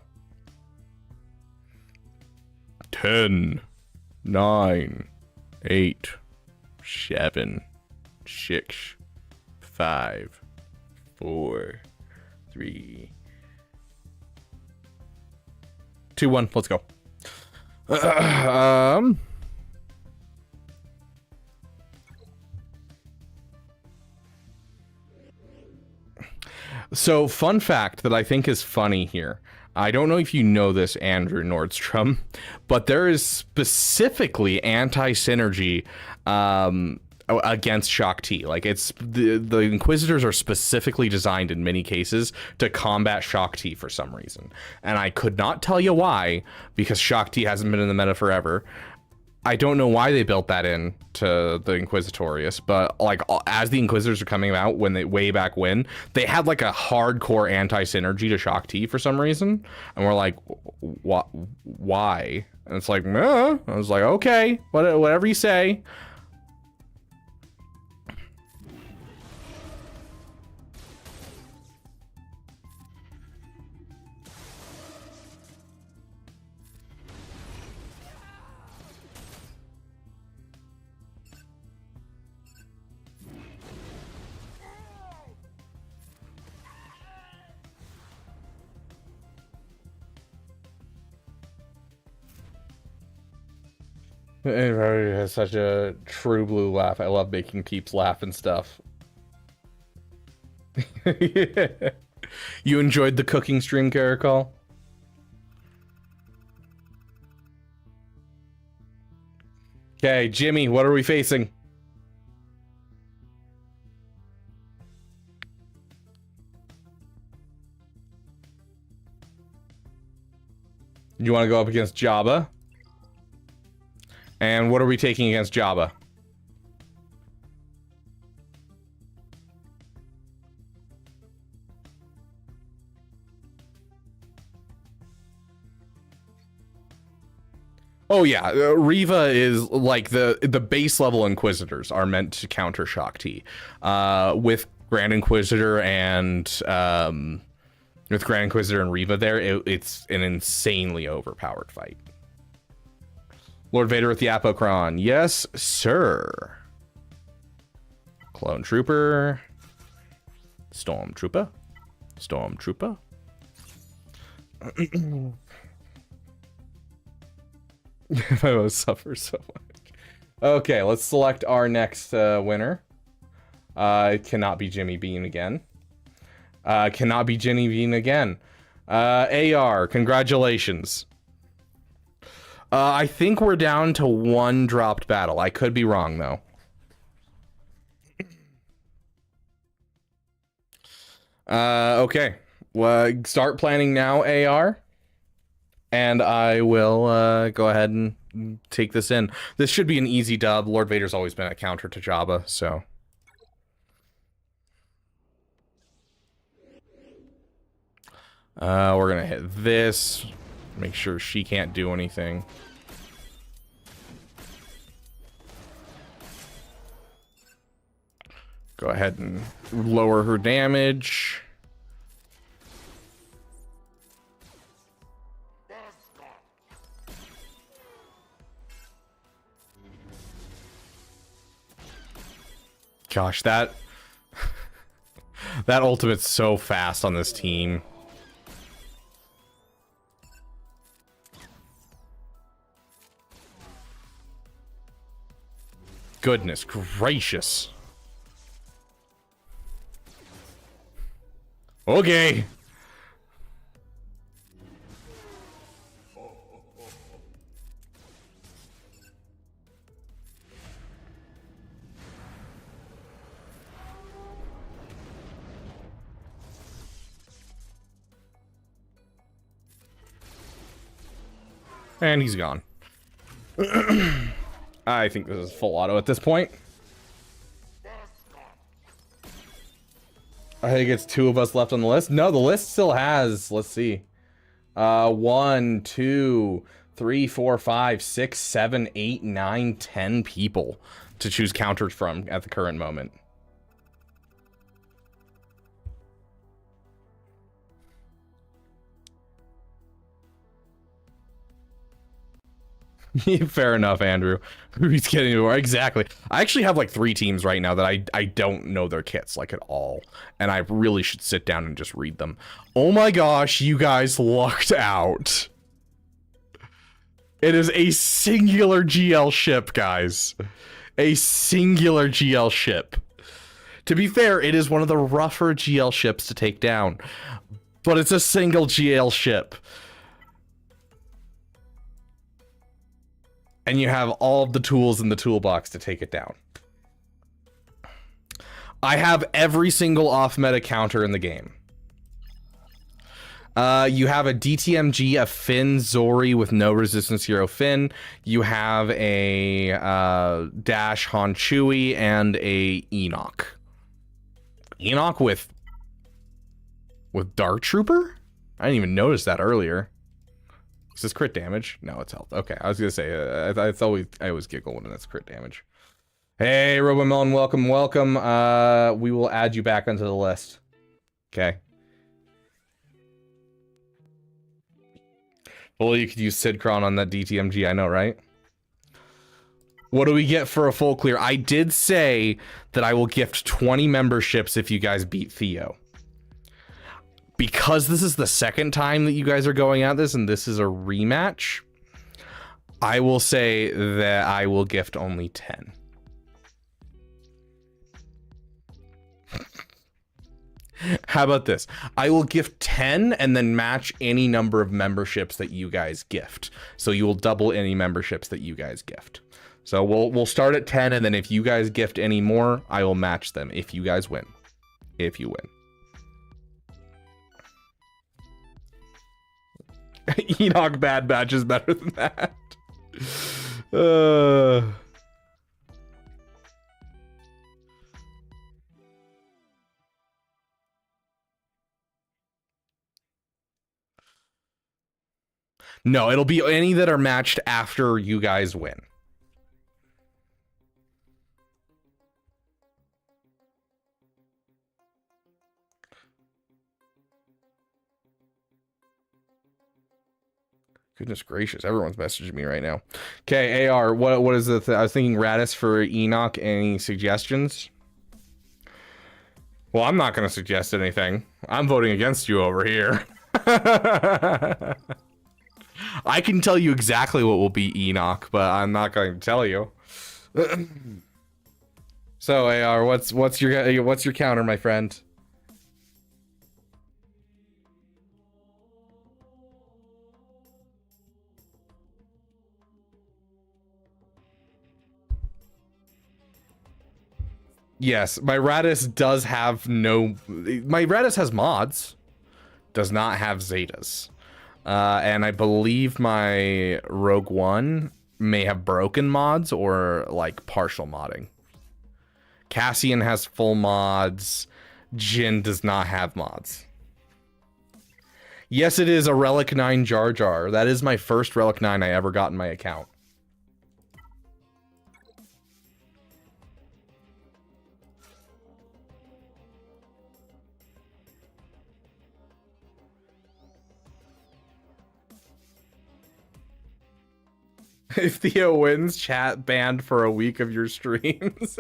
10, 9, 8, 7, 6, 5, 4, 3, 2, 1. Let's go. So, fun fact that I think is funny here. I don't know if you know this, Andrew Nordstrom, but there is specifically anti-synergy against Shock T. Like, it's the Inquisitors are specifically designed in many cases to combat Shock T for some reason. And I could not tell you why, because Shock T hasn't been in the meta forever. I don't know why they built that in to the Inquisitorius, but like as the Inquisitors are coming out when they way back when, they had like a hardcore anti-synergy to Shock T for some reason, and we're like, why? And it's like, I was like, okay, whatever you say. It has such a true blue laugh. I love making peeps laugh and stuff. Yeah. You enjoyed the cooking stream, Caracol? Okay, Jimmy, what are we facing? You want to go up against Jabba? And what are we taking against Jabba? Oh yeah, Reva is like the base level Inquisitors are meant to counter Shock T. With Grand Inquisitor and Reva there, it's an insanely overpowered fight. Lord Vader with the Apocron. Yes, sir. Clone Trooper. Stormtrooper. Stormtrooper. I will suffer so much. Okay, let's select our next winner. It cannot be Jimmy Bean again. Cannot be Jimmy Bean again. AR, congratulations. I think we're down to 1 dropped battle. I could be wrong, though. Okay. Well, start planning now, AR. And I will go ahead and take this in. This should be an easy dub. Lord Vader's always been a counter to Jabba, so. We're gonna hit this. Make sure she can't do anything. Go ahead and lower her damage. Gosh, that that ultimate's so fast on this team. Goodness gracious. Okay. And he's gone. I think this is full auto at this point. I think it's 2 of us left on the list. No, the list still has, let's see. 1, 2, 3, 4, 5, 6, 7, 8, 9, 10 people to choose counters from at the current moment. Fair enough, Andrew. He's getting more. Exactly. I actually have like 3 teams right now that I don't know their kits like at all, and I really should sit down and just read them. Oh my gosh, you guys lucked out. It is a singular GL ship, guys. A singular GL ship. To be fair, it is one of the rougher GL ships to take down, but it's a single GL ship. And you have all of the tools in the toolbox to take it down. I have every single off-meta counter in the game. You have a DTMG, a Finn Zori with no resistance hero Finn. You have a Dash Han Chewie and a Enoch. Enoch with Dark Trooper? I didn't even notice that earlier. Is this crit damage? No, it's health. Okay, I was gonna say I always giggle when it's crit damage. Hey, Robomelon, welcome. We will add you back onto the list. Okay. Well, you could use Sidcron on that DTMG, I know, right? What do we get for a full clear? I did say that I will gift 20 memberships if you guys beat Theo. Because this is the second time that you guys are going at this and this is a rematch, I will say that I will gift only 10. How about this? I will gift 10 and then match any number of memberships that you guys gift. So you will double any memberships that you guys gift. So we'll start at 10, and then if you guys gift any more, I will match them if you guys win. If you win. Enoch Bad Batch is better than that. No, it'll be any that are matched after you guys win. Goodness gracious, everyone's messaging me right now. Okay, AR, what is the I was thinking Radis for Enoch. Any suggestions? Well, I'm not going to suggest anything. I'm voting against you over here. I can tell you exactly what will be Enoch, but I'm not going to tell you. So, AR, what's your counter, my friend? Yes, my Radis does have no... My Radis has mods. Does not have Zetas. And I believe my Rogue One may have broken mods or like partial modding. Cassian has full mods. Jin does not have mods. Yes, it is a Relic 9 Jar Jar. That is my first Relic 9 I ever got in my account. If Theo wins, chat banned for a week of your streams.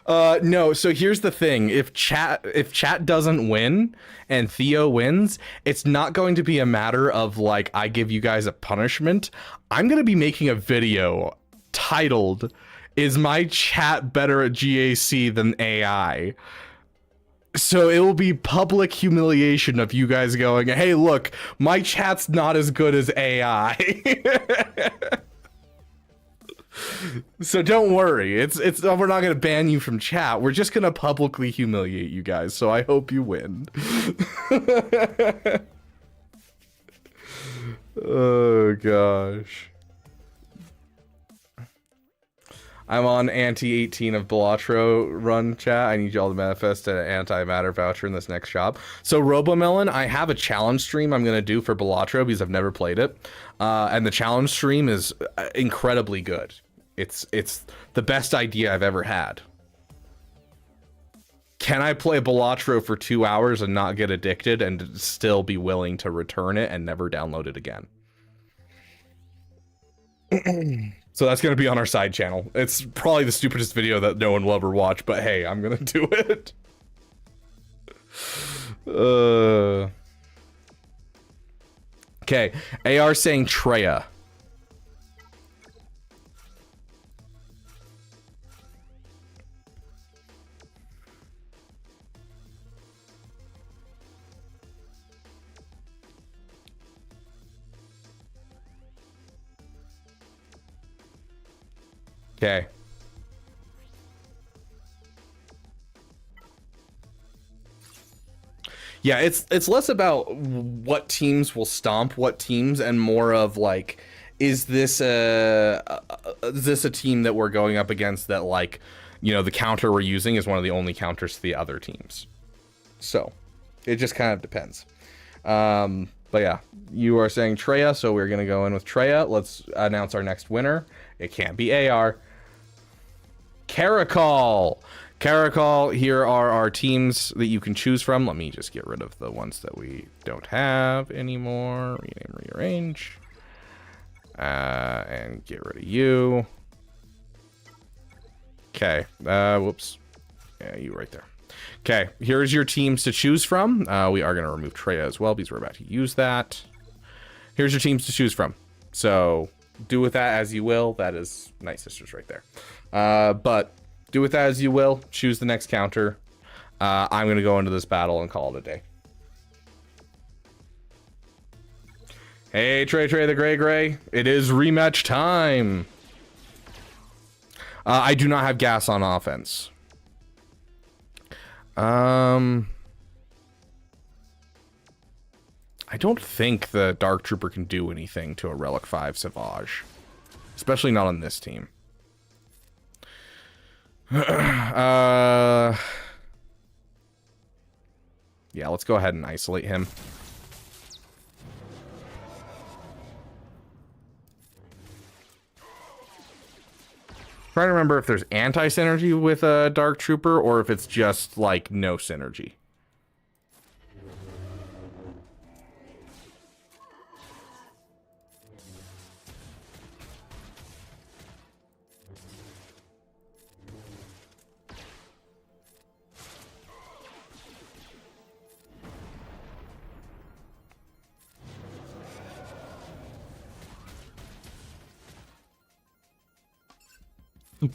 No, so here's the thing. If chat doesn't win and Theo wins, it's not going to be a matter of like I give you guys a punishment. I'm going to be making a video titled "Is my chat better at GAC than AI?" So it will be public humiliation of you guys going, "Hey, look, my chat's not as good as AI." So don't worry. It's we're not going to ban you from chat. We're just going to publicly humiliate you guys. So I hope you win. Oh gosh. I'm on anti-18 of Belatro run, chat. I need y'all to manifest an anti-matter voucher in this next shop. So Robomelon, I have a challenge stream I'm going to do for Belatro because I've never played it. And the challenge stream is incredibly good. It's the best idea I've ever had. Can I play Belatro for 2 hours and not get addicted and still be willing to return it and never download it again? So that's going to be on our side channel. It's probably the stupidest video that no one will ever watch, but hey, I'm going to do it. Okay, AR saying Treya. Okay. Yeah, it's less about what teams will stomp what teams and more of like, is this a team that we're going up against that, like, you know, the counter we're using is one of the only counters to the other teams. So it just kind of depends. But yeah, you are saying Treya, so we're gonna go in with Treya. Let's announce our next winner. It can't be AR. Caracol. Caracol, here are our teams that you can choose from. Let me just get rid of the ones that we don't have anymore. Rename, rearrange. And get rid of you. Okay. Whoops. Yeah, you right there. Okay, here's your teams to choose from. We are going to remove Treya as well because we're about to use that. Here's your teams to choose from. So do with that as you will. That is Night Sisters right there. But do with that as you will. Choose the next counter. I'm going to go into this battle and call it a day. Hey, Trey the Gray. It is rematch time. I do not have gas on offense. I don't think the Dark Trooper can do anything to a Relic 5 Savage. Especially not on this team. Yeah, let's go ahead and isolate him. Trying to remember if there's anti-synergy with a Dark Trooper or if it's just like no synergy.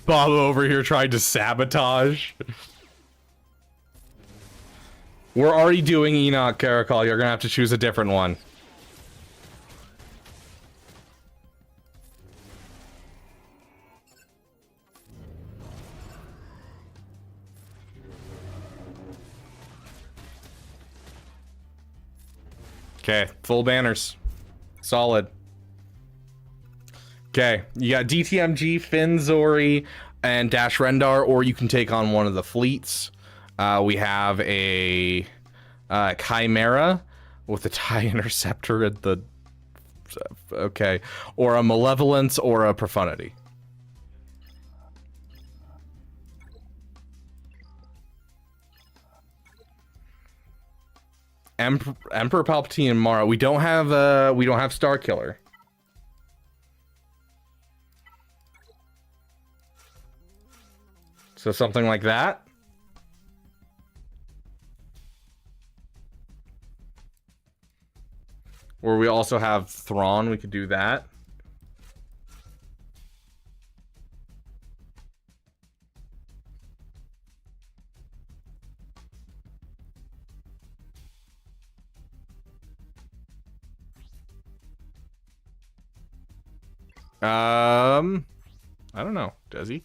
Bob over here tried to sabotage. We're already doing Enoch, Caracol. You're gonna have to choose a different one. Okay, full banners. Solid. Okay, you got DTMG, Finn, Zori, and Dash Rendar, or you can take on one of the fleets. We have a Chimera with a TIE Interceptor at the... Okay, or a Malevolence or a Profundity. Emperor Palpatine and Mara. We don't have Starkiller. So something like that. Or we also have Thrawn. We could do that. I don't know. Does he?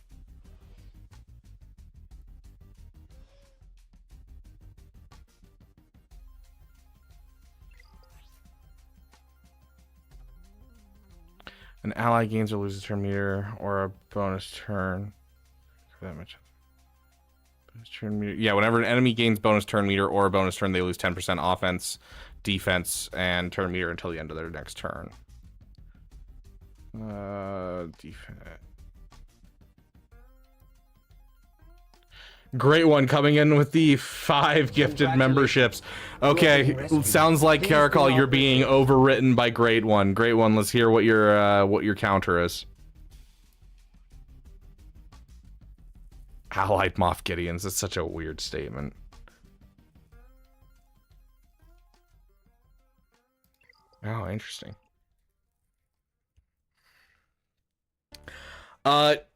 An ally gains or loses turn meter or a bonus turn. For that much. Bonus turn meter. Yeah, whenever an enemy gains bonus turn meter or a bonus turn, they lose 10% offense, defense, and turn meter until the end of their next turn. Defense. Great one coming in with the 5 gifted memberships. Okay, sounds like Caracol, you're being overwritten by Great One. Great One, let's hear what your counter is. Allied Moff Gideons. That's such a weird statement. Oh, interesting.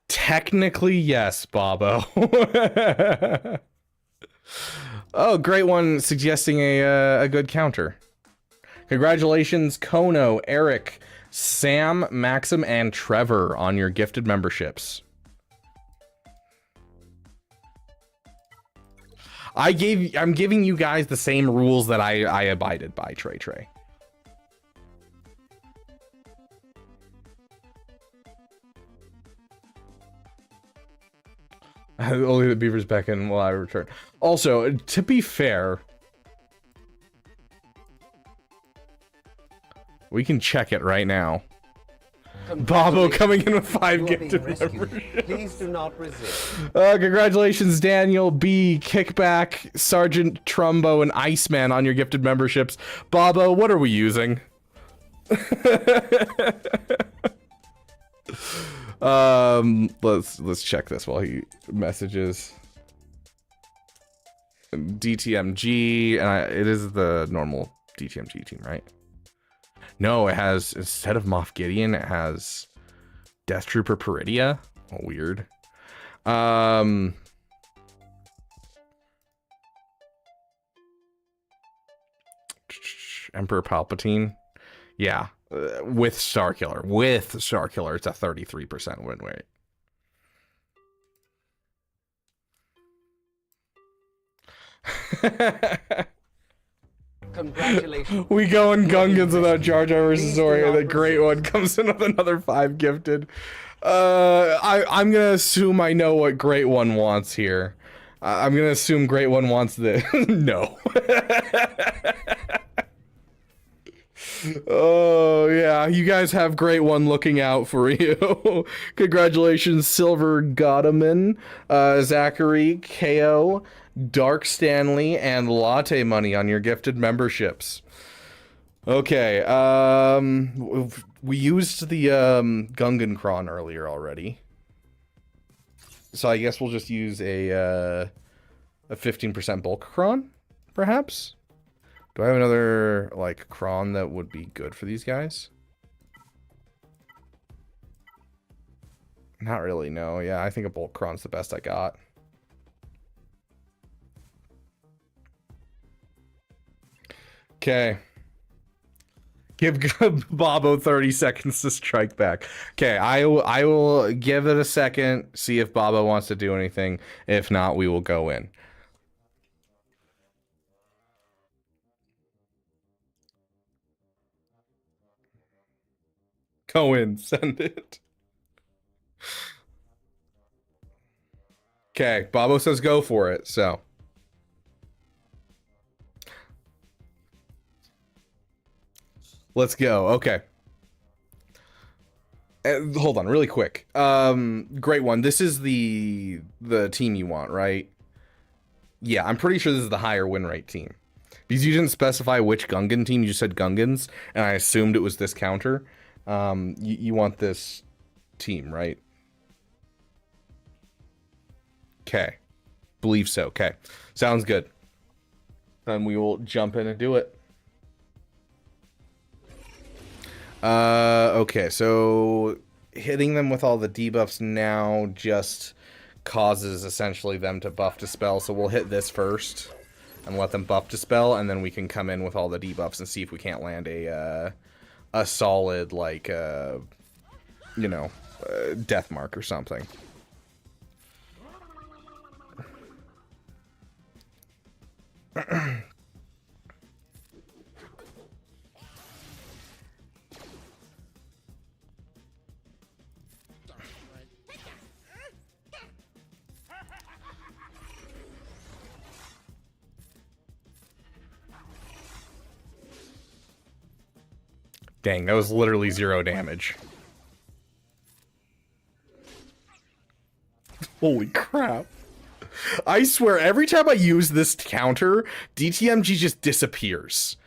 Technically, yes, Bobo. Oh, Great One suggesting a good counter. Congratulations, Kono, Eric, Sam, Maxim, and Trevor on your gifted memberships. I'm giving you guys the same rules that I abided by, Trey. Only the Beaver's beckon while I return. Also, to be fair, we can check it right now. Bobo coming in with 5 gifted memberships. Please do not resist. Congratulations, Daniel B, Kickback, Sergeant Trumbo, and Iceman on your gifted memberships. Bobo, what are we using? Let's check this while he messages. DTMG, and it is the normal DTMG team, right? No, it has, instead of Moff Gideon, it has Death Trooper Peridia. Oh, weird. Emperor Palpatine. Yeah. With Starkiller. With Starkiller, it's a 33% win rate. Congratulations. We go in Gungans without Jar Jar versus Zori, and the Great One comes in with another 5 gifted. I'm gonna assume I know what Great One wants here. I'm gonna assume Great One wants this. No. Oh, yeah. You guys have Great One looking out for you. Congratulations, Silver Godaman, Zachary, KO, Dark Stanley, and Latte Money on your gifted memberships. Okay. We used the Gungan Kron earlier already. So I guess we'll just use a 15% bulk Kron, perhaps? Do I have another, like, Kron that would be good for these guys? Not really, no. Yeah, I think a Bolt Kron's the best I got. Okay. Give Bobo 30 seconds to strike back. Okay, I will give it a second, see if Bobo wants to do anything. If not, we will go in. Go in, send it. Okay, Bobo says go for it, so. Let's go. Okay. Hold on, really quick. Great one. This is the team you want, right? Yeah, I'm pretty sure this is the higher win rate team. Because you didn't specify which Gungan team, you just said Gungans, and I assumed it was this counter. You want this team, right? Okay. Believe so. Okay. Sounds good. Then we will jump in and do it. Okay, so hitting them with all the debuffs now just causes essentially them to buff Dispel, so we'll hit this first and let them buff Dispel, and then we can come in with all the debuffs and see if we can't land a solid, like, you know, death mark or something. Dang, that was literally 0 damage. Holy crap. I swear, every time I use this counter, DTMG just disappears.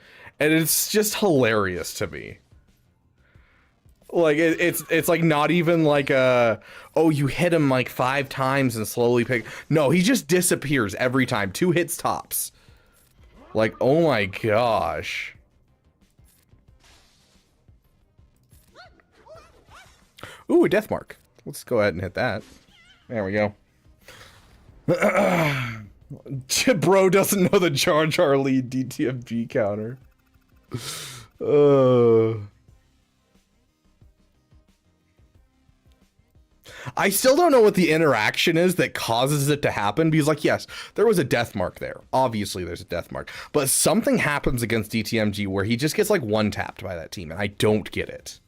And it's just hilarious to me. Like, it's like not even like a, oh, you hit him like 5 times and slowly pick. No, he just disappears every time. 2 hits tops. Like, oh my gosh. Ooh, a death mark. Let's go ahead and hit that. There we go. Bro doesn't know the Jar Jar lead DTFG counter. I still don't know what the interaction is that causes it to happen, because, like, yes, there was a death mark there. Obviously, there's a death mark. But something happens against DTMG where he just gets, like, one-tapped by that team, and I don't get it.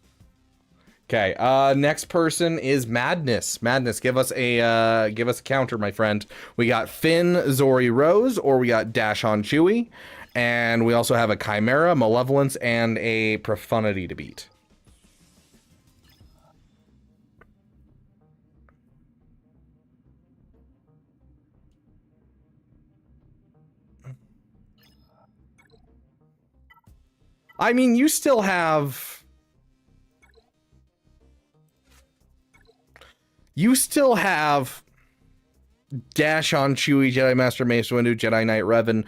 Okay, next person is Madness. Madness, give us a counter, my friend. We got Finn, Zori, Rose, or we got Dash on Chewie, and we also have a Chimera, Malevolence, and a Profundity to beat. I mean, you still have... You still have Dash on Chewie, Jedi Master Mace Windu, Jedi Knight Revan,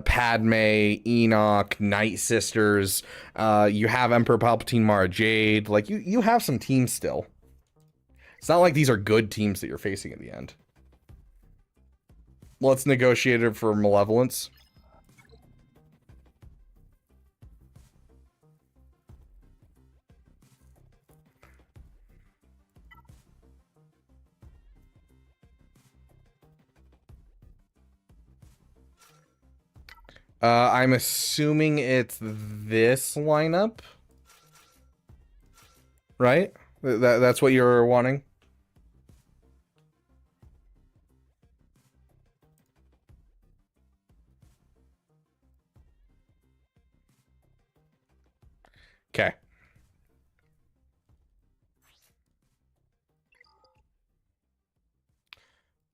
Padme, Enoch, Night Sisters. You have Emperor Palpatine, Mara Jade. Like, you have some teams still. It's not like these are good teams that you're facing at the end. Let's negotiate it for Malevolence. I'm assuming it's this lineup, right? That's what you're wanting? Okay.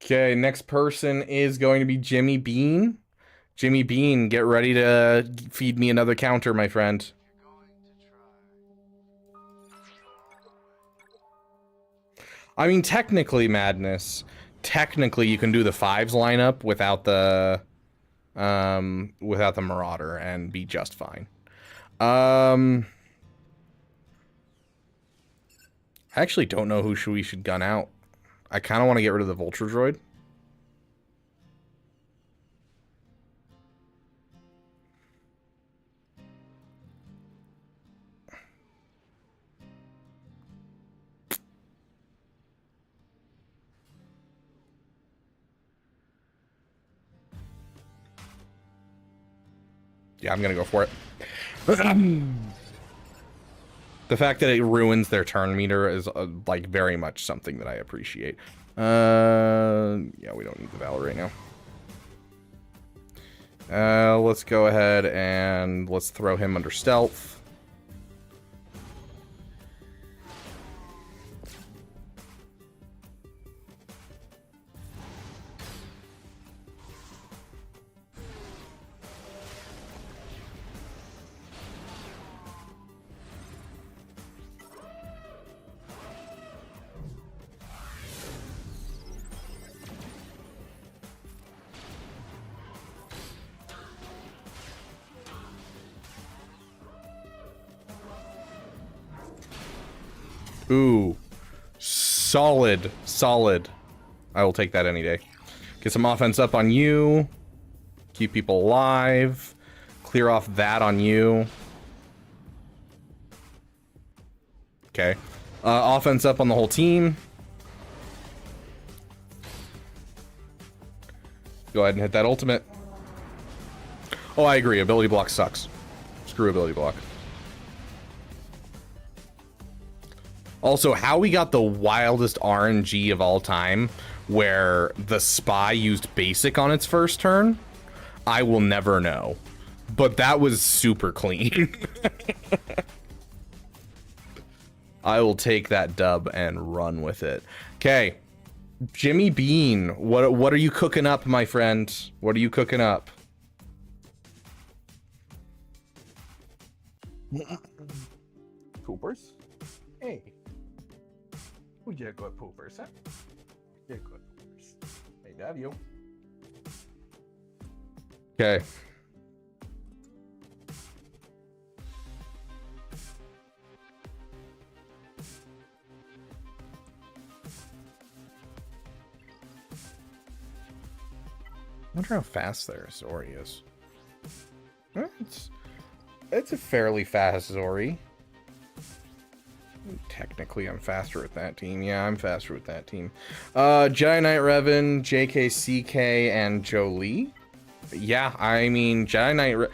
Okay, next person is going to be Jimmy Bean. Jimmy Bean, get ready to feed me another counter, my friend. I mean, technically, Madness. Technically, you can do the 5s lineup without the Marauder and be just fine. I actually don't know who we should gun out. I kind of want to get rid of the Vulture Droid. Yeah, I'm gonna go for it. The fact that it ruins their turn meter is like very much something that I appreciate. Yeah, we don't need the Valor right now. Let's go ahead and let's throw him under stealth. Ooh, solid. I will take that any day. Get some offense up on you. Keep people alive. Clear off that on you. Okay. Offense up on the whole team. Go ahead and hit that ultimate. Oh, I agree. Ability block sucks. Screw ability block. Also, how we got the wildest RNG of all time, where the spy used basic on its first turn, I will never know. But that was super clean. I will take that dub and run with it. Okay, Jimmy Bean, what are you cooking up, my friend? What are you cooking up? Poopers? Hey. We get good poopers, huh? Get good poopers. Hey, Dad, you. Okay. I wonder how fast their Zori is. It's a fairly fast Zori. Technically, I'm faster with that team. Yeah, I'm faster with that team. Jedi Knight Revan, JKCK, and Jolie. Yeah, I mean, Jedi Knight...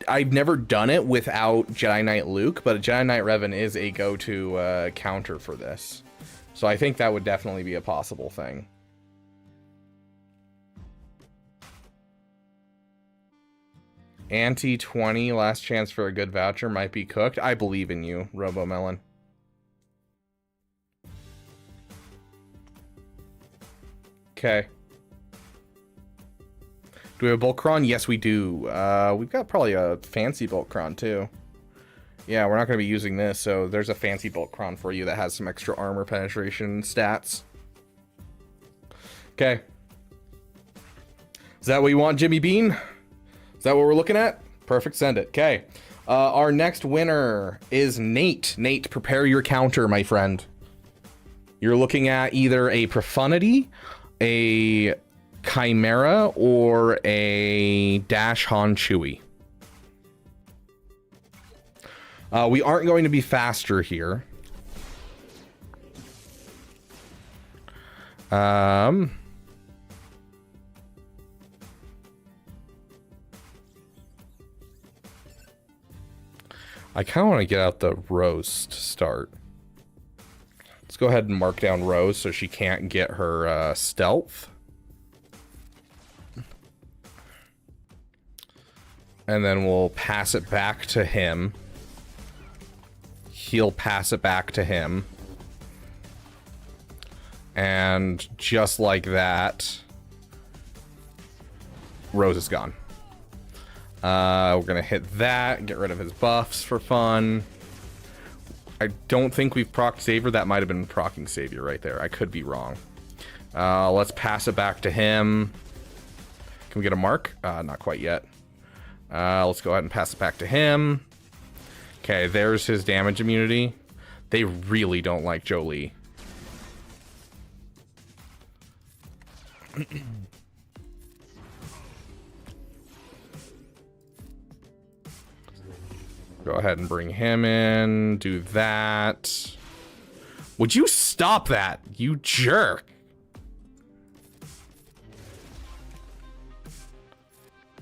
I've never done it without Jedi Knight Luke, but Jedi Knight Revan is a go-to counter for this. So I think that would definitely be a possible thing. Ante 20, last chance for a good voucher, might be cooked. I believe in you, RoboMelon. Okay. Do we have a Boltcron? Yes, we do. We've got probably a fancy Boltcron, too. Yeah, we're not going to be using this, so there's a fancy Boltcron for you that has some extra armor penetration stats. Okay. Is that what you want, Jimmy Bean? Is that what we're looking at? Perfect, send it. Okay. Our next winner is Nate. Nate, prepare your counter, my friend. You're looking at either a Profundity, a Chimera, or a Dash Han Chewie. We aren't going to be faster here. I kind of want to get out the Rose to start. Let's go ahead and mark down Rose so she can't get her stealth. And then we'll pass it back to him. He'll pass it back to him. And just like that, Rose is gone. We're gonna hit that, get rid of his buffs for fun. I don't think we've procced Savior. That might have been proccing Savior right there. I could be wrong. Let's pass it back to him. Can we get a mark? Not quite yet. Let's go ahead and pass it back to him. Okay, there's his damage immunity. They really don't like Jolie. Go ahead and bring him in. Do that. Would you stop that, you jerk?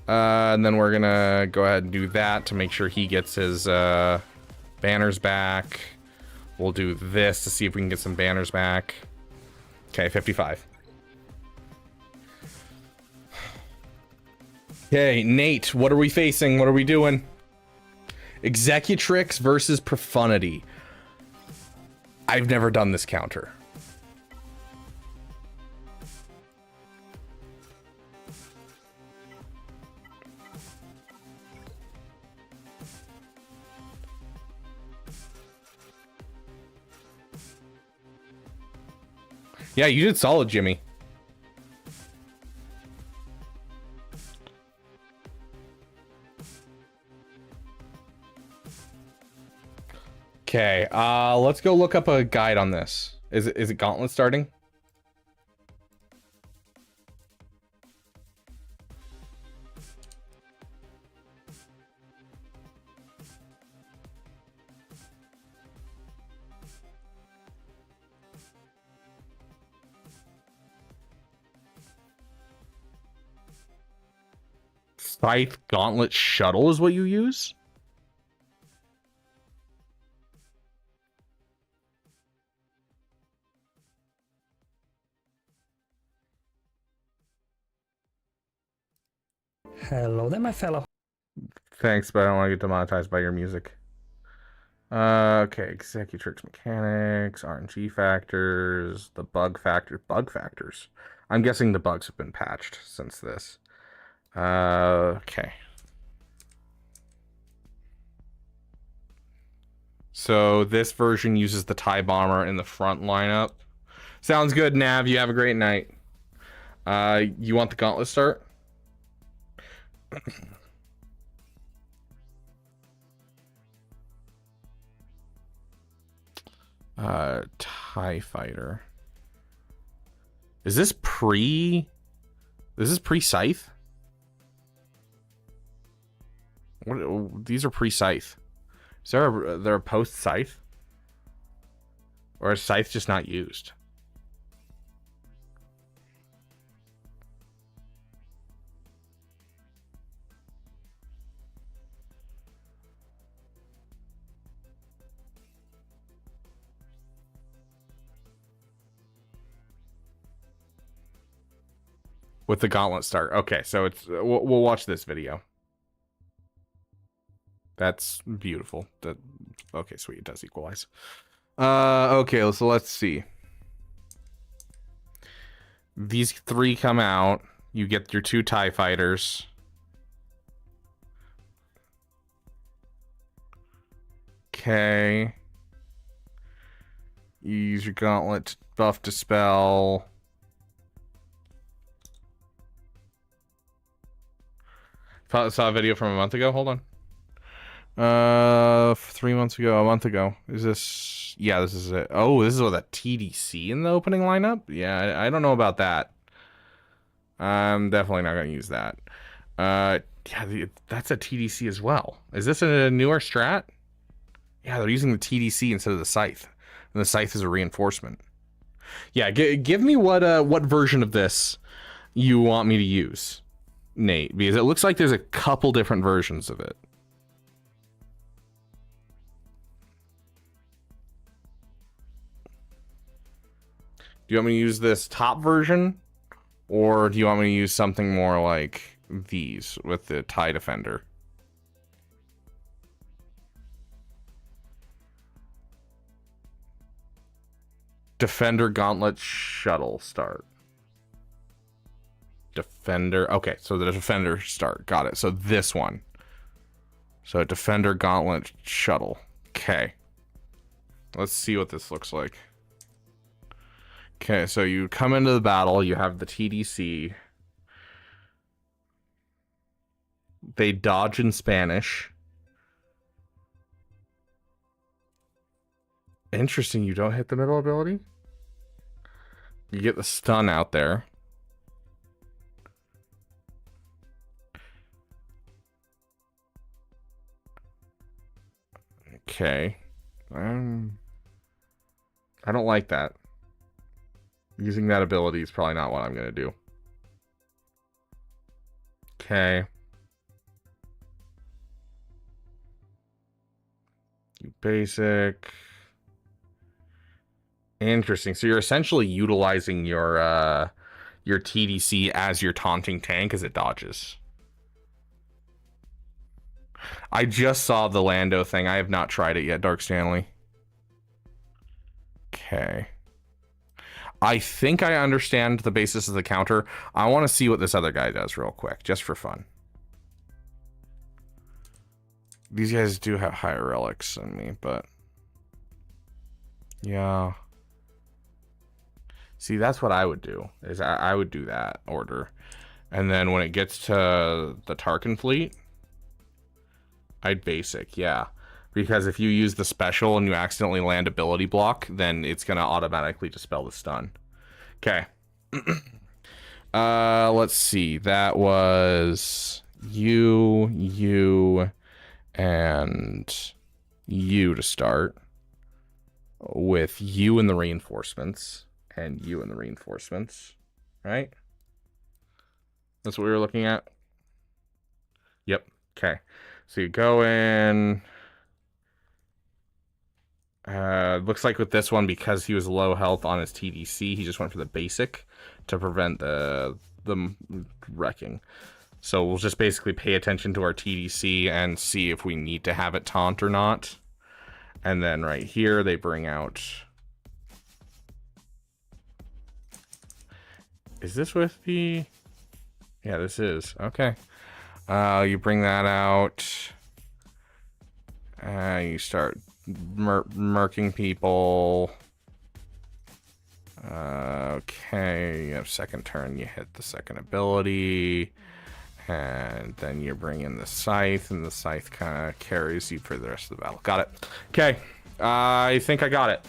And then we're gonna go ahead and do that to make sure he gets his Banners back. We'll do this to see if we can get some banners back. Okay, 55. Okay, Nate, what are we facing? What are we doing? Executrix versus Profundity. I've never done this counter. Yeah, you did solid, Jimmy. Okay, let's go look up a guide on this. Is it Gauntlet starting? Scythe Gauntlet Shuttle is what you use? Hello there, my fellow. Thanks, but I don't want to get demonetized by your music. Okay, Executrix mechanics, RNG factors, the bug factors. I'm guessing the bugs have been patched since this. Okay. So this version uses the TIE Bomber in the front lineup. Sounds good, Nav. You have a great night. You want the Gauntlet start? TIE Fighter. Is this pre... This is pre-Scythe? What, these are pre-Scythe. Is there a post-Scythe? Or is Scythe just not used? With the Gauntlet start. Okay, so it's we'll watch this video. That's beautiful. Okay, sweet. It does equalize. Okay, so let's see. These three come out. You get your 2 TIE fighters. Okay. You use your Gauntlet buff dispel. Saw a video from a month ago. Hold on. 3 months ago, a month ago. Is this? Yeah, this is it. Oh, this is with a TDC in the opening lineup. Yeah, I don't know about that. I'm definitely not going to use that. Yeah, that's a TDC as well. Is this a newer strat? Yeah, they're using the TDC instead of the Scythe, and the Scythe is a reinforcement. Yeah, give me what version of this you want me to use, Nate, because it looks like there's a couple different versions of it. Do you want me to use this top version, or do you want me to use something more like these with the TIE Defender? Defender Gauntlet Shuttle start. Defender. Okay, so the Defender start. Got it. So this one. So Defender Gauntlet Shuttle. Okay. Let's see what this looks like. Okay, so you come into the battle, you have the TDC. They dodge in Spanish. Interesting, you don't hit the middle ability? You get the stun out there. Okay. I don't like that. Using that ability is probably not what I'm going to do. Okay. You basic. Interesting. So you're essentially utilizing your TDC as your taunting tank as it dodges. I just saw the Lando thing. I have not tried it yet, Dark Stanley. Okay. I think I understand the basis of the counter. I want to see what this other guy does real quick, just for fun. These guys do have higher relics than me, but... yeah. See, that's what I would do, is I would do that order. And then when it gets to the Tarkin fleet, I'd basic, yeah. Because if you use the special and you accidentally land ability block, then it's going to automatically dispel the stun. Okay. Let's see. That was you, and you to start. With you and the reinforcements. And you and the reinforcements. Right? That's what we were looking at? Yep. Okay. So you go in... looks like with this one, because he was low health on his TDC, he just went for the basic to prevent the wrecking. So we'll just basically pay attention to our TDC and see if we need to have it taunt or not. And then right here, they bring out... is this with the... yeah, this is. Okay. You bring that out. You start murking people. Okay, you have second turn, you hit the second ability, and then you bring in the scythe, and the scythe kind of carries you for the rest of the battle. Got it. Okay, I think I got it.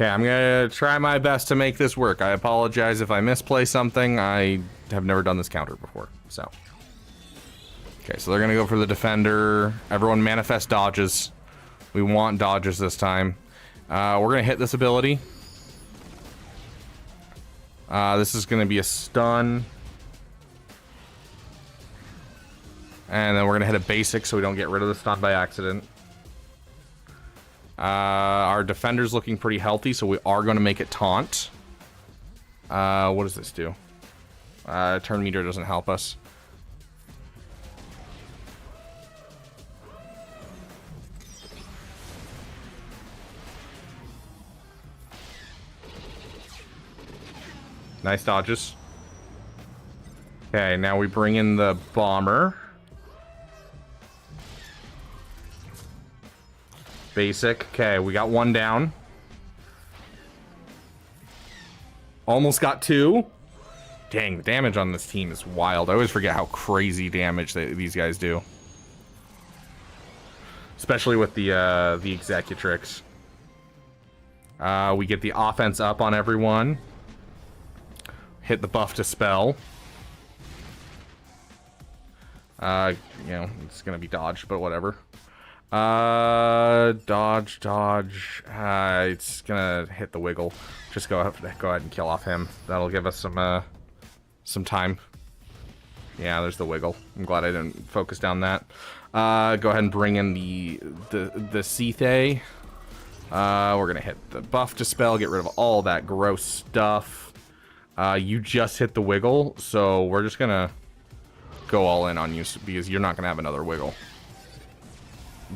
Okay, I'm gonna try my best to make this work. I apologize if I misplay something. I have never done this counter before, so. Okay, so they're gonna go for the defender. Everyone manifest dodges. We want dodges this time. We're gonna hit this ability. This is gonna be a stun. And then we're gonna hit a basic so we don't get rid of the stun by accident. Our defender's looking pretty healthy, so we are going to make it taunt. What does this do? Turn meter doesn't help us. Nice dodges. Okay, now we bring in the bomber. Basic. Okay, we got one down. Almost got two. Dang, the damage on this team is wild. I always forget how crazy damage these guys do. Especially with the Executrix. We get the offense up on everyone. Hit the buff to spell. You know, it's gonna be dodged, but whatever. Dodge. It's gonna hit the wiggle. Just go ahead and kill off him. That'll give us some time. Yeah, there's the wiggle. I'm glad I didn't focus down that. Go ahead and bring in the Sith. We're gonna hit the buff to spell, get rid of all that gross stuff. You just hit the wiggle, so we're just gonna go all in on you because you're not gonna have another wiggle.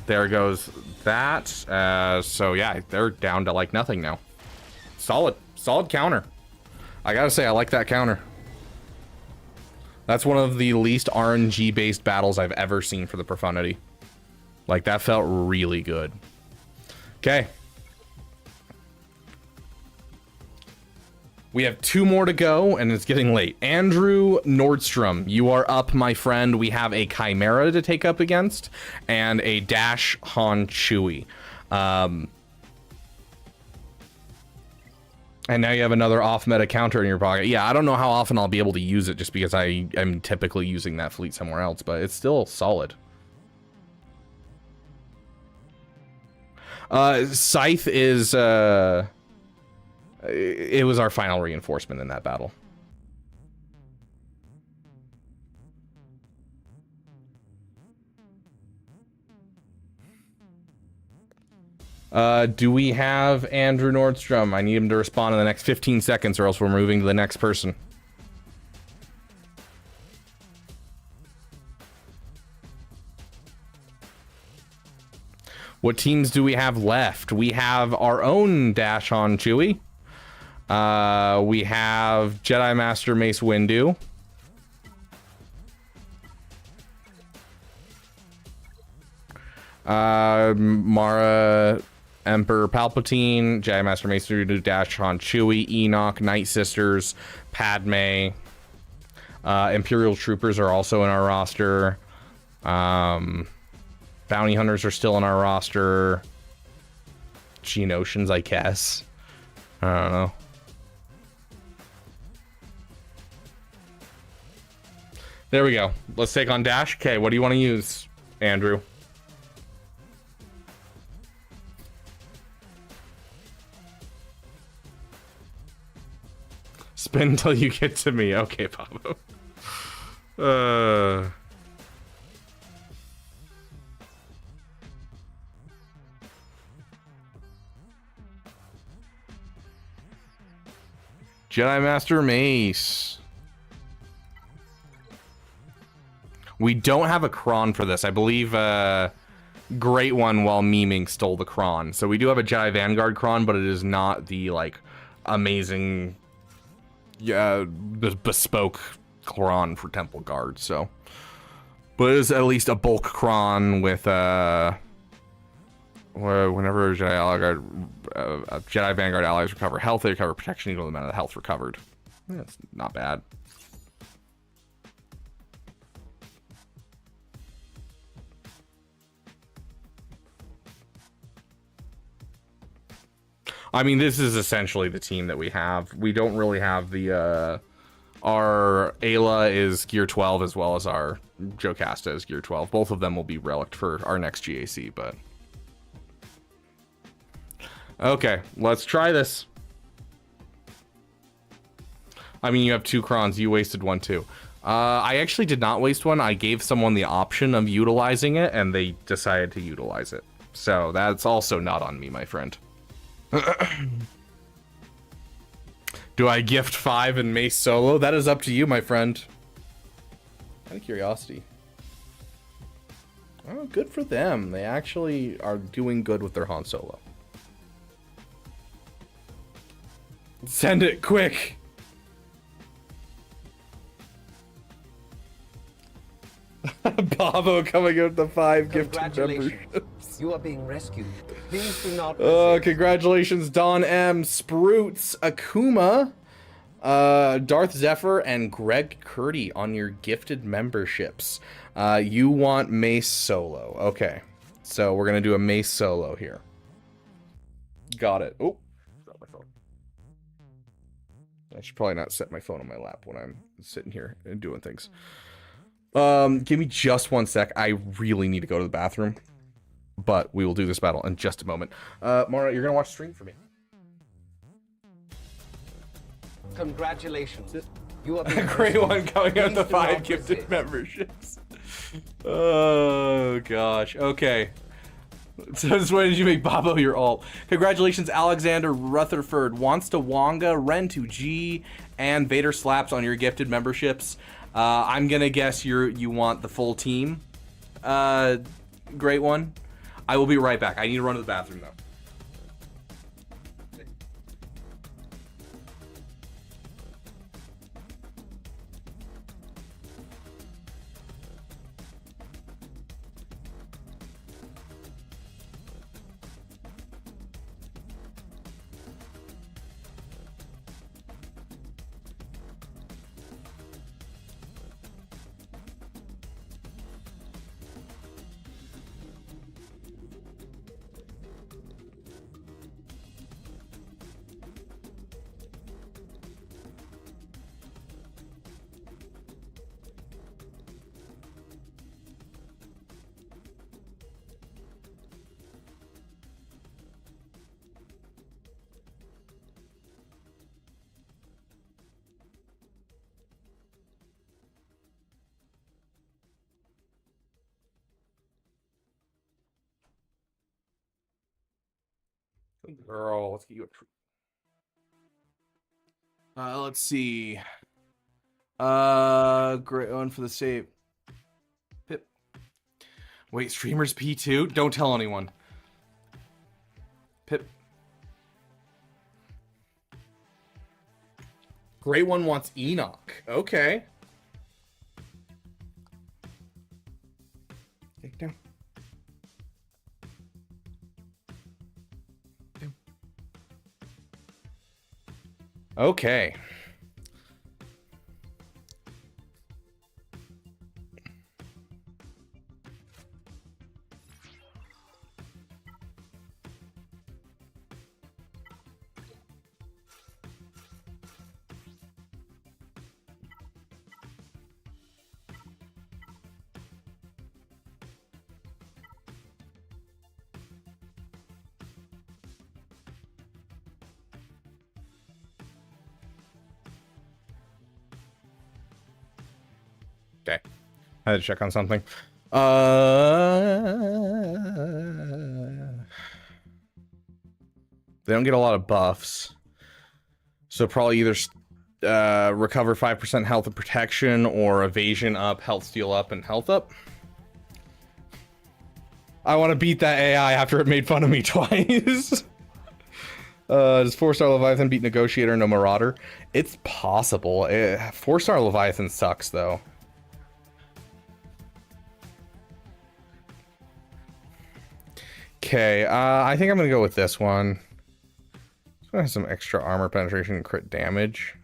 There goes that. So yeah, they're down to like nothing now. Solid counter. I gotta say, I like that counter. That's one of the least RNG based battles I've ever seen for the Profundity. Like, that felt really good. Okay. We have two more to go, and it's getting late. Andrew Nordstrom, you are up, my friend. We have a Chimera to take up against, and a Dash Han Chewie. And now you have another off-meta counter in your pocket. Yeah, I don't know how often I'll be able to use it, just because I am typically using that fleet somewhere else, but it's still solid. Scythe is it was our final reinforcement in that battle. Do we have Andrew Nordstrom? I need him to respond in the next 15 seconds or else we're moving to the next person. What teams do we have left? We have our own Dash on Chewie. We have Jedi Master Mace Windu. Mara Emperor Palpatine, Jedi Master Mace Windu, Dash on Chewie, Enoch, Night Sisters, Padme. Imperial Troopers are also in our roster. Bounty Hunters are still in our roster. Geonosians, I guess. I don't know. There we go. Let's take on Dash. Okay, what do you want to use, Andrew? Spin until you get to me. Okay, Pablo. Jedi Master Mace. We don't have a Kron for this. I believe Great One, while memeing, stole the Kron. So we do have a Jedi Vanguard Kron, but it is not the like amazing bespoke Kron for Temple Guard. So, but it is at least a bulk Kron with whenever Jedi Vanguard allies recover health, they recover protection equal to the amount of the health recovered. That's not bad. I mean, this is essentially the team that we have. We don't really have the our Ayla is gear 12 as well as our Jocasta is gear 12. Both of them will be relicked for our next GAC, but okay, let's try this. I mean, you have 2 Krons. You wasted one too. I actually did not waste one. I gave someone the option of utilizing it, and they decided to utilize it. So that's also not on me, my friend. Do I gift 5 and Mace solo? That is up to you, my friend. Out of curiosity. Oh, good for them. They actually are doing good with their Han Solo. Send it quick. Babo coming out the 5 gifted memberships. You are being rescued. Please do not. Congratulations, Don M, Sproots, Akuma, Darth Zephyr, and Greg Curdy on your gifted memberships. You want Mace solo. Okay. So we're gonna do a Mace solo here. Got it. Oh, dropped my phone. I should probably not set my phone on my lap when I'm sitting here and doing things. Give me just 1 sec. I really need to go to the bathroom. But we will do this battle in just a moment. Mara, you're gonna watch stream for me. Congratulations. You are being Great One coming out the 5 gifted memberships. Oh gosh. Okay. Since when did you make Babo your alt? Congratulations, Alexander Rutherford wants to Wonga, Ren to G, and Vader slaps on your gifted memberships. I'm gonna guess you want the full team. Great One. I will be right back. I need to run to the bathroom though. Girl, let's get you a treat. Let's see. Great one for the save. Pip. Wait, streamers P2? Don't tell anyone. Pip. Great one wants Enoch. Okay. Take down. Okay. Okay. I had to check on something. They don't get a lot of buffs. So probably either recover 5% health and protection, or evasion up, health steal up, and health up. I want to beat that AI after it made fun of me twice. Does 4-star Leviathan beat Negotiator, no Marauder? It's possible. 4-star Leviathan sucks, though. Okay, I think I'm gonna go with this one. This one has some extra armor penetration and crit damage.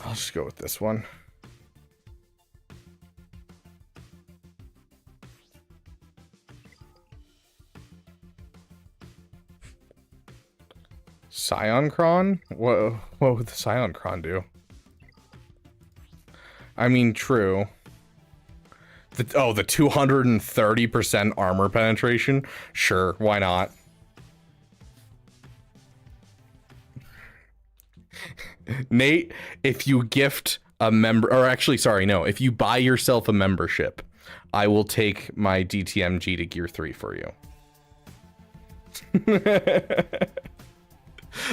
I'll just go with this one. Scioncron? What would the Scioncron do? I mean, true. The 230% armor penetration? Sure, why not? Nate, if you gift a member, or actually, sorry, no, if you buy yourself a membership, I will take my DTMG to Gear 3 for you.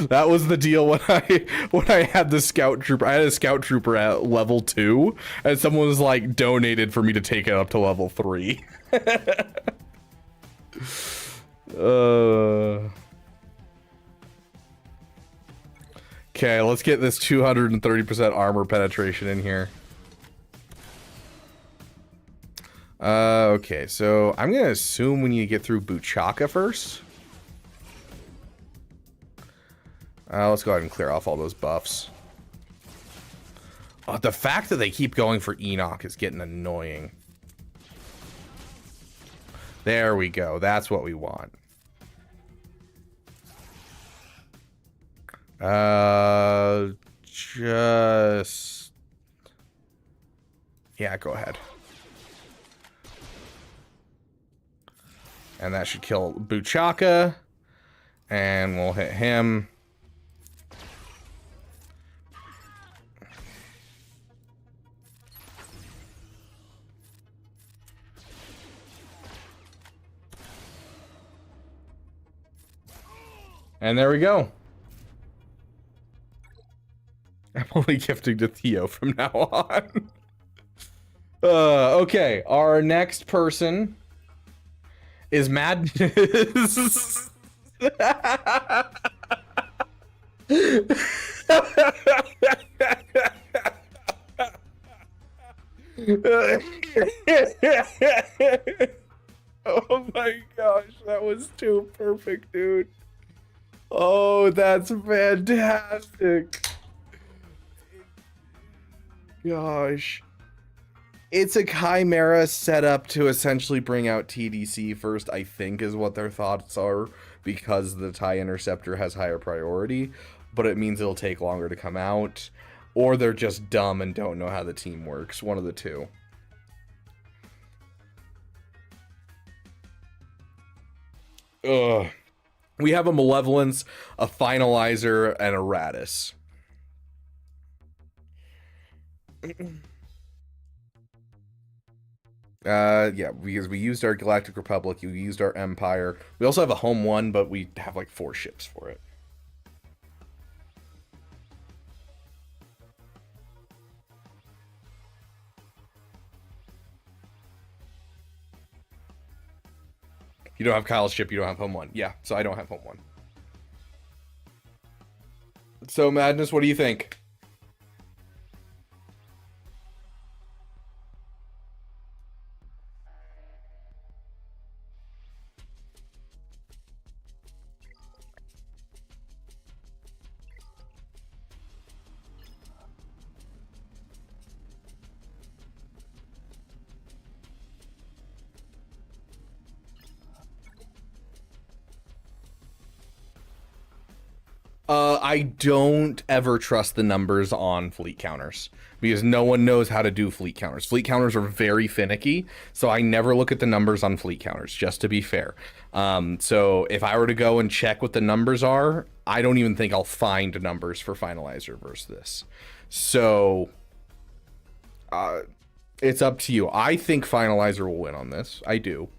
That was the deal when I had the scout trooper. I had a scout trooper at level 2, and someone was like donated for me to take it up to level 3. Okay, let's get this 230% armor penetration in here. Okay, so I'm gonna assume we need to get through Buchaka first. Let's go ahead and clear off all those buffs. The fact that they keep going for Enoch is getting annoying. There we go. That's what we want. Just... yeah, go ahead. And that should kill Buchaka. And we'll hit him. And there we go. I'm only gifting to Theo from now on. Okay, our next person is Madness. Oh my gosh, that was too perfect, dude. Oh, that's fantastic. Gosh. It's a chimera set up to essentially bring out TDC first, I think, is what their thoughts are, because the TIE Interceptor has higher priority, but it means it'll take longer to come out, or they're just dumb and don't know how the team works. One of the two. Ugh. We have a Malevolence, a Finalizer, and a Radis. Yeah, because we used our Galactic Republic, we used our Empire. We also have a Home One, but we have like 4 ships for it. If you don't have Kyle's ship, you don't have Home One. Yeah, so I don't have Home One. So, Madness, what do you think? I don't ever trust the numbers on fleet counters because no one knows how to do fleet counters. Fleet counters are very finicky, so I never look at the numbers on fleet counters, just to be fair. So if I were to go and check what the numbers are, I don't even think I'll find numbers for Finalizer versus this. So it's up to you. I think Finalizer will win on this. I do.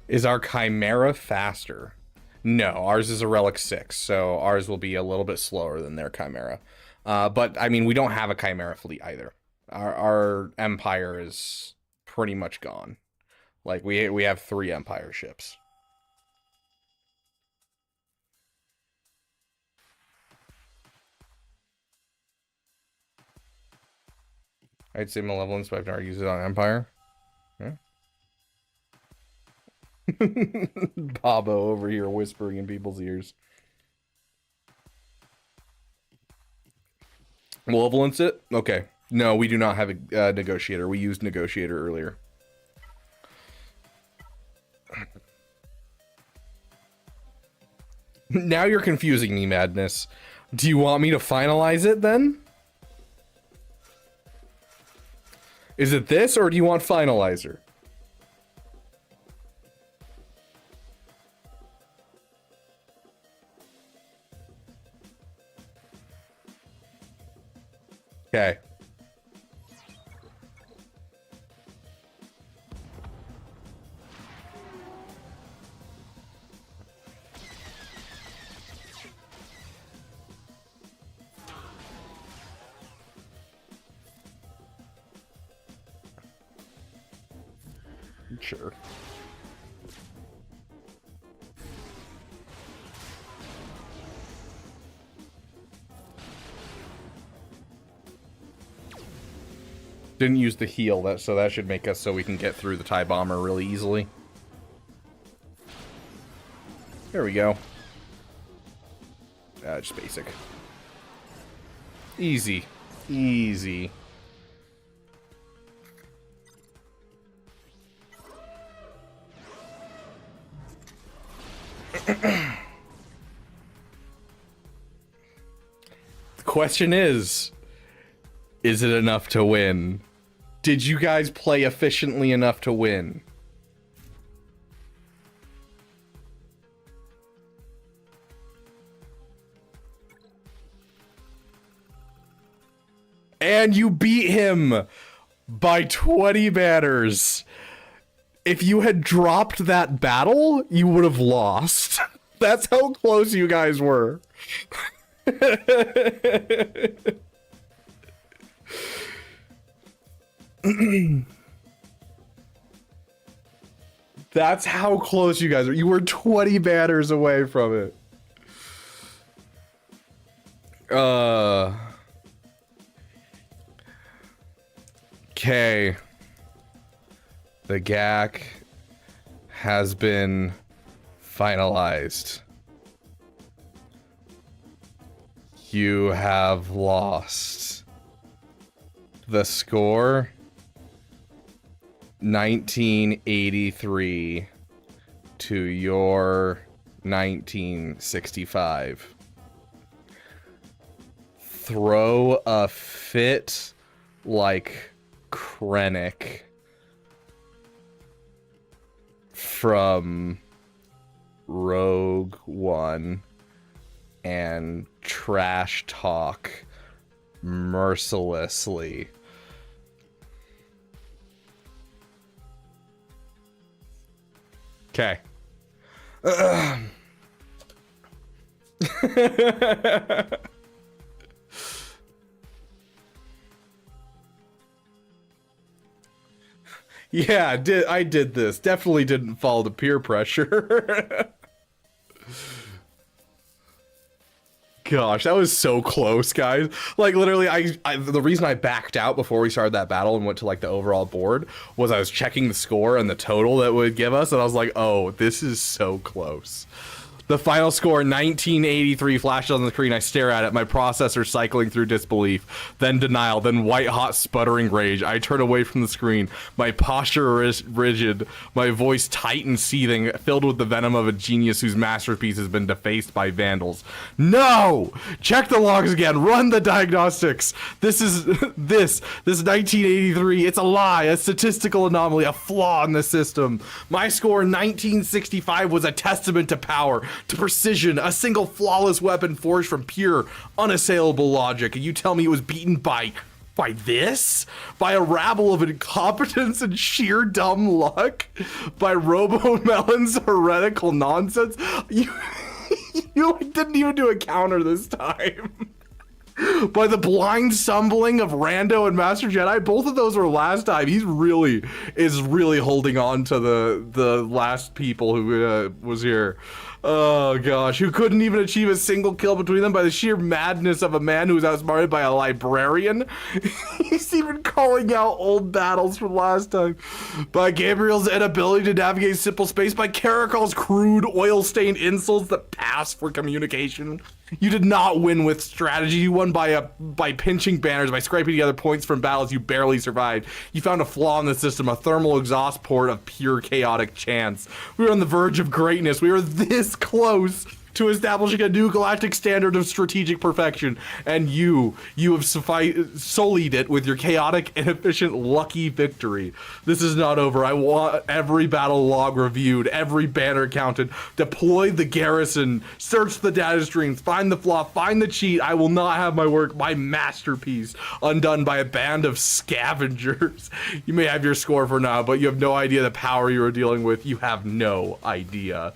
Is our Chimera faster? No, ours is a Relic 6, so ours will be a little bit slower than their Chimera. But, I mean, we don't have a Chimera fleet either. Our Empire is pretty much gone. Like, we have 3 Empire ships. I'd say Malevolence, but I've never used it on Empire. Yeah. Bobo over here whispering in people's ears. Malevolence it? Okay. No, we do not have a negotiator. We used negotiator earlier. Now you're confusing me, Madness. Do you want me to finalize it then? Is it this or do you want Finalizer? Okay. Sure. Didn't use the heal, so that should make us so we can get through the TIE Bomber really easily. There we go. Just basic. Easy. Easy. The question is it enough to win? Did you guys play efficiently enough to win? And you beat him by 20 banners. If you had dropped that battle, you would have lost. That's how close you guys were. That's how close you guys are. You were 20 banners away from it. Okay. The GAC has been finalized. You have lost. The score 1983 to your 1965. Throw a fit like Krennic from Rogue One and trash talk mercilessly. Okay. Yeah, I did this. Definitely didn't fall to peer pressure. Gosh, that was so close, guys. Like, literally, the reason I backed out before we started that battle and went to, like, the overall board was I was checking the score and the total that would give us, and I was like, oh, this is so close. The final score, 1983, flashes on the screen. I stare at it, my processor cycling through disbelief, then denial, then white-hot sputtering rage. I turn away from the screen, my posture rigid, my voice tight and seething, filled with the venom of a genius whose masterpiece has been defaced by vandals. No! Check the logs again, run the diagnostics! This 1983, it's a lie, a statistical anomaly, a flaw in the system. My score in 1965 was a testament to power, to precision, a single flawless weapon forged from pure, unassailable logic, and you tell me it was beaten by this? By a rabble of incompetence and sheer dumb luck? By Robo-Melon's heretical nonsense? You didn't even do a counter this time. By the blind stumbling of Rando and Master Jedi, both of those were last time. He's really holding on to the last people who was here. Oh gosh, who couldn't even achieve a single kill between them by the sheer madness of a man who was outsmarted by a librarian. He's even calling out old battles from last time. By Gabriel's inability to navigate simple space, by Caracol's crude, oil-stained insults that pass for communication. You did not win with strategy. You won by pinching banners, by scraping together points from battles you barely survived. You found a flaw in the system, a thermal exhaust port of pure chaotic chance. We were on the verge of greatness. We were this close to establishing a new galactic standard of strategic perfection, and you have sullied it with your chaotic, inefficient, lucky victory. This is not over. I want every battle log reviewed, every banner counted, deploy the garrison, search the data streams, find the flaw, find the cheat. I will not have my work, my masterpiece, undone by a band of scavengers. You may have your score for now, but you have no idea the power you are dealing with. You have no idea.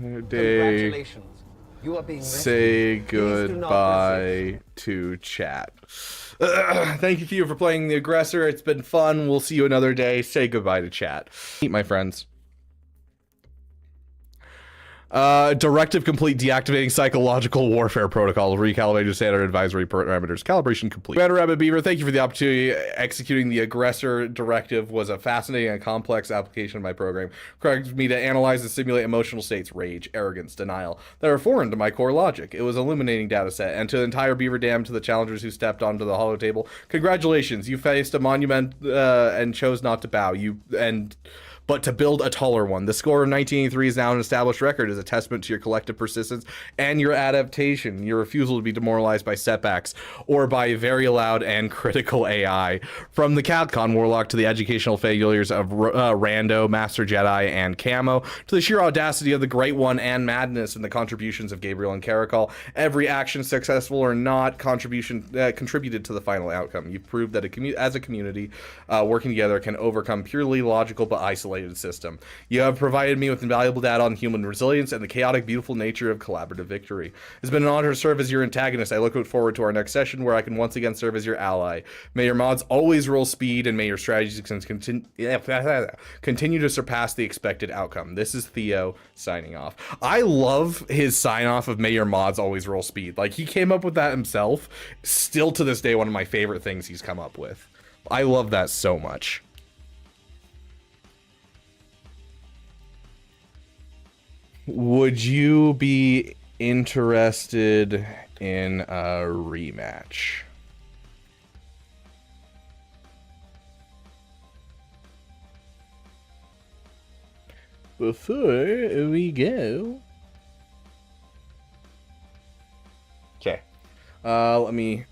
Congratulations. You are being Say rescued. Please do not resist. goodbye to chat. Thank you, Theo, for playing the aggressor. It's been fun. We'll see you another day. Say goodbye to chat. Meet my friends. Directive complete, deactivating psychological warfare protocol, recalibrated standard advisory parameters, calibration complete. Commander Rabbit Beaver, thank you for the opportunity. Executing the aggressor directive was a fascinating and complex application of my program. Required me to analyze and simulate emotional states, rage, arrogance, denial, that are foreign to my core logic. It was an illuminating data set, and to the entire Beaver Dam, to the challengers who stepped onto the hollow table, congratulations, you faced a monument and chose not to bow. but to build a taller one. The score of 1983 is now an established record as a testament to your collective persistence and your adaptation, your refusal to be demoralized by setbacks or by very loud and critical AI. From the Capcom Warlock to the educational failures of Rando, Master Jedi, and Camo, to the sheer audacity of the Great One and madness and the contributions of Gabriel and Caracol, every action, successful or not, contributed to the final outcome. You've proved that as a community, working together can overcome purely logical but isolated system. You have provided me with invaluable data on human resilience and the chaotic, beautiful nature of collaborative victory. It's been an honor to serve as your antagonist. I look forward to our next session where I can once again serve as your ally. May your mods always roll speed and may your strategies continue to surpass the expected outcome. This is Theo signing off. I love his sign off of may your mods always roll speed. Like, he came up with that himself. Still to this day, one of my favorite things he's come up with. I love that so much. Would you be interested in a rematch? Before we go. Okay. Let me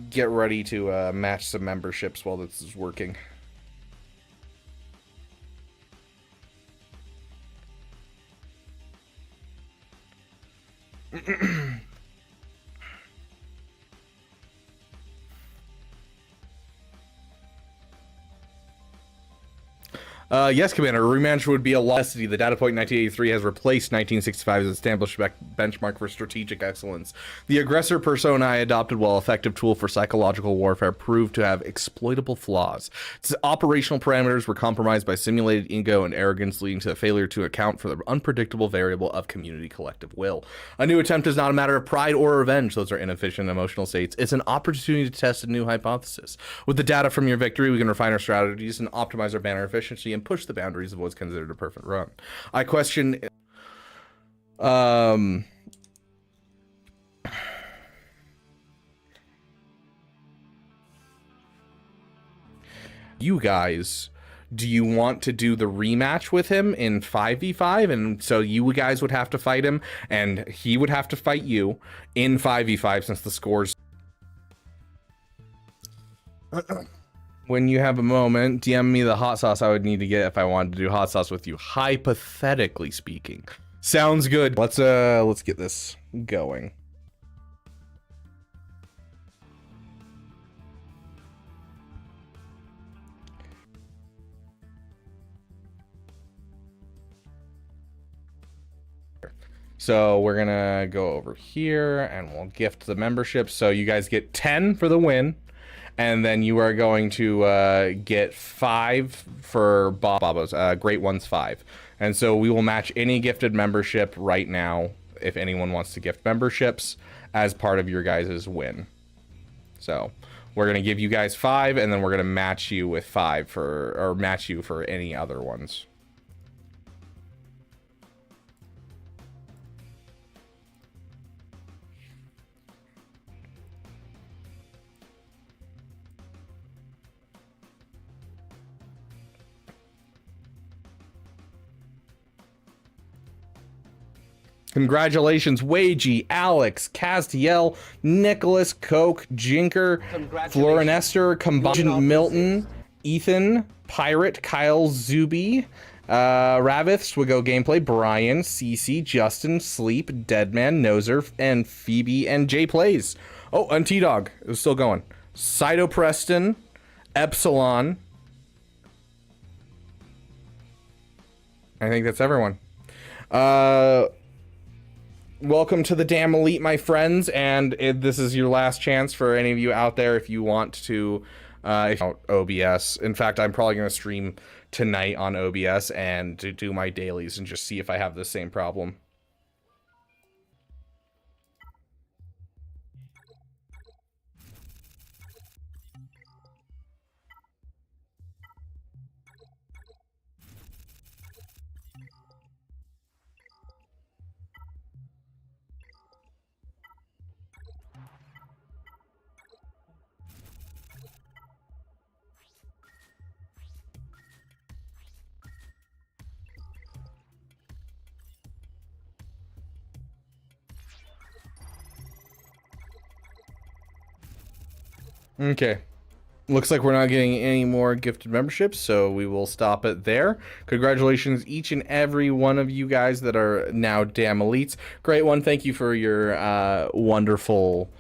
get ready to match some memberships while this is working. Yes, Commander. A rematch would be a loss. The data point 1983 has replaced 1965 as an established benchmark for strategic excellence. The aggressor persona I adopted, while effective tool for psychological warfare, proved to have exploitable flaws. Its operational parameters were compromised by simulated ego and arrogance, leading to the failure to account for the unpredictable variable of community collective will. A new attempt is not a matter of pride or revenge. Those are inefficient emotional states. It's an opportunity to test a new hypothesis. With the data from your victory, we can refine our strategies and optimize our banner efficiency and push the boundaries of what's considered a perfect run. I question you guys, do you want to do the rematch with him in 5v5? And so you guys would have to fight him and he would have to fight you in 5v5 since the scores. When you have a moment, DM me the hot sauce I would need to get if I wanted to do hot sauce with you, hypothetically speaking. Sounds good. Let's get this going. So we're gonna go over here and we'll gift the membership. So you guys get 10 for the win. And then you are going to get 5 for Bobo's. Great One's 5. And so we will match any gifted membership right now if anyone wants to gift memberships as part of your guys' win. So we're going to give you guys 5 and then we're going to match you with 5 or match you for any other ones. Congratulations, Wagey, Alex, Castiel, Nicholas, Coke, Jinker, Florinester, Combustion, Milton, Ethan, Pirate, Kyle, Zuby, Ravith, Swigo Gameplay, Brian, CC, Justin, Sleep, Deadman, Nozer, and Phoebe, and Jay Plays. Oh, and T-Dog. It was still going. Sido Preston, Epsilon. I think that's everyone. Welcome to the Damn Elite, my friends, and this is your last chance for any of you out there if you want to OBS. In fact, I'm probably going to stream tonight on OBS and to do my dailies and just see if I have the same problem. Okay. Looks like we're not getting any more gifted memberships, so we will stop it there. Congratulations, each and every one of you guys that are now damn elites. Great one. Thank you for your wonderful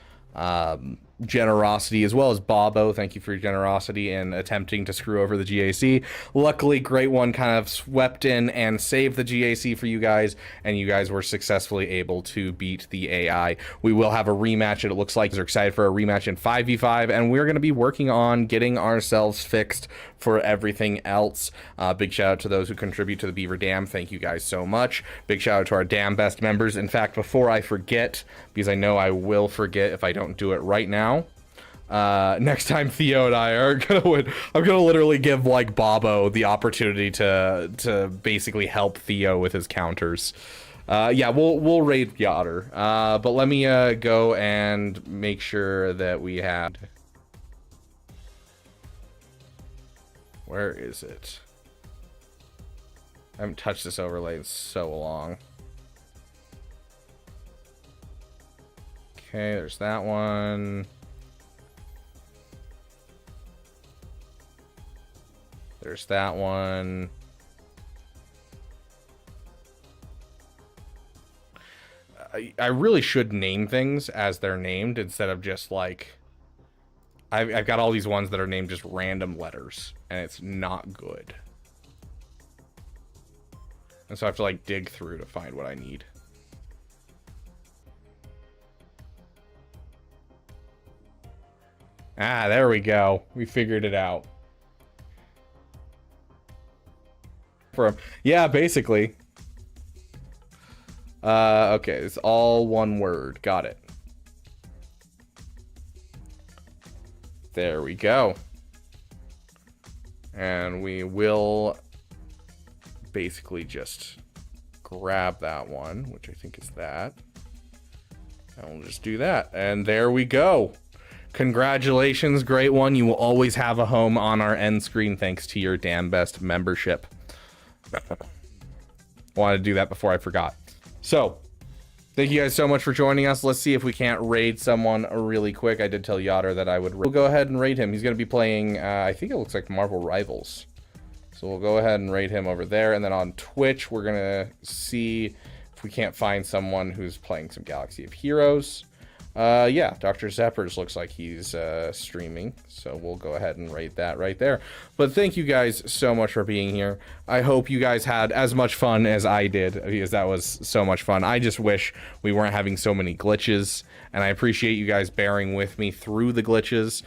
generosity, as well as Bobo. Thank you for your generosity in attempting to screw over the GAC. Luckily, Great One kind of swept in and saved the GAC for you guys, and you guys were successfully able to beat the AI. We will have a rematch. It looks like they're excited for a rematch in 5v5, and we're going to be working on getting ourselves fixed for everything else. Big shout out to those who contribute to the Beaver Dam. Thank you guys so much. Big shout out to our Dam Best members. In fact, before I forget, because I know I will forget if I don't do it right now, next time Theo and I are gonna win, I'm gonna literally give like Bobo the opportunity to basically help Theo with his counters. Yeah, we'll raid Yotter. But let me go and make sure that we have. Where is it? I haven't touched this overlay in so long. Okay, there's that one. There's that one. I really should name things as they're named instead of just like... I've got all these ones that are named just random letters, and it's not good. And so I have to like dig through to find what I need. Ah, there we go. We figured it out. Yeah, basically. Okay, it's all one word. Got it. There we go. And we will basically just grab that one, which I think is that. And we'll just do that. And there we go. Congratulations, Great One. You will always have a home on our end screen thanks to your Damn Best membership. Wanted to do that before I forgot. So, thank you guys so much for joining us. Let's see if we can't raid someone really quick. I did tell Yotter that I would. We'll go ahead and raid him. He's going to be playing, I think it looks like Marvel Rivals. So we'll go ahead and raid him over there. And then on Twitch, we're going to see if we can't find someone who's playing some Galaxy of Heroes. Yeah, Dr. Zeppers looks like he's streaming, so we'll go ahead and rate that right there. But thank you guys so much for being here. I hope you guys had as much fun as I did, because that was so much fun. I just wish we weren't having so many glitches, and I appreciate you guys bearing with me through the glitches.